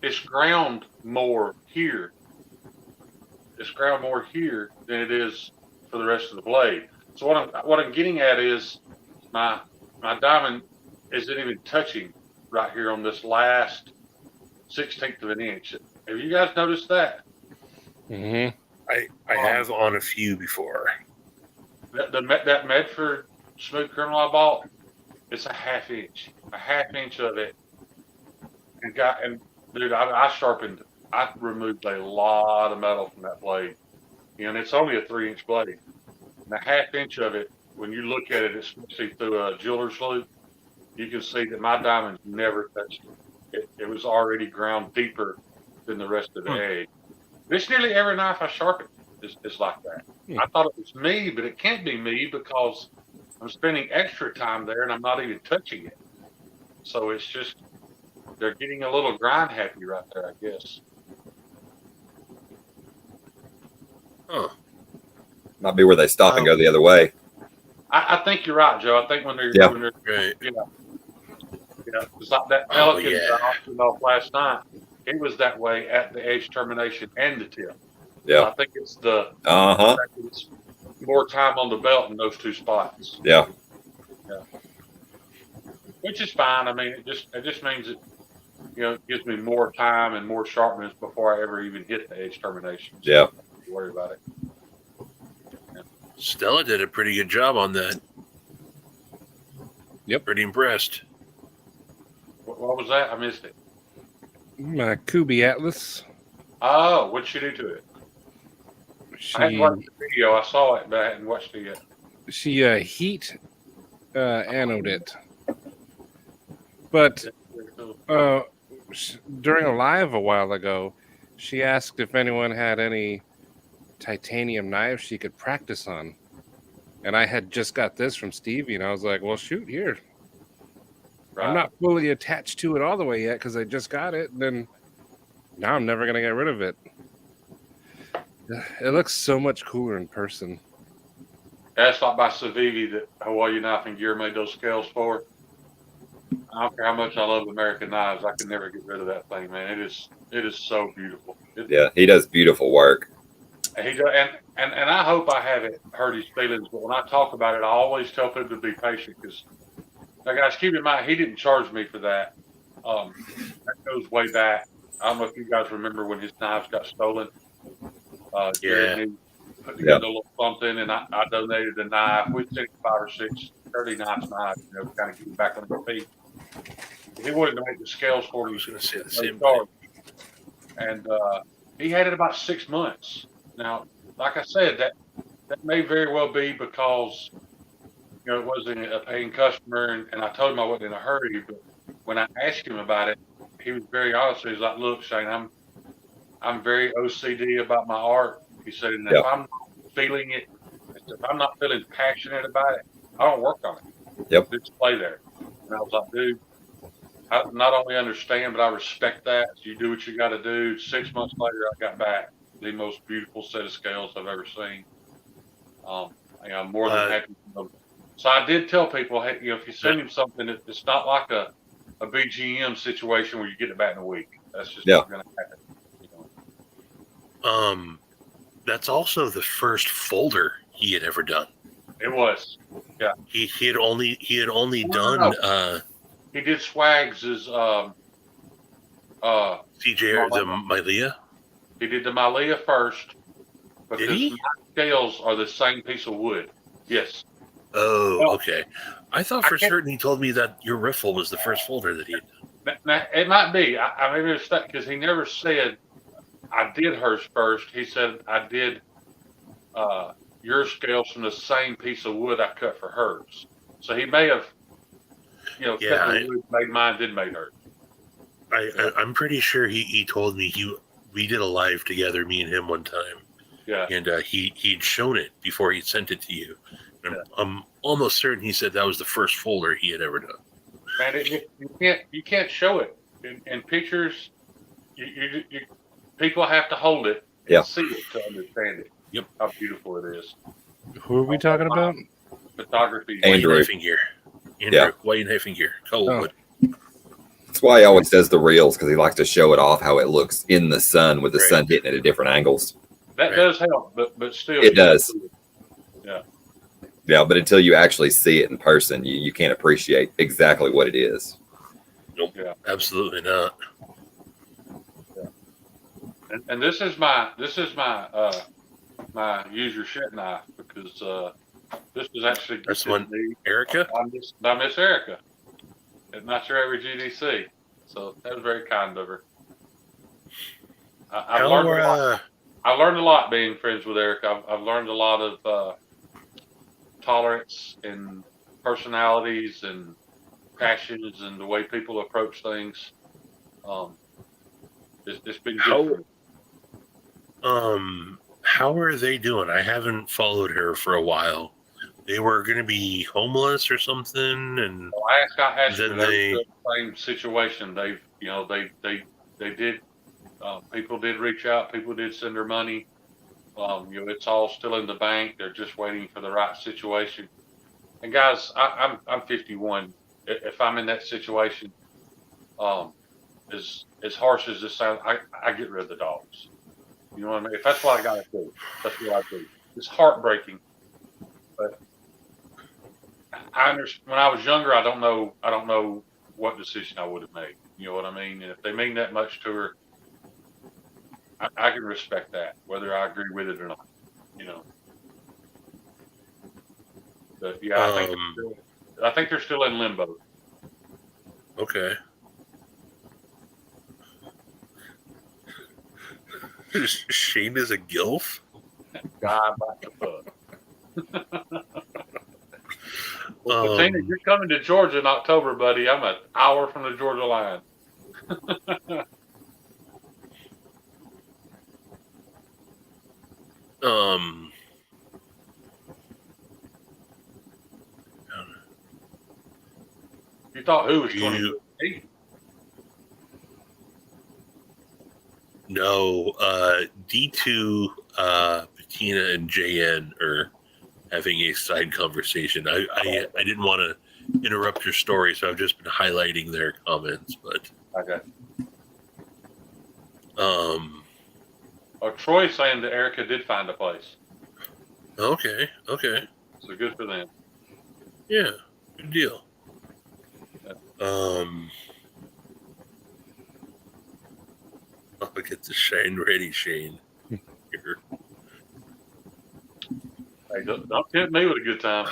It's ground more here. It's ground more here than it is for the rest of the blade. So what I'm getting at is my diamond isn't even touching right here on this last 1/16 of an inch. Have you guys noticed that? Mm-hmm. I have on a few before. That Medford smooth criminal I bought, it's a half inch of it. And dude, I removed a lot of metal from that blade. And it's only a 3-inch blade. And a half inch of it, when you look at it, especially through a jeweler's loop, you can see that my diamond never touched it. It was already ground deeper than the rest of the edge. It's nearly every knife I sharpen is like that. I thought it was me, but it can't be me because I'm spending extra time there and I'm not even touching it. So it's just, they're getting a little grind happy right there, I guess. Huh. Might be where they stop and go the other way. I think you're right, Joe. I think when they're Right. It's like that Pelican that I auctioned off last night. It was that way at the edge termination and the tip. Yeah. So I think it's the it's more time on the belt in those two spots. Yeah. Which is fine. I mean, it just means it it gives me more time and more sharpness before I ever even hit the edge termination. So Yeah. I don't have to worry about it. Stella did a pretty good job on that. Yep. Pretty impressed. What was that? I missed it. My Kubi Atlas. Oh, what'd she do to it? I hadn't She watched the video. I saw it, but I hadn't watched it yet. heat anode it. But during a live a while ago, she asked if anyone had any titanium knives she could practice on. And I had just got this from Stevie, and I was like, well, shoot, here. Right. I'm not fully attached to it all the way yet because I just got it. And then now I'm never going to get rid of it. It looks so much cooler in person. That's like by Stevie that Hawaii Knife and Gear made those scales for. I don't care how much I love American knives. I can never get rid of that thing, man. It is so beautiful. Yeah, he does beautiful work. And he does, and I hope I haven't hurt his feelings, but when I talk about it, I always tell people to be patient because, now guys, keep in mind he didn't charge me for that. That goes way back. I don't know if you guys remember when his knives got stolen. Yeah. Put together a little something, and I donated a knife. We sent 5 or 6 30 nice knives, kind of get him back on his feet. He wanted to make the scales for me. I was going to say the no same charge. thing. And he had it about 6 months. Now, like I said, that may very well be because it wasn't a paying customer, and I told him I wasn't in a hurry. But when I asked him about it, he was very honest. He was like, "Look, Shane, I'm very OCD about my art." He said, "And if I'm not feeling it, if I'm not feeling passionate about it, I don't work on it. Yep. Just play there." And I was like, "Dude, I not only understand, but I respect that. You do what you got to do." 6 months later, I got back the most beautiful set of scales I've ever seen. I'm more than happy with them. So I did tell people, hey, if you send him something, it's not like a BGM situation where you get it back in a week. That's just not going to happen. That's also the first folder he had ever done. It was, yeah. He had only done. He did Swags as CJ the Mylea. He did the Mylea first because Did he? my scales are the same piece of wood. Yes. Oh, okay. I thought for certain he told me that your riffle was the first folder that he had done. Now, it might be. I made a mistake because he never said I did hers first. He said I did your scales from the same piece of wood I cut for hers. So he may have, cut the wood, made mine, then made hers. I'm pretty sure he told me we did a live together, me and him, one time. Yeah. And he'd shown it before he sent it to you. And I'm almost certain he said that was the first folder he had ever done. Man, you can't show it in pictures. You people have to hold it and see it to understand it. Yep. How beautiful it is. Who are we talking about? Photography. Andrew. White and hyphen gear. Colwood. That's why he always does the reels, because he likes to show it off how it looks in the sun with the sun hitting it at different angles. That does help, but still. It does. Yeah. Yeah, but until you actually see it in person, you can't appreciate exactly what it is. Nope. Yeah. Absolutely not. Yeah. And this is my my use your shit knife, because this was actually that's one Erica. By Miss Erica. It's not your average GDC, so that was very kind of her. I learned a lot. I learned a lot being friends with Erica. I've learned a lot of tolerance and personalities and passions and the way people approach things. It's been good. How are they doing? I haven't followed her for a while. They were going to be homeless or something, and I asked then they the same situation. They did. People did reach out. People did send her money. It's all still in the bank. They're just waiting for the right situation. And guys, I'm 51. If I'm in that situation, as harsh as this sounds, I get rid of the dogs. You know what I mean? If that's what I got to do, that's what I do. It's heartbreaking, but I understand. When I was younger, I don't know what decision I would have made. You know what I mean? And if they mean that much to her, I can respect that, whether I agree with it or not. But yeah, I think they're still in limbo. Okay. Shane is a gilf. God, back the fuck. Well, Katina, you're coming to Georgia in October, buddy. I'm an hour from the Georgia line. You thought who was 28? No, D2, Bettina, and JN are having a side conversation. I didn't want to interrupt your story, so I've just been highlighting their comments. But Okay. Troy's saying that Erica did find a place, okay, so good for them. yeah, good deal. I'll get the Shane ready, Shane. Here. Hey, don't tempt me with a good time.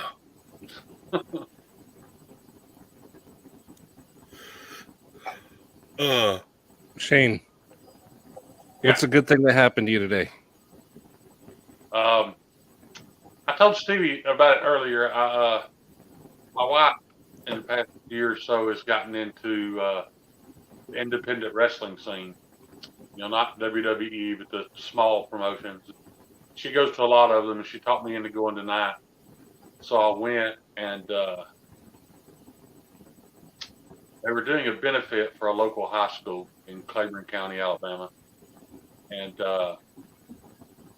Shane, what's a good thing that happened to you today? I told Stevie about it earlier. My wife, in the past year or so, has gotten into the independent wrestling scene. You know, not WWE, but the small promotions. She goes to a lot of them, and she talked me into going tonight. So I went, and they were doing a benefit for a local high school in Claiborne County, Alabama. And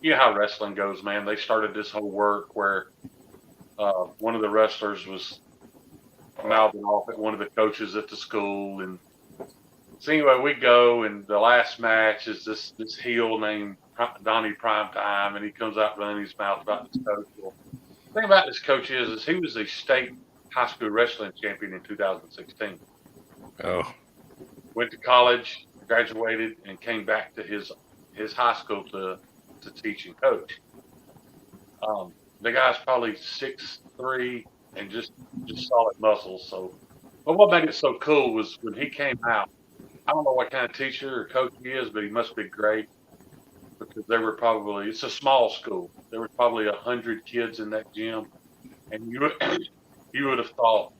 you know how wrestling goes, man. They started this whole work where one of the wrestlers was mouthing off at one of the coaches at the school. And so anyway, we go, and the last match is this heel named Donnie Primetime, and he comes out running his mouth about this coach. Well, the thing about this coach is he was a state high school wrestling champion in 2016. Oh, Went to college, graduated, and came back to his high school to teach and coach. The guy's probably 6'3" and just solid muscles. So, but what made it so cool was when he came out. I don't know what kind of teacher or coach he is, but he must be great, because there were probably, it's a small school. There were probably 100 kids in that gym, and you would have thought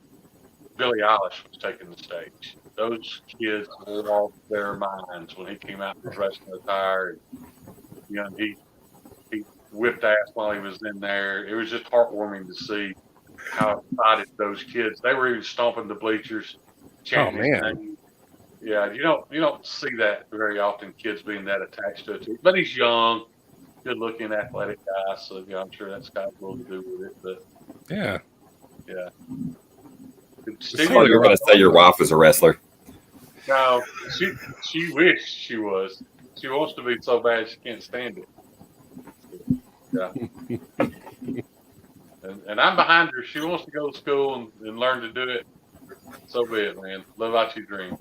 Billie Eilish was taking the stage. Those kids lost their minds when he came out in the wrestling attire. You know, he whipped ass while he was in there. It was just heartwarming to see how excited those kids. They were even stomping the bleachers, chanting his name. Yeah, you don't see that very often. Kids being that attached to it. But he's young, good-looking, athletic guy. So yeah, I'm sure that's got a little to do with it. But yeah. I thought you were going to say your wife was a wrestler. No, she wished she was. She wants to be so bad she can't stand it. Yeah. And I'm behind her. She wants to go to school and learn to do it. So be it, man. Live out your dream.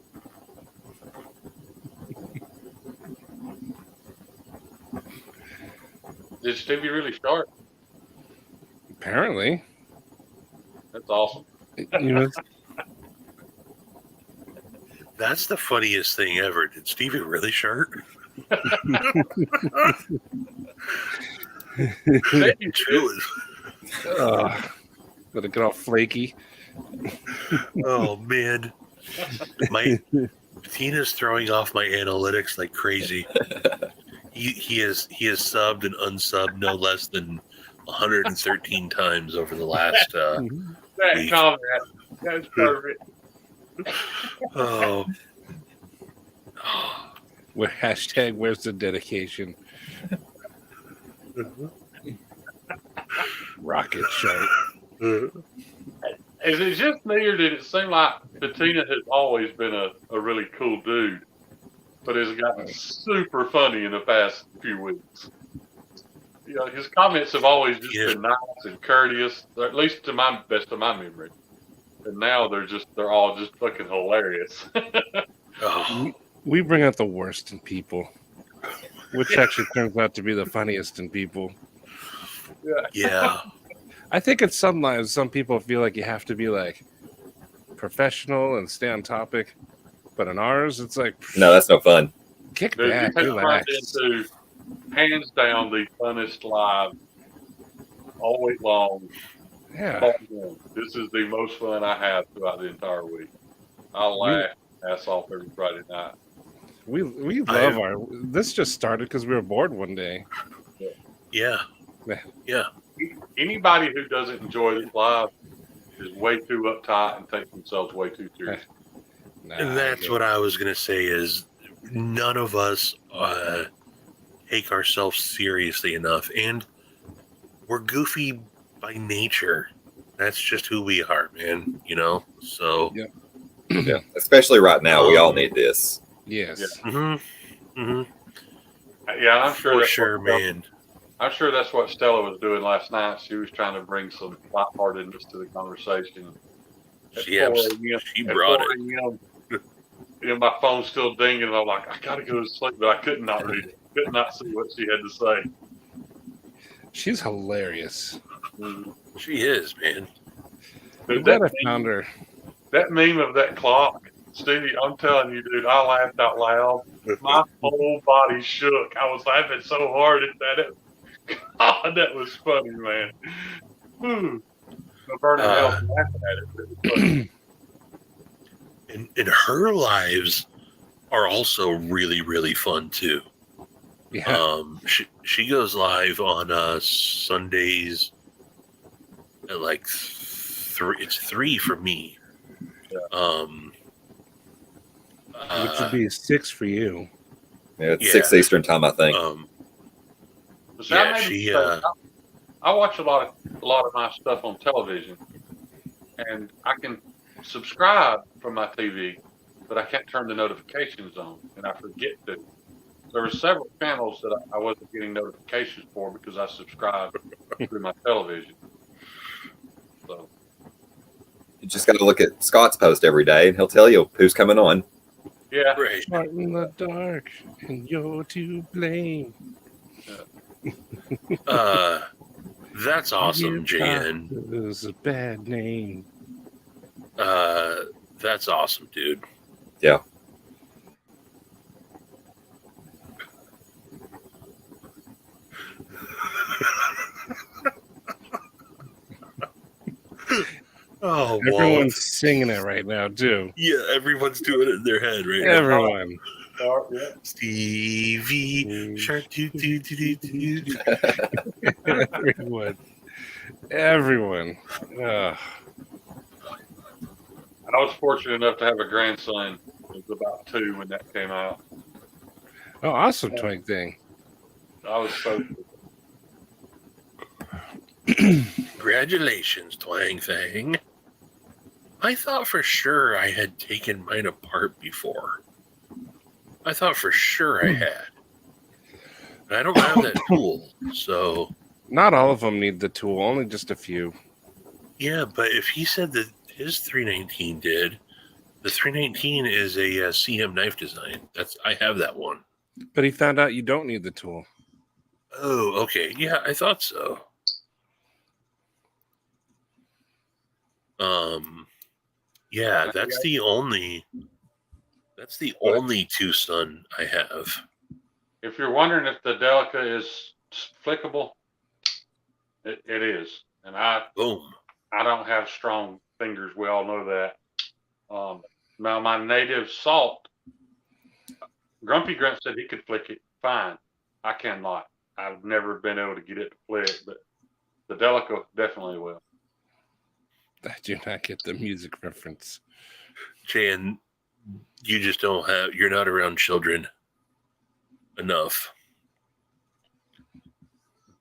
Did Stevie really start? Apparently. That's awesome. You know, That's the funniest thing ever. Did Stevie really shirt? let it get all flaky. Oh man, Tina's throwing off my analytics like crazy. He has subbed and unsubbed no less than 113 times over the last week. That's perfect. Oh. Hashtag where's the dedication? Rocket shirt. Is it just me, or did it seem like Bettina has always been a really cool dude, but has gotten super funny in the past few weeks? You know, his comments have always just been nice and courteous, or at least to my best of my memory. And now they're all just fucking hilarious. Oh. We bring out the worst in people, which actually turns out to be the funniest in people. Yeah. I think at some lives, some people feel like you have to be like professional and stay on topic, but in ours, it's like no, that's no fun. Kick Dude, back, you take relax. into hands down the funnest live all week long. Yeah. Bar none. This is the most fun I have throughout the entire week. I laugh ass off every Friday night. We love our. This just started because we were bored one day. Yeah. Yeah. Anybody who doesn't enjoy this live is way too uptight and takes themselves way too serious. And that's what I was going to say is none of us take ourselves seriously enough. And we're goofy by nature. That's just who we are, man. You know? So. Yeah. Especially right now, we all need this. Yes. Yeah. Mm-hmm. Mm-hmm. Yeah, I'm sure. For sure, man. I'm sure that's what Stella was doing last night. She was trying to bring some lightheartedness to the conversation. She brought it. You know, my phone's still dinging, and I'm like, I gotta go to sleep, but I could not read it. Could not see what she had to say. She's hilarious. Mm-hmm. She is, man. I'm glad I found her. That meme of that clock, Stevie, I'm telling you, dude, I laughed out loud. My whole body shook. I was laughing so hard at that. God, that was funny, man. I'm burning hell laughing at it. It was funny. And her lives are also really, really fun too. Yeah. She goes live on Sundays at like 3. It's 3 for me. Yeah. Which would be 6 for you. Yeah, it's 6 Eastern time, I think. See, I watch a lot of my stuff on television, and I can subscribe from my TV, but I can't turn the notifications on, and I forget to. There were several channels that I wasn't getting notifications for because I subscribed through my television. So You just got to look at Scott's post every day, and he'll tell you who's coming on. yeah, Right. Shot in the dark, and you're to blame. That's awesome, JN. It was a bad name. That's awesome, dude. Yeah. Oh, Everyone's singing it right now, too. Yeah, everyone's doing it in their head right now. Everyone. yeah. Stevie Shark doo doo doo doo doo. Everyone. And I was fortunate enough to have a grandson. He was about 2 when that came out. Oh, awesome, Twink thing. I was so. Congratulations, Twang Thing. I thought for sure I had taken mine apart before. I thought for sure I had. But I don't have that tool, so... Not all of them need the tool, only just a few. Yeah, but if he said that his 319 did, the 319 is a CM knife design. I have that one. But he found out you don't need the tool. Oh, okay. Yeah, I thought so. Yeah, that's the only two-son I have. If you're wondering if the Delica is flickable, it is. And Boom. I don't have strong fingers. We all know that. Now my native salt, Grumpy Grunt said he could flick it fine. I cannot. I've never been able to get it to flick, but the Delica definitely will. I do not get the music reference. Jan, you just you're not around children enough.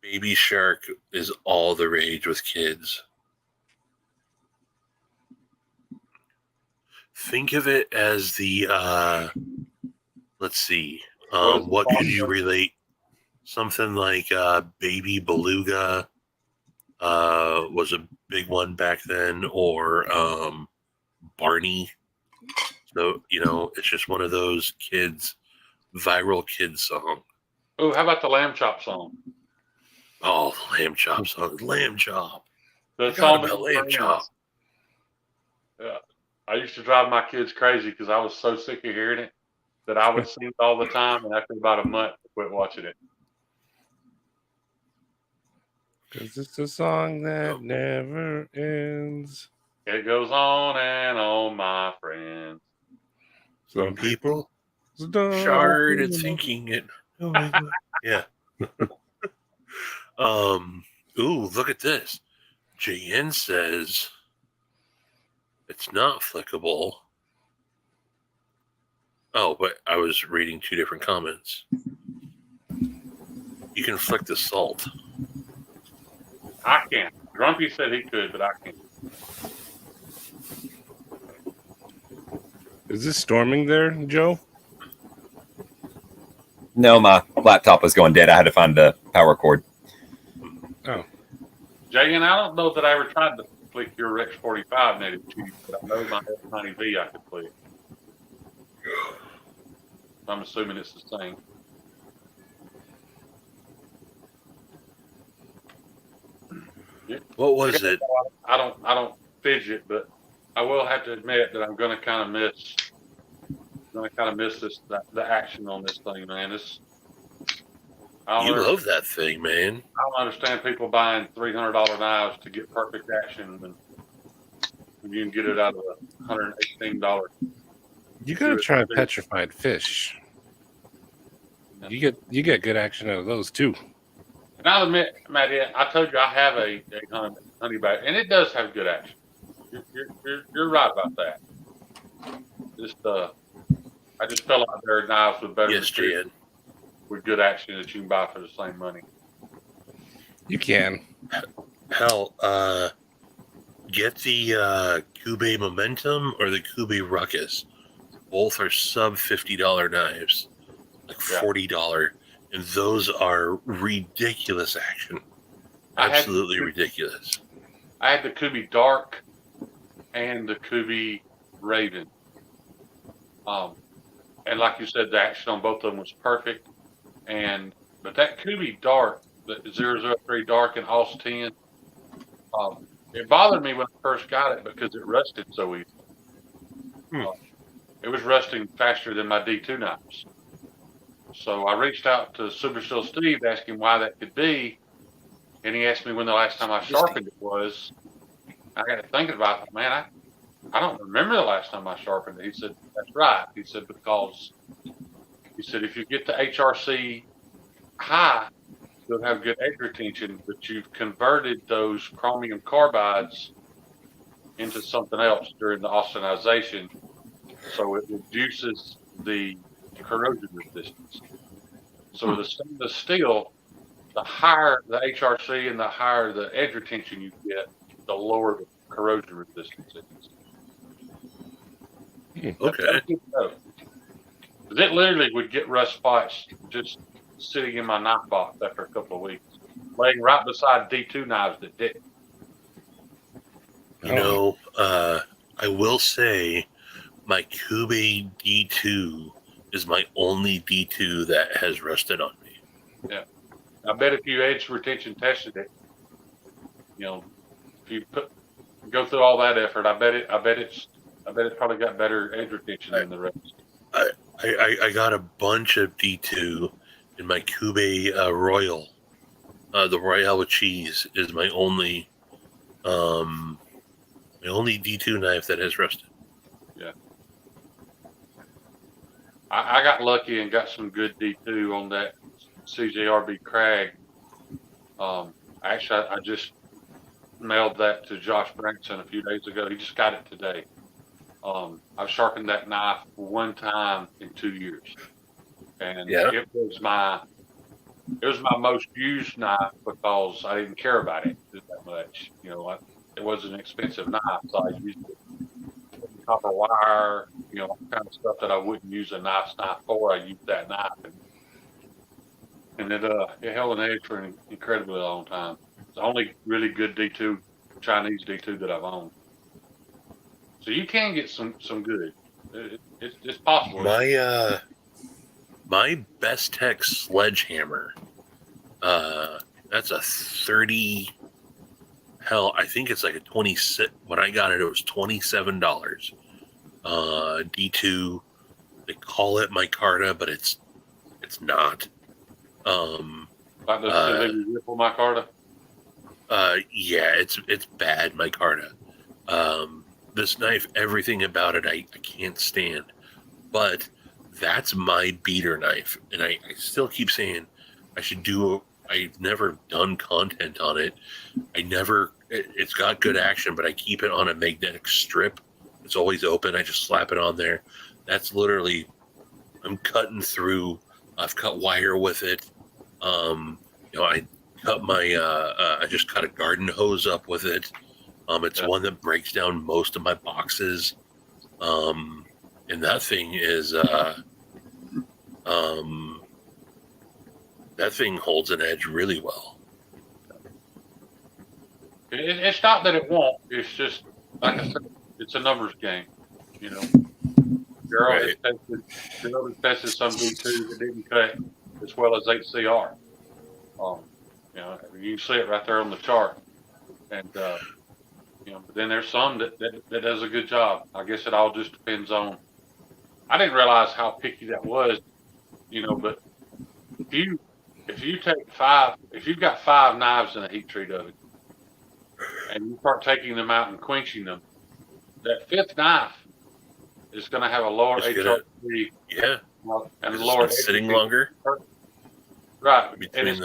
Baby Shark is all the rage with kids. Think of it as the, let's see, what could you relate? Something like Baby Beluga was a big one back then, or Barney. So, it's just one of those viral kids song. Oh, how about the Lamb Chop song? Oh, the Lamb Chop song. Lamb Chop. The song about Lamb Chop. Yeah. I used to drive my kids crazy because I was so sick of hearing it that I would sing it all the time, and after about a month, I quit watching it. Because it's a song that never ends. It goes on and on, my friends. Some people Start started thinking it. Yeah. Ooh, look at this. JN says it's not flickable. Oh, but I was reading two different comments. You can flick the salt. I can't. Grumpy said he could, but I can't. Is this storming there, Joe? No, my laptop was going dead. I had to find a power cord. Oh. Jay, and I don't know that I ever tried to flick your Rex 45 native cheese, but I know my F90V I could flick. I'm assuming it's the same. What was it? I don't fidget, but I will have to admit that I'm going to kind of miss this the action on this thing, man. You love that thing, man. I don't understand people buying $300 knives to get perfect action when you can get it out of $118. You gotta try petrified fish. You get good action out of those too. And I'll admit, Matty, I told you I have a honey bag, and it does have good action. You're right about that. I just felt like there are knives with better material, with good action that you can buy for the same money. You can. Hell, get the Kube Momentum or the Kube Ruckus. Both are sub $50 knives, like $40, and those are ridiculous action. Absolutely ridiculous. I had the Kube Dark and the Kube Raven. And like you said, the action on both of them was perfect. But that Kube Dark, the 003 Dark and AUS 10, it bothered me when I first got it because it rusted so easy. It was rusting faster than my D2 knives. So I reached out to Super Still Steve asking why that could be. And he asked me when the last time I sharpened it was. I got to thinking about it. Man, I don't remember the last time I sharpened it. He said, that's right. He said, because if you get the HRC high, you'll have good edge retention, but you've converted those chromium carbides into something else during the austenization. So it reduces the corrosion resistance. So the stainless steel, the higher the HRC and the higher the edge retention you get, the lower the corrosion resistance is. Okay. Because it literally would get rust spots just sitting in my knife box after a couple of weeks, laying right beside D2 knives that didn't. You know, I will say my Kube D2 is my only D2 that has rusted on me. Yeah. I bet if you edge retention tested it, if you go through all that effort, I bet it's probably got better edge retention than the rest. I got a bunch of D2 in my Kube Royal. The Royale with cheese is my only D2 knife that has rusted. Yeah. I got lucky and got some good D2 on that CJRB Crag. Actually, I just mailed that to Josh Branson a few days ago. He just got it today. I've sharpened that knife one time in 2 years, and it was my most used knife because I didn't care about it that much. It was an expensive knife, so I used it. Copper wire, all kind of stuff that I wouldn't use a knife for. I used that knife, and it held an edge for an incredibly long time. It's the only really good D2, Chinese D2 that I've owned. So you can get some good. It's possible. My Best Tech sledgehammer. That's a 30. Hell, I think it's like a 26. When I got it, it was $27. D2. They call it micarta, but it's not. Like the Ripple micarta. Yeah, it's bad, micarta. This knife, everything about it, I can't stand. But that's my beater knife, and I still keep saying I should do. I've never done content on it. It's got good action, but I keep it on a magnetic strip. It's always open. I just slap it on there. That's literally, I'm cutting through. I've cut wire with it. I cut I just cut a garden hose up with it. It's one that breaks down most of my boxes. And that thing is, that thing holds an edge really well. It's not that it won't. It's just, like I said, it's a numbers game. Gerald has tested some V2 that didn't cut as well as HCR. You can see it right there on the chart. And, but then there's some that does a good job. I guess it all just depends on. I didn't realize how picky that was, but if you take if you've got 5 knives in a heat treat oven and you start taking them out and quenching them, that 5th knife is going to have a lower HRC. Yeah. And lower sitting longer. Right. And it's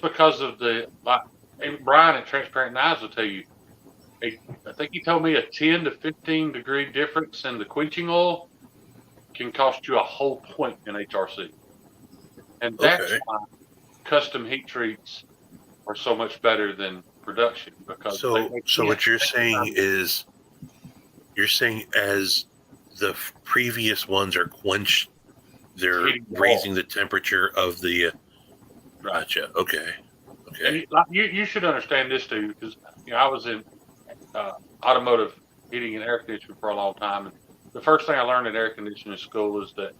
because of the, and Brian at Transparent Knives will tell you, I think he told me a 10 to 15 degree difference in the quenching oil can cost you a whole point in HRC. And that's why custom heat treats are so much better than production. Because so what you're saying is, as the previous ones are quenched, they're raising the temperature of the. Gotcha. Okay. And you should understand this too, because I was in automotive heating and air conditioning for a long time, and the first thing I learned in air conditioning school is that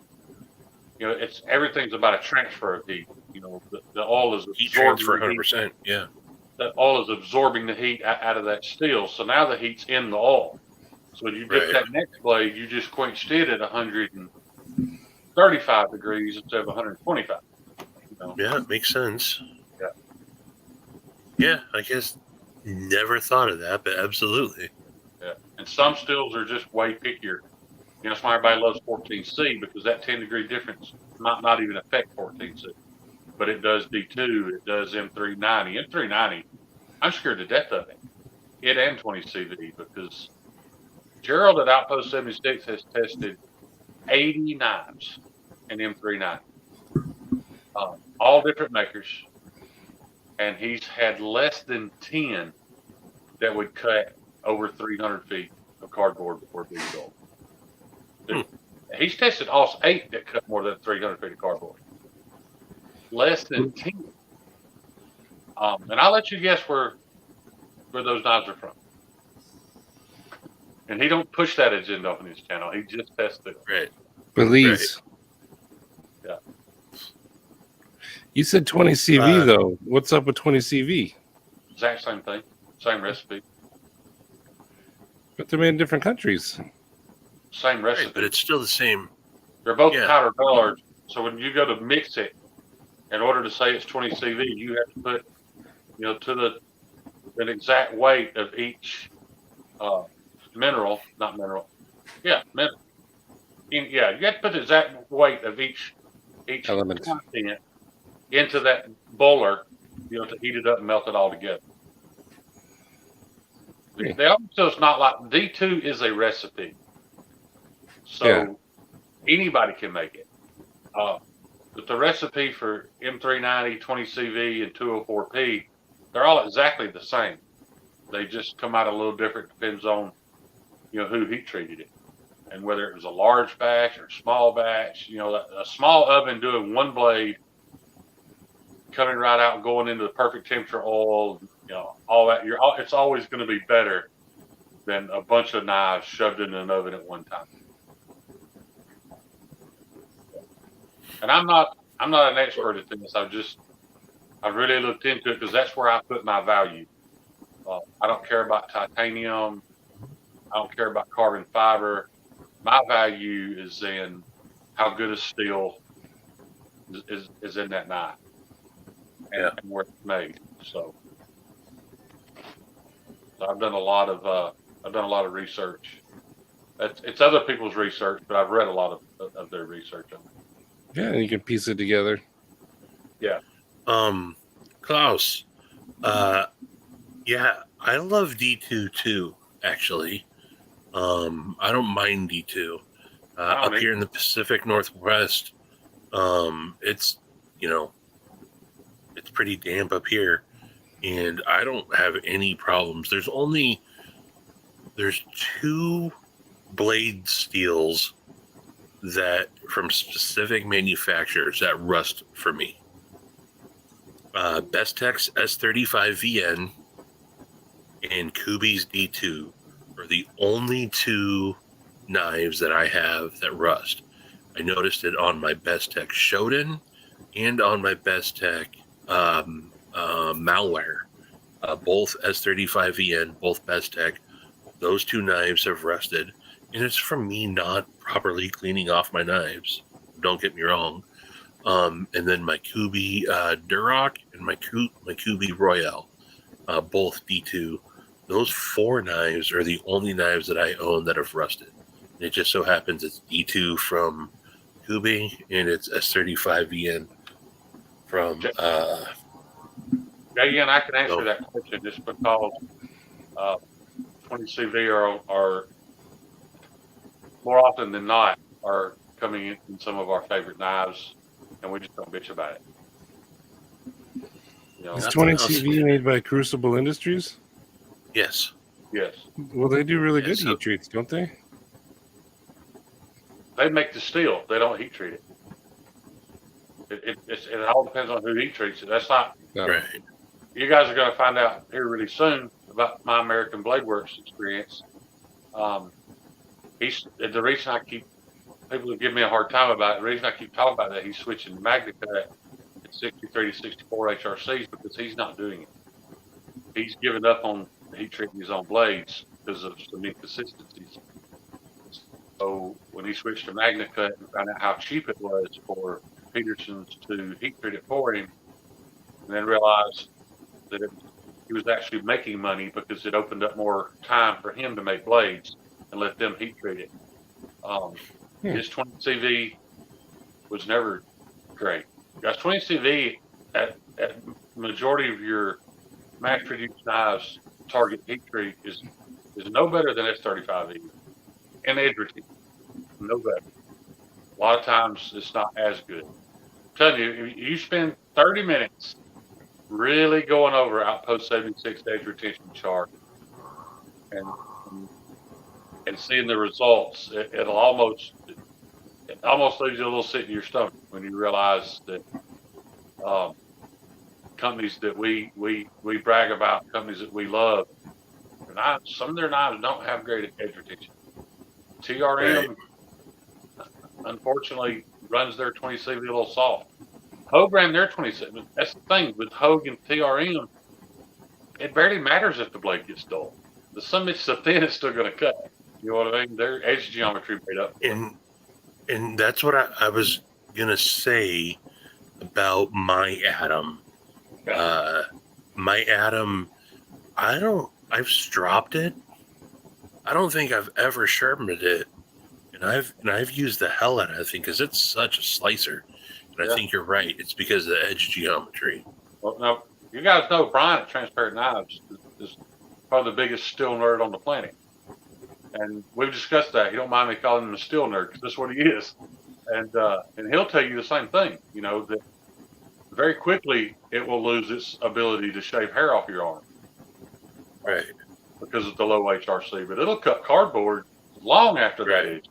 everything's about a transfer of heat. The oil is heat transfer 100%. Yeah. The oil is absorbing the heat out of that steel, so now the heat's in the oil. So when you get that next blade, you just quenched it at 135 degrees instead of 125. Yeah, it makes sense. Yeah. Yeah, I guess never thought of that, but absolutely. Yeah. And some steels are just way pickier. That's why everybody loves 14C, because that 10-degree difference might not even affect 14C. But it does D2, it does M390. M390, I'm scared to death of it. It and 20CV, because Gerald at Outpost 76 has tested 80 knives in M390. All different makers. And he's had less than 10 that would cut over 300 feet of cardboard before being sold. He's tested all 8 that cut more than 300 feet of cardboard. Less than 10. And I'll let you guess where those knives are from. And he don't push that agenda on his channel. He just tests it. Right. Belize. Yeah. You said 20 CV though. What's up with 20 CV? Exact same thing. Same recipe. But they're made in different countries. Same recipe. Right, but it's still the same. They're both powder colors. So when you go to mix it, in order to say it's 20 CV, you have to put, to an exact weight of each mineral. You have to put the exact weight of each element content into that boiler, to heat it up and melt it all together. The also is not like D2 is a recipe, so anybody can make it. But the recipe for M390, 20 CV, and 204P, they're all exactly the same. They just come out a little different. Depends on who heat treated it, and whether it was a large batch or small batch. A small oven doing one blade, coming right out and going into the perfect temperature oil. All that. It's always going to be better than a bunch of knives shoved in an oven at one time. And I'm not an expert at this. I really looked into it because that's where I put my value. I don't care about titanium. I don't care about carbon fiber. My value is in how good a steel is in that knife and where it's made. So So I've done a lot of research. It's other people's research, but I've read a lot of their research on it. Yeah, and you can piece it together. Klaus, yeah, I love D2 too, actually. I don't mind D2. Up here in the Pacific Northwest, it's, it's pretty damp up here, and I don't have any problems. There's 2 blade steels that from specific manufacturers that rust for me. Bestech's S35VN and Kubi's D2 are the only 2 knives that I have that rust. I noticed it on my Bestech Shodan and on my Bestech Malware. Both S35VN, both Bestech. Those 2 knives have rusted, and it's from me not properly cleaning off my knives. Don't get me wrong. And then my Kubi Duroc and my Kubi Royale, both D2. Those 4 knives are the only knives that I own that have rusted. And it just so happens it's D2 from Kubi and it's S35VN from. Yeah, and I can answer that question just because 20CV are more often than not are coming in some of our favorite knives, and we just don't bitch about it. Is 20CV made by Crucible Industries? Yes. Yes. Well, they do really good heat treats, don't they? They make the steel. They don't heat treat it. It all depends on who heat treats it. That's not Right. You guys are going to find out here really soon about my American Blade Works experience. The reason people who give me a hard time about it, the reason I keep talking about that, he's switching to MagnaCut at 63 to 64 HRCs because he's not doing it. He's given up on heat treating his own blades because of some inconsistencies. So when he switched to MagnaCut and found out how cheap it was for Peterson's to heat treat it for him, and then realized that he was actually making money because it opened up more time for him to make blades and let them heat treat it. His 20CV was never great. Guys, 20CV at majority of your mass-produced knives target heat treat is no better than S35E and edge retention. No better. A lot of times it's not as good. I'm telling you, if you spend 30 minutes really going over Outpost 76 edge retention chart and seeing the results, it almost leaves you a little sick in your stomach when you realize that companies that we brag about, companies that we love, some of their knives don't have great edge retention. TRM, unfortunately, runs their 20CV a little soft. Hogue ran their 27. That's the thing with Hogue and TRM. It barely matters if the blade gets dull. The some it's so thin, it's still going to cut. You know what I mean? Their edge geometry made up. And that's what I was gonna say about my Atom. My Atom, I've stropped it. I don't think I've ever sharpened it, and I've used the hell out of it, because it's such a slicer. And I think you're right. It's because of the edge geometry. Well, now you guys know Brian at Transparent Knives is probably the biggest steel nerd on the planet, and we've discussed that. You don't mind me calling him a steel nerd because that's what he is, and he'll tell you the same thing. You know that very quickly it will lose its ability to shave hair off your arm, right? Because of the low HRC, but it'll cut cardboard long after that age,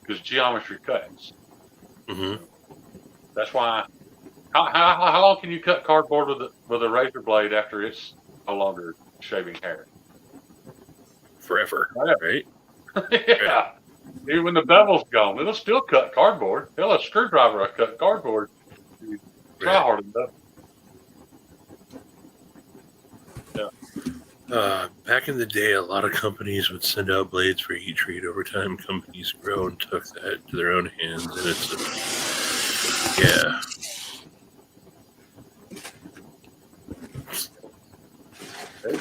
because geometry cuts. Mm-hmm. That's why. How long can you cut cardboard with a razor blade after it's no longer shaving hair? Forever, right? Yeah. Even when the bevel's gone, it'll still cut cardboard. Hell, a screwdriver will cut cardboard. You try hard enough. Yeah. Back in the day, a lot of companies would send out blades for heat treat. Over time, companies grow and took that to their own hands, and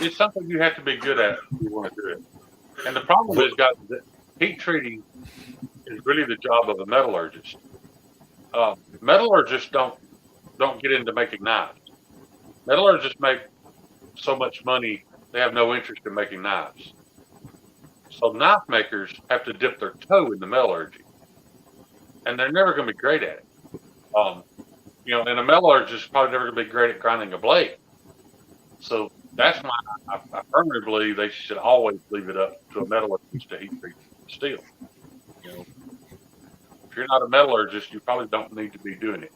it's something you have to be good at if you want to do it. And the problem is, guys, that heat treating is really the job of a metallurgist. Metallurgists don't get into making knives. Metallurgists make so much money, they have no interest in making knives. So knife makers have to dip their toe in the metallurgy, and they're never going to be great at it. And a metallurgist is probably never going to be great at grinding a blade. So that's why I firmly believe they should always leave it up to a metallurgist to heat treat steel. If you're not a metallurgist, you probably don't need to be doing it.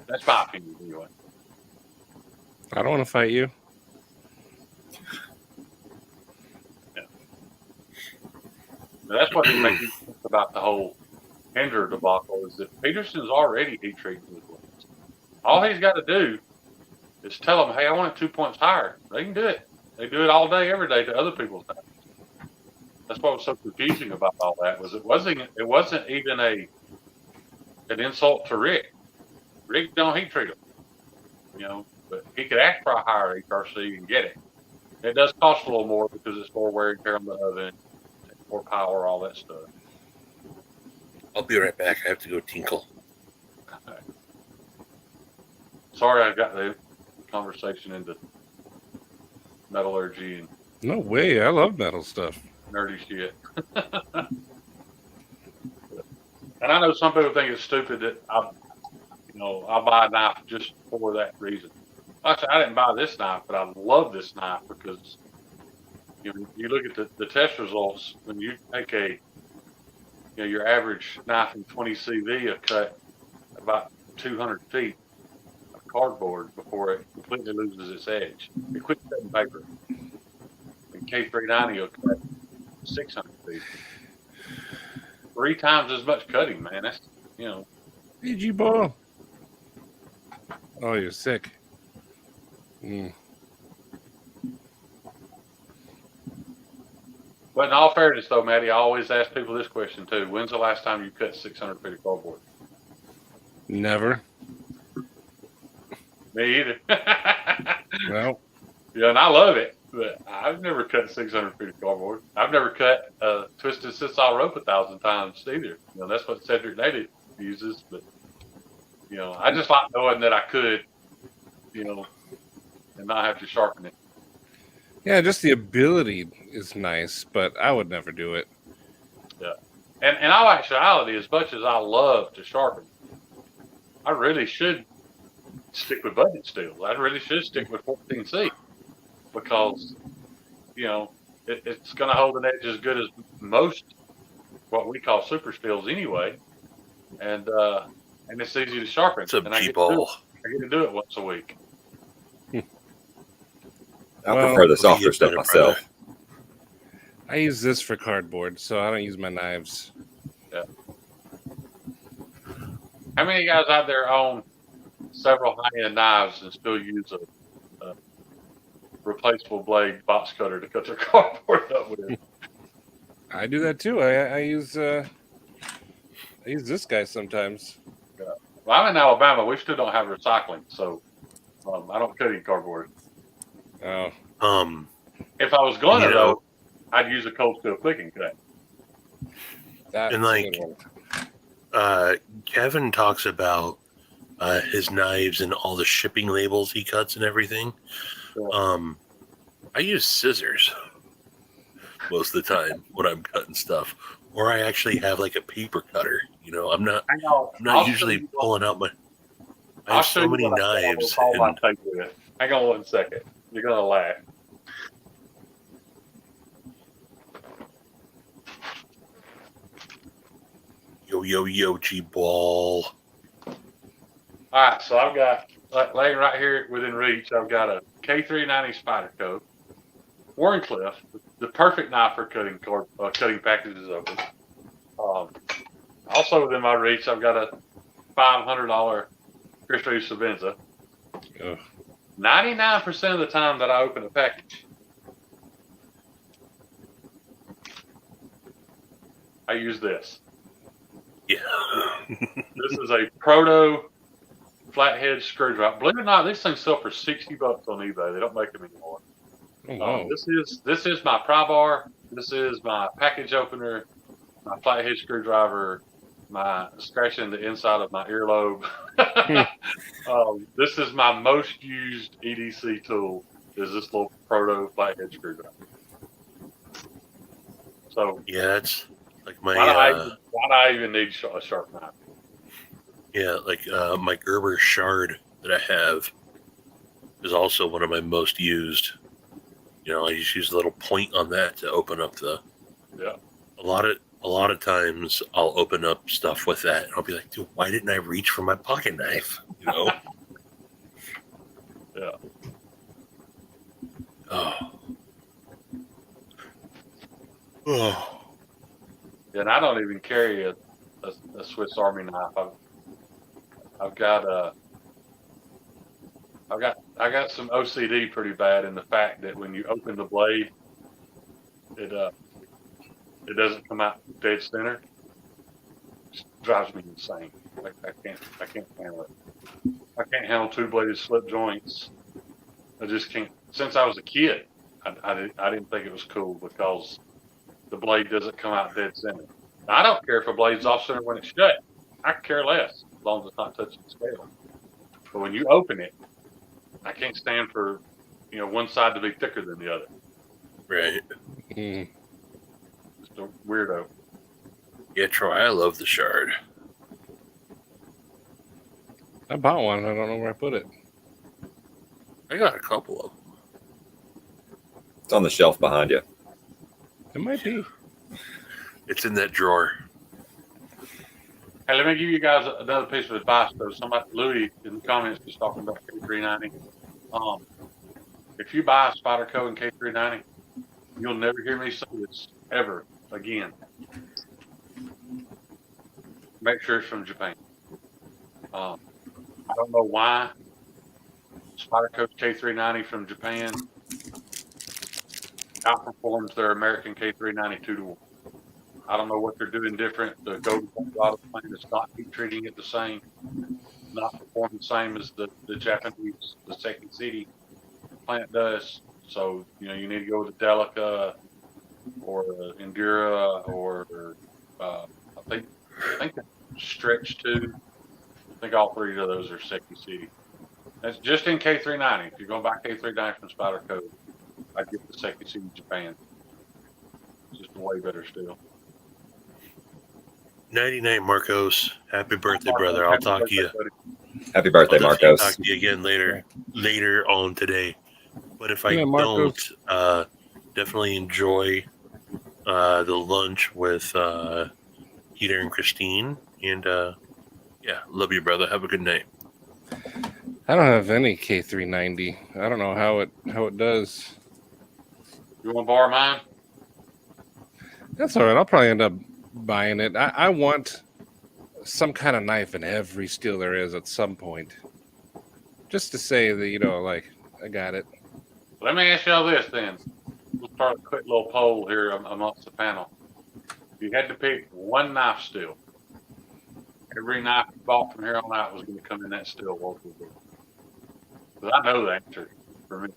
That's my opinion, anyway. I don't want to fight you. Yeah. That's what makes me think about the whole Hinder debacle is that Peterson's already heat treating his blades. All he's got to do is tell them, hey, I want it 2 points higher. They can do it. They do it all day, every day to other people's knives. That's what was so confusing about all that was it wasn't even an insult to Rick. Rick don't heat treat them, but he could ask for a higher HRC and get it. It does cost a little more because it's more wear and tear on the oven, more power, all that stuff. I'll be right back. I have to go tinkle. Okay. Sorry, I got the conversation into metallurgy and No way. I love metal stuff. nerdy shit. And I know some people think it's stupid that I'll buy a knife just for that reason. Actually, I didn't buy this knife, but I love this knife because you look at the test results when you take your average knife in 20 CV a cut about 200 feet of cardboard before it completely loses its edge. It quits cutting paper. And K390 will cut 600 feet. 3 times as much cutting, man. That's, PG ball. Oh, you're sick. But in all fairness, though, Matty, I always ask people this question, too. When's the last time you cut 600 feet of cardboard? Never. Me either. Well, Yeah, and I love it, but I've never cut 600 feet of cardboard. I've never cut twisted sisal rope 1,000 times either. That's what Cedric Native uses, but, I just like knowing that I could, and not have to sharpen it. yeah, just the ability is nice, but I would never do it. Yeah. And in all actuality, as much as I love to sharpen, I really should stick with budget steel. I really should stick with 14C because, it's going to hold an edge as good as most what we call super steels anyway. And it's easy to sharpen. It's a and I get G-ball. to do it once a week. I Well, prefer the softer you stuff better, myself. I use this for cardboard, so I don't use my knives. Yeah. How many guys out there own several high-end knives and still use a replaceable blade box cutter to cut their cardboard up with? I do that too. I use this guy sometimes. Well, I'm in Alabama. We still don't have recycling, so I don't cut any cardboard. Oh, If I was going to, though, I'd use a cold steel quick and cut. that's And, a like, good one. Kevin talks about his knives and all the shipping labels he cuts and everything. Yeah. I use scissors most of the time when I'm cutting stuff, or I actually have like a paper cutter. I'm not usually pulling out my. I have so many knives. Hang on 1 second. You're gonna laugh. Yo, G-ball. All right, so I've got laying right here within reach. I've got a K390 Spyderco, Warncliffe, the perfect knife for cutting packages open. Also within my reach, I've got a $500 Chris Reeve Savenza. Ugh. 99% of the time that I open a package, I use this. Yeah. This is a proto flathead screwdriver. Believe it or not, these things sell for $60 on eBay. They don't make them anymore. Oh, wow. This is my pry bar. This is my package opener. My flathead screwdriver. My scratching the inside of my earlobe. This is my most used EDC tool. Is this little proto flathead screwdriver? So Yeah, that's like my why do I even need a sharp knife? my Gerber shard that I have is also one of my most used. You know, I just use a little point on that to open up the. Yeah. A lot of times I'll open up stuff with that, and I'll be like, dude, why didn't I reach for my pocket knife? You know. Yeah. Oh. And I don't even carry a Swiss Army knife. I've got some OCD pretty bad in the fact that when you open the blade, it doesn't come out dead center. It just drives me insane. I can't handle it. I can't handle two-bladed slip joints. I just can't. Since I was a kid, I didn't think it was cool because the blade doesn't come out dead center. Now, I don't care if a blade's off center when it's shut. I could care less as long as it's not touching the scale. But when you open it, I can't stand for one side to be thicker than the other. Right. Mm. Just a weirdo. Yeah, Troy, I love the shard. I bought one. I don't know where I put it. I got a couple of them. It's on the shelf behind you. It might be. It's in that drawer. Hey, let me give you guys another piece of advice, though. Louis in the comments was talking about K390. If you buy a Spyderco and K390, you'll never hear me say this ever again. Make sure it's from Japan. I don't know why Spyderco K390 from Japan outperforms their American K390 2-to-1. I don't know what they're doing different. The Golden Colorado plant is not heat treating it the same, not performing the same as the Japanese, the Second City plant does. So, you need to go with the Delica or Endura or I think Stretch 2. I think all three of those are Second City. That's just in K390. If you're going to buy K390 from Spyderco, I'd get the Second City Japan. It's just way better still. 99 Marcos. Happy birthday, brother. I'll talk to you. Happy birthday, I'll definitely Marcos. talk to you again later on today. But if I Yeah, Marcos. don't, definitely enjoy the lunch with Peter and Christine. And yeah, love you, brother. Have a good night. I don't have any K390. I don't know how it does. You want to borrow mine? That's all right. I'll probably end up buying it. I want some kind of knife in every steel there is at some point, just to say that I got it. Let me ask y'all this then. We'll start a quick little poll here amongst the panel. If you had to pick one knife steel, every knife you bought from here on out was going to come in that steel. What would it be? Because I know the answer for me.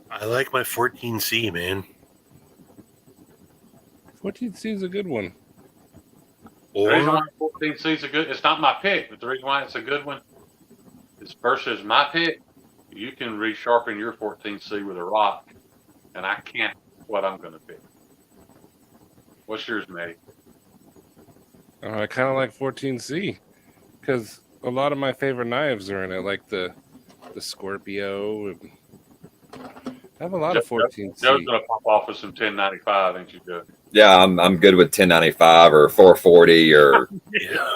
I like my 14C, man. 14C is a good one. The reason Or why 14C is a good, it's not my pick, but the reason why it's a good one is versus my pick, you can resharpen your 14C with a rock, and I can't what I'm going to pick. What's yours, Matty? I kind of like 14C because a lot of my favorite knives are in it, like the Scorpio. I have a lot of 14C. Joe's going to pop off with some 1095, ain't you, Joe? Yeah, I'm good with 1095 or 440 or yeah.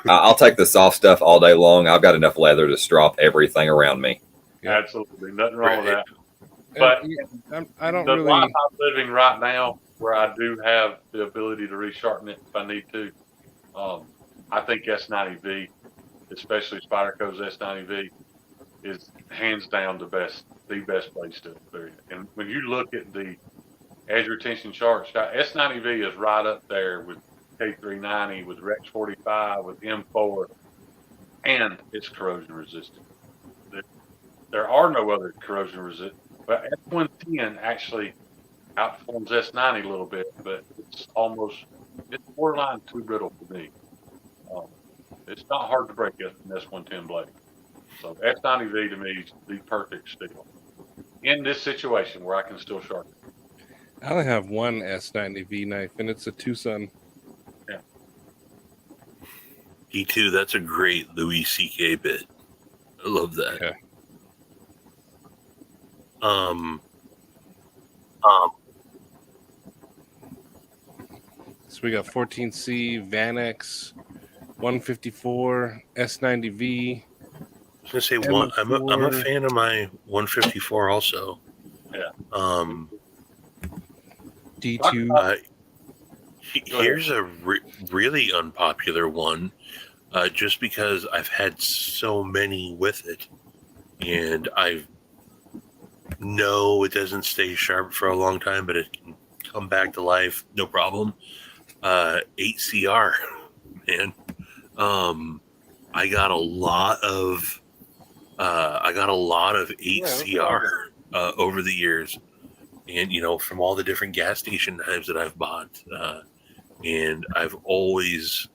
I'll take the soft stuff all day long. I've got enough leather to strop everything around me. Yeah. Absolutely, nothing wrong with Right. that. But I don't the really. life I'm living right now, where I do have the ability to resharpen it if I need to, I think S90V, especially Spyderco's S90V, is hands down the best blade steel. Period. And when you look at the edge retention chart, S90V is right up there with K390, with Rex 45, with M4. and it's corrosion resistant. There are no other corrosion resistant, but S110 actually outperforms S90 a little bit, but it's borderline too brittle for me. It's not hard to break an S110 blade. So S90V to me is the perfect steel in this situation where I can still sharpen. I only have one S90V knife, and it's a Tucson. E2, that's a great Louis C.K. bit. I love that. Okay. So we got 14C, Vanex, 154, S90V. I was gonna say I'm a fan of my 154 also. Yeah. D2. Here's a really unpopular one, just because I've had so many with it, and I know it doesn't stay sharp for a long time, but it can come back to life, no problem. 8CR, man. I got a lot of 8CR over the years, and from all the different gas station knives that I've bought, and I've always,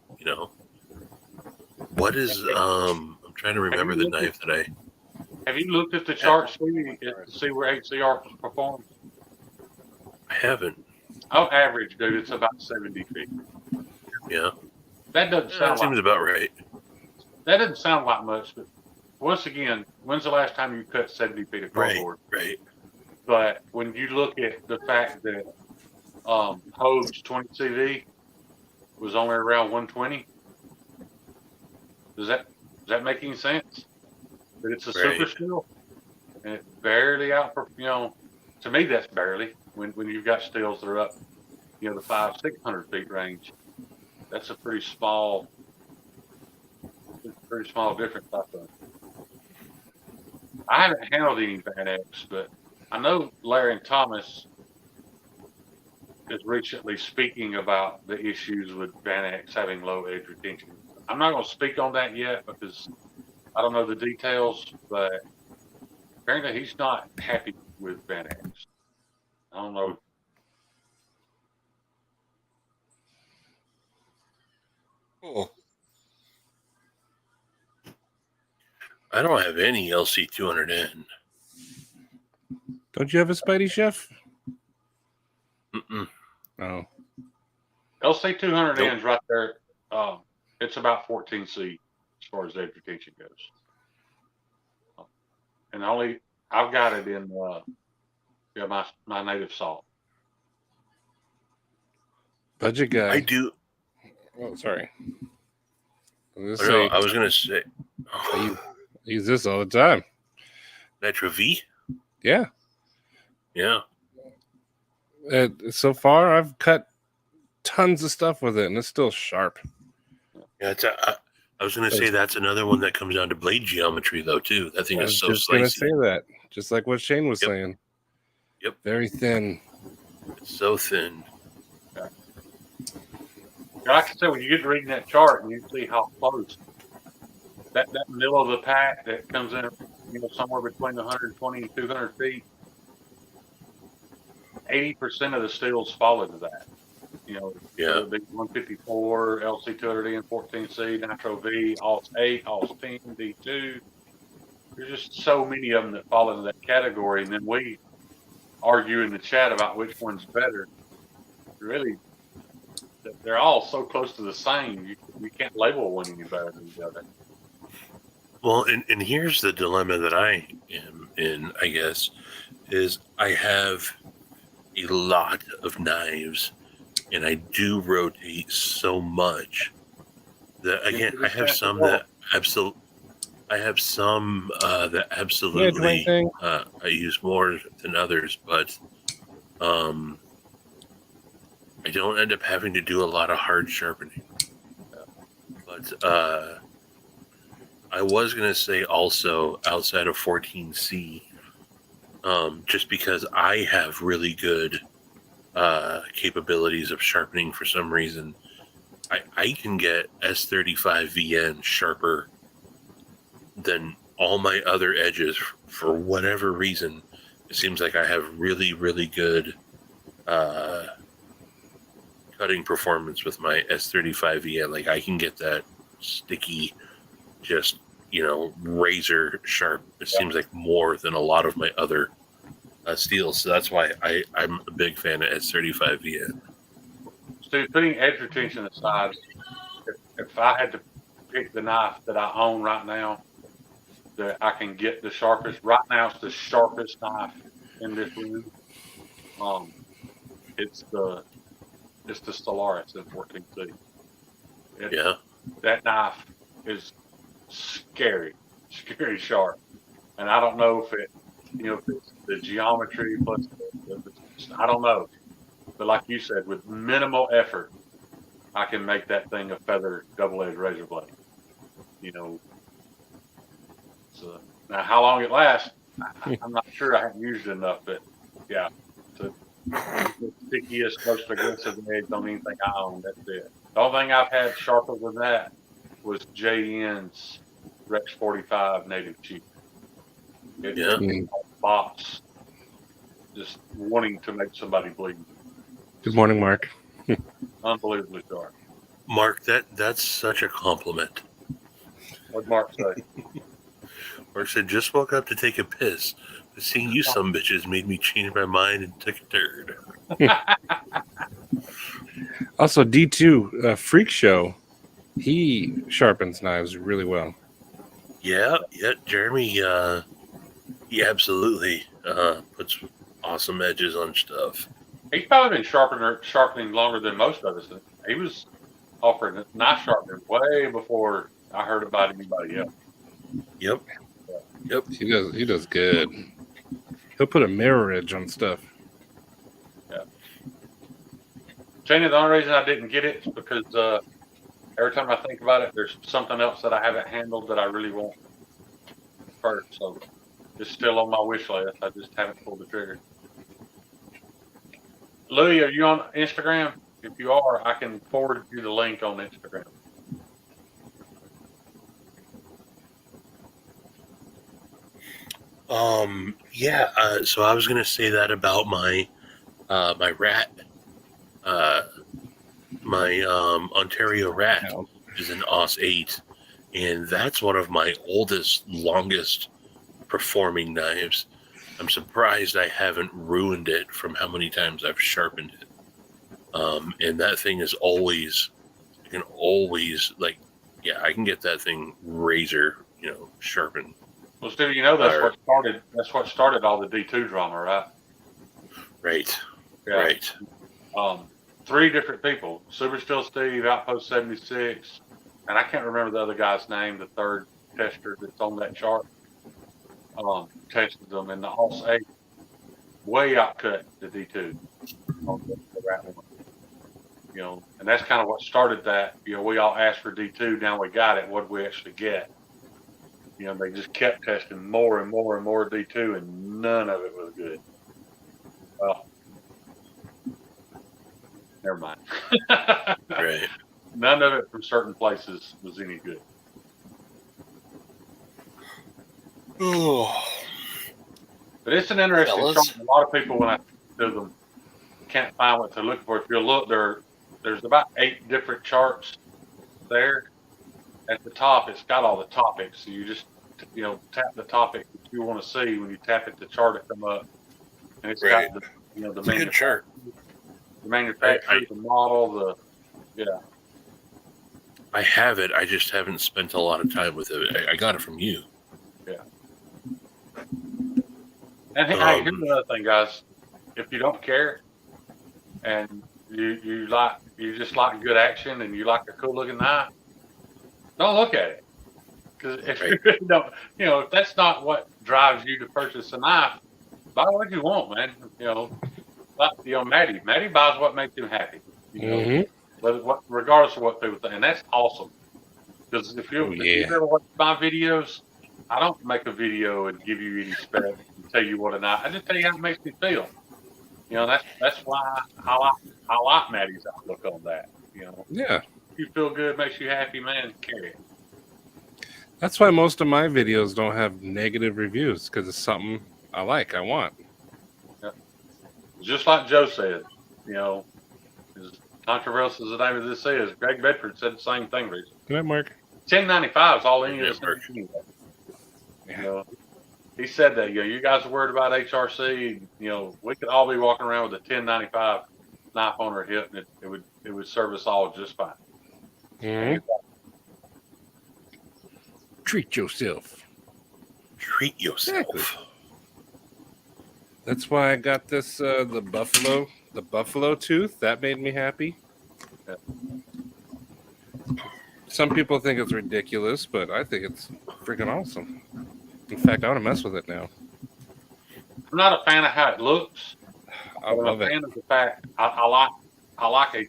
what is I'm trying to remember the knife that I. Have you looked at the chart, Stevie, to see where HCR performs? I haven't. On average, dude, it's about 70 feet. Yeah. That doesn't That sound seems about right. That doesn't sound like much, but once again, when's the last time you cut 70 feet of cardboard? Right. But when you look at the fact that Hogue's 20 CV was only around 120, does that make any sense? That it's a super steel, and it barely outperforms. To me, that's barely. When you've got steels that are up, the 500-600 feet range, that's a pretty small difference, I think. I haven't handled any Vanex, but I know Larry and Thomas is recently speaking about the issues with Vanex having low edge retention. I'm not going to speak on that yet because I don't know the details, but apparently he's not happy with Vanex. I don't know. Cool. I don't have any LC200N. Don't you have a Spidey Chef? Mm-mm. Oh. LC200N's right there. It's about 14C as far as edge retention goes. And I've got it in my native salt. Budget guy. I do. Oh, sorry. I was gonna say. I use this all the time. Nitro V. Yeah. Yeah. So far, I've cut tons of stuff with it, and it's still sharp. Yeah. I was gonna say that's another one that comes down to blade geometry, though. Too. That thing is so just gonna slicey. say that, just like what Shane was saying. Yep. Very thin. It's so thin. Like I said, when you get to reading that chart and you see how close that middle of the pack that comes in, somewhere between 120 and 200 feet, 80% of the steels fall into that. Yeah. The 154, LC200N, 14C, Nitro V, AUS 8, AUS 10, D2. There's just so many of them that fall into that category, and then we argue in the chat about which one's better. Really, they're all so close to the same. You can't label one any better than the other. Well, and here's the dilemma that I am in, I guess, is I have a lot of knives, and I do rotate so much that, again, I have some that absolutely. I have some that absolutely I use more than others, but I don't end up having to do a lot of hard sharpening. But I was going to say also outside of 14C, just because I have really good capabilities of sharpening for some reason, I can get S35VN sharper than all my other edges for whatever reason. It seems like I have really, really good cutting performance with my S35VN. Like I can get that sticky, just, razor sharp. It seems like more than a lot of my other steels. So that's why I'm a big fan of S35VN. So putting edge retention aside, if I had to pick the knife that I own right now, that I can get the sharpest, right now it's the sharpest knife in this room. It's the Solaris in 14C. Yeah. That knife is scary sharp. And I don't know if it's the geometry plus I don't know. But like you said, with minimal effort, I can make that thing a feather double-edged razor blade. So now how long it lasts, I'm not sure. I haven't used it enough, but yeah, the stickiest, most aggressive edge on anything I own. That's it. The only thing I've had sharper than that was JN's Rex 45 Native Chief. Box, just wanting to make somebody bleed. Good morning, Mark. Unbelievably sharp. Mark, that's such a compliment. What'd Mark say? Mark said, just woke up to take a piss. But seeing you some bitches made me change my mind and took a turd. Also, D2 Freak Show, he sharpens knives really well. Yeah, Jeremy, he absolutely puts awesome edges on stuff. He's probably been sharpening longer than most of us. He was offering knife sharpening way before I heard about anybody else. Yep. He does good. He'll put a mirror edge on stuff. Yeah. Shana, the only reason I didn't get it is because every time I think about it, there's something else that I haven't handled that I really want first. So it's still on my wish list. I just haven't pulled the trigger. Louis, are you on Instagram? If you are, I can forward you the link on Instagram. So I was gonna say that about my my rat, my Ontario rat, which is an Os 8, and that's one of my oldest, longest performing knives. I'm surprised I haven't ruined it from how many times I've sharpened it. And that thing is always, I can get that thing razor, sharpened. Well, Stevie, that's what started all the D2 drama, right? Right. Yeah. Right. 3 different people: Super Still Steve, Outpost 76, and I can't remember the other guy's name. The third tester that's on that chart tested them, and the Os 8 way outcut the D2 on the rat one. And that's kind of what started that. We all asked for D2, now we got it. What did we actually get? They just kept testing more and more and more D2, and none of it was good. Well, never mind. Right. None of it from certain places was any good. Oh. But it's an interesting Fellas. chart. A lot of people, when I do them, can't find what they're looking for. If you look, there's about 8 different charts there. At the top, it's got all the topics. So you just, tap the topic that you want to see. When you tap it, the chart will come up. And it's Right. got the It's a good chart. the manufacturer, the model, I have it. I just haven't spent a lot of time with it. I got it from you. And hey, here's another thing, guys. If you don't care and you just like good action and you like a cool looking knife, don't look at it. Because if you really don't, if that's not what drives you to purchase a knife, buy what you want, man. Matty buys what makes him happy. But regardless of what people think, and that's awesome. Because if you ever watch my videos, I don't make a video and give you any spec and tell you what a knife. I just tell you how it makes me feel. That's why I like Matty's outlook on that. Yeah. If you feel good, makes you happy, man, carry it. That's why most of my videos don't have negative reviews, because it's something I like, I want. Just like Joe said, as controversial as the name of this is, Greg Bedford said the same thing recently. Good night, Mark. 1095 is all any of us Yeah, Mark. anyway. Yeah. He said that, you guys are worried about HRC, we could all be walking around with a 1095 knife on our hip, and it would serve us all just fine. Mhm. Treat yourself. Treat yourself. Exactly. That's why I got this the buffalo tooth. That made me happy. Yeah. Some people think it's ridiculous, but I think it's freaking awesome. In fact, I want to mess with it now. I'm not a fan of how it looks. I love I'm a it. fan of the fact I like a.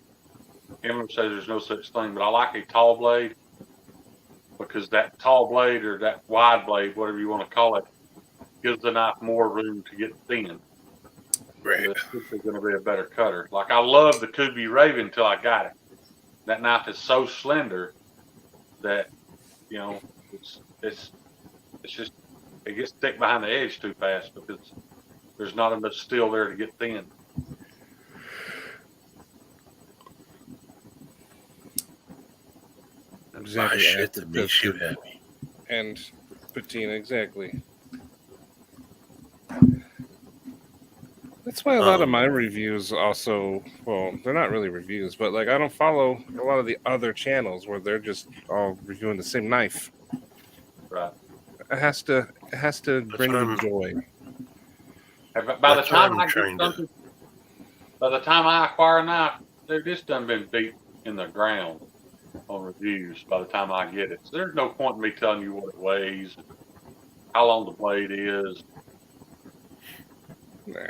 Emma says there's no such thing, but I like a tall blade because that tall blade or that wide blade, whatever you want to call it, gives the knife more room to get thin. Right. It's going to be a better cutter. Like I love the Kubi Raven until I got it. That knife is so slender that it's just it gets thick behind the edge too fast because there's not enough steel there to get thin. Buy shit that makes you happy. And patina, exactly. That's why a lot of my reviews also, well, they're not really reviews, but like I don't follow a lot of the other channels where they're just all reviewing the same knife. Right. It has to bring you joy. By the time I acquire a knife, they're just done been beat in the ground on reviews by the time I get it. So there's no point in me telling you what it weighs, how long the blade is. Nah.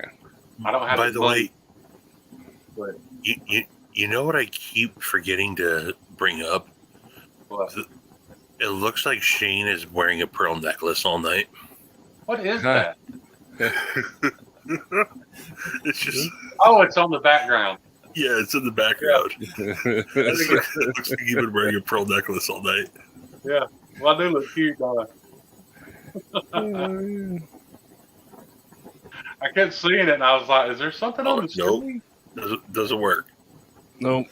I don't have. By the way, But you know what I keep forgetting to bring up? what? It looks like Shane is wearing a pearl necklace all night. What is that? It's just, Oh, it's on the background. yeah, it's in the background. It looks like you've been wearing a pearl necklace all night. Yeah. Well, I do look cute, don't I kept seeing it, and I was like, "Is there something on the Nope. screen?" Doesn't work. Nope.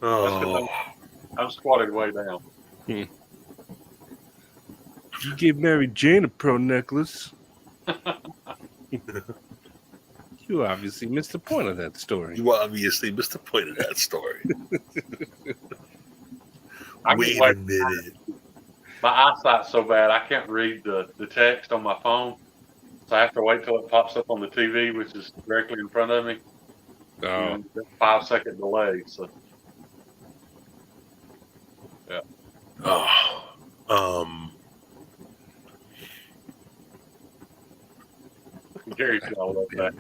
Oh, I'm squatted way down. You gave Mary Jane a pearl necklace. You obviously missed the point of that story. you obviously missed the point of that story. Wait a Wait. minute. My eyesight's so bad I can't read the text on my phone, so I have to wait till it pops up on the TV, which is directly in front of me. Oh, 5-second delay. So yeah. Oh, Gary's all about that.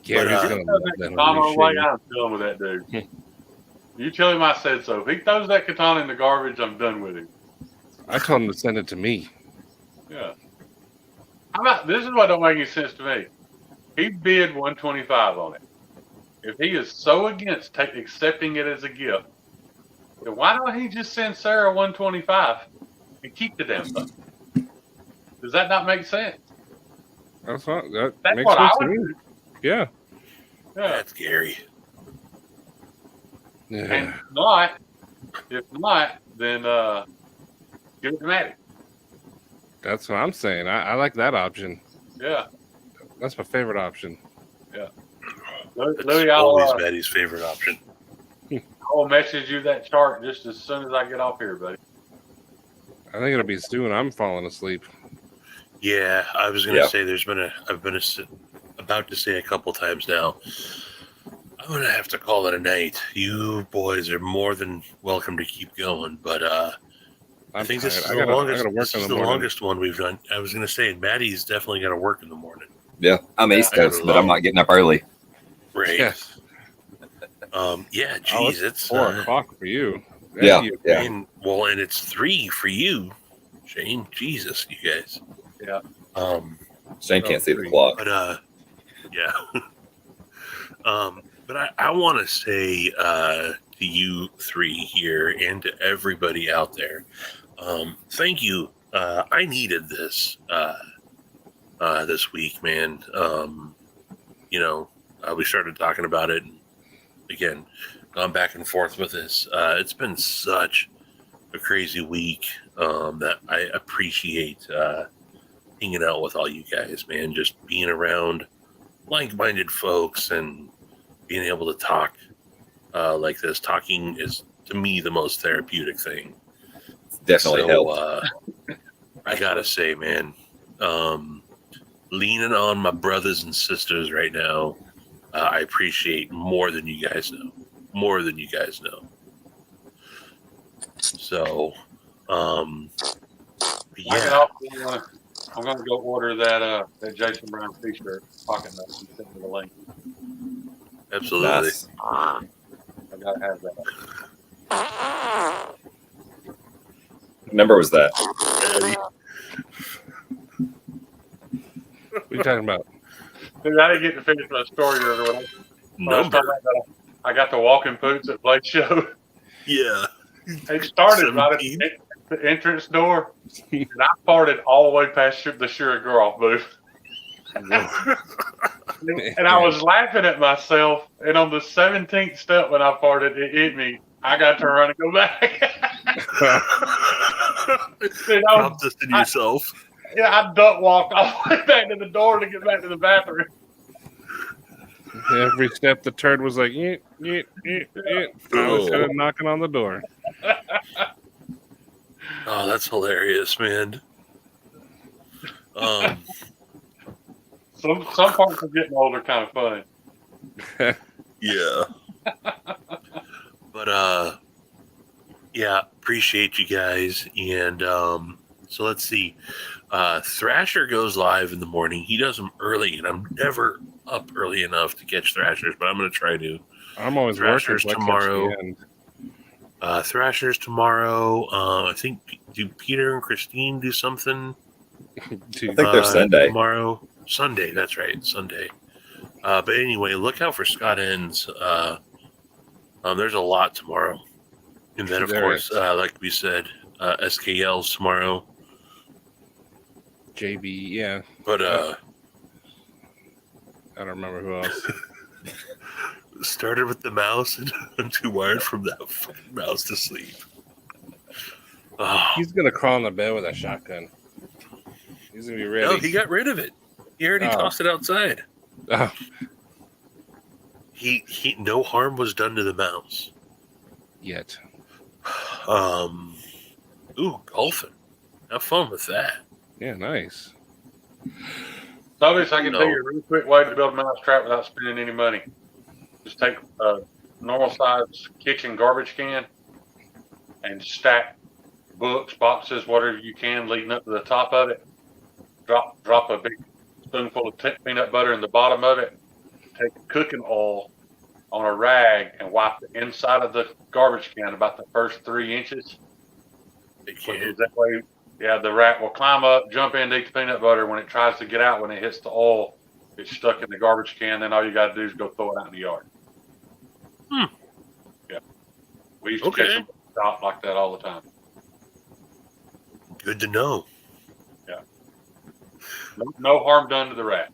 Gary's But, gonna love that Katana holy away, shit. I'm done with that dude. You tell him I said so. If he throws that katana in the garbage, I'm done with him. I told him to send it to me. Yeah. How about this? Is what don't make any sense to me. He bid 125 on it. If he is so against accepting it as a gift, then why don't he just send Sarah 125 and keep the damn thing? Does that not make sense? That's what, that That's makes what I sense to would me. do. Yeah. Yeah. that's Gary. And Yeah. if not, then give it to Matty. That's what I'm saying. I like that option. Yeah. That's my favorite option. That's Louis, always I'll Maddie's favorite option. message you that chart just as soon as I get off here, buddy. I think it'll be soon. I'm falling asleep. Yeah, I was gonna Yeah. say I've been about to say a couple times now. I'm gonna have to call it a night. You boys are more than welcome to keep going, but I I'm think tired. this is I the gotta longest. work This in is the the morning. longest one we've done. I was gonna say Maddie's definitely got to work in the morning. Yeah, I'm East I gotta Coast, but I'm love- not getting up early. Right. Yes. Yeah. Oh, Geez, it's 4 o'clock for you. Yeah, You- yeah. and it's 3 for you, Shane. Jesus, you guys. Yeah. Shane can't see the clock. But yeah. But I want to say to you three here and to everybody out there, thank you. I needed this this week, man. We started talking about it. And again, gone back and forth with this. It's been such a crazy week that I appreciate hanging out with all you guys, man. Just being around like-minded folks and being able to talk like this. Talking is, to me, the most therapeutic thing. Definitely helped. I gotta say, man, leaning on my brothers and sisters right now, I appreciate more than you guys know. More than you guys know. So, yeah. I'm gonna go order that Jason Brown T-shirt, pocket knife. You sent me the link. Absolutely. Nice. I gotta have that. What number was that? What are you talking about? Dude, I didn't get to finish my story earlier. Number. I got the walking boots at Blake Show. Yeah. It started right at 17. the entrance door, and I farted all the way past the Sure Girl booth. And I was laughing at myself, and on the 17th step when I farted, it hit me. I got to turn around and go back. Dude, Prompt this to yourself. I duck walked all the way back to the door to get back to the bathroom. Every step the turd was like, I was kind of knocking on the door. Oh, that's hilarious, man. Some parts of getting older kind of fun. Yeah. But yeah, appreciate you guys. And so let's see. Thrasher goes live in the morning. He does them early, and I'm never up early enough to catch Thrashers, but I'm going to try to. I'm always Thrashers working tomorrow. Thrashers tomorrow. I think do Peter and Christine do something? I think they're Sunday. Tomorrow. Sunday, that's right. Sunday. But anyway, look out for Scott Ends. There's a lot tomorrow. And then, of course, like we said, SKL's tomorrow. JB, yeah. But I don't remember who else. started with the mouse, and I'm too wired from that fucking mouse to sleep. Oh. He's going to crawl in the bed with a shotgun. He's going to be ready. No, he got rid of it. He already tossed it outside. Oh. He no harm was done to the mouse. Yet. Ooh, golfing. Have fun with that. Yeah, nice. Notice I can tell you a really quick way to build a mouse trap without spending any money. Just take a normal size kitchen garbage can and stack books, boxes, whatever you can leading up to the top of it. Drop a big spoonful of peanut butter in the bottom of it. Take cooking oil on a rag and wipe the inside of the garbage can about the first 3 inches. That way, yeah, the rat will climb up, jump in to eat the peanut butter. When it tries to get out, when it hits the oil, it's stuck in the garbage can. Then all you got to do is go throw it out in the yard. Yeah. We used to catch them stop like that all the time. Good to know. Yeah. No harm done to the rat.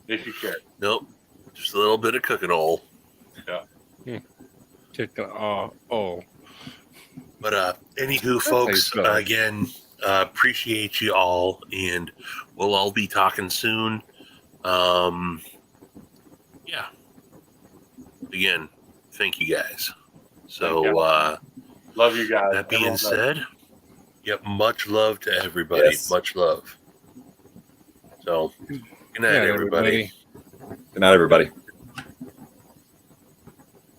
If you care. Nope. Just a little bit of cooking oil. Yeah. Oh. But anywho, folks, again, appreciate you all, and we'll all be talking soon. Yeah. Again, thank you guys. So, love you guys. That being said, yep, much love to everybody. Yes. Much love. So, good night, everybody. Good night, everybody.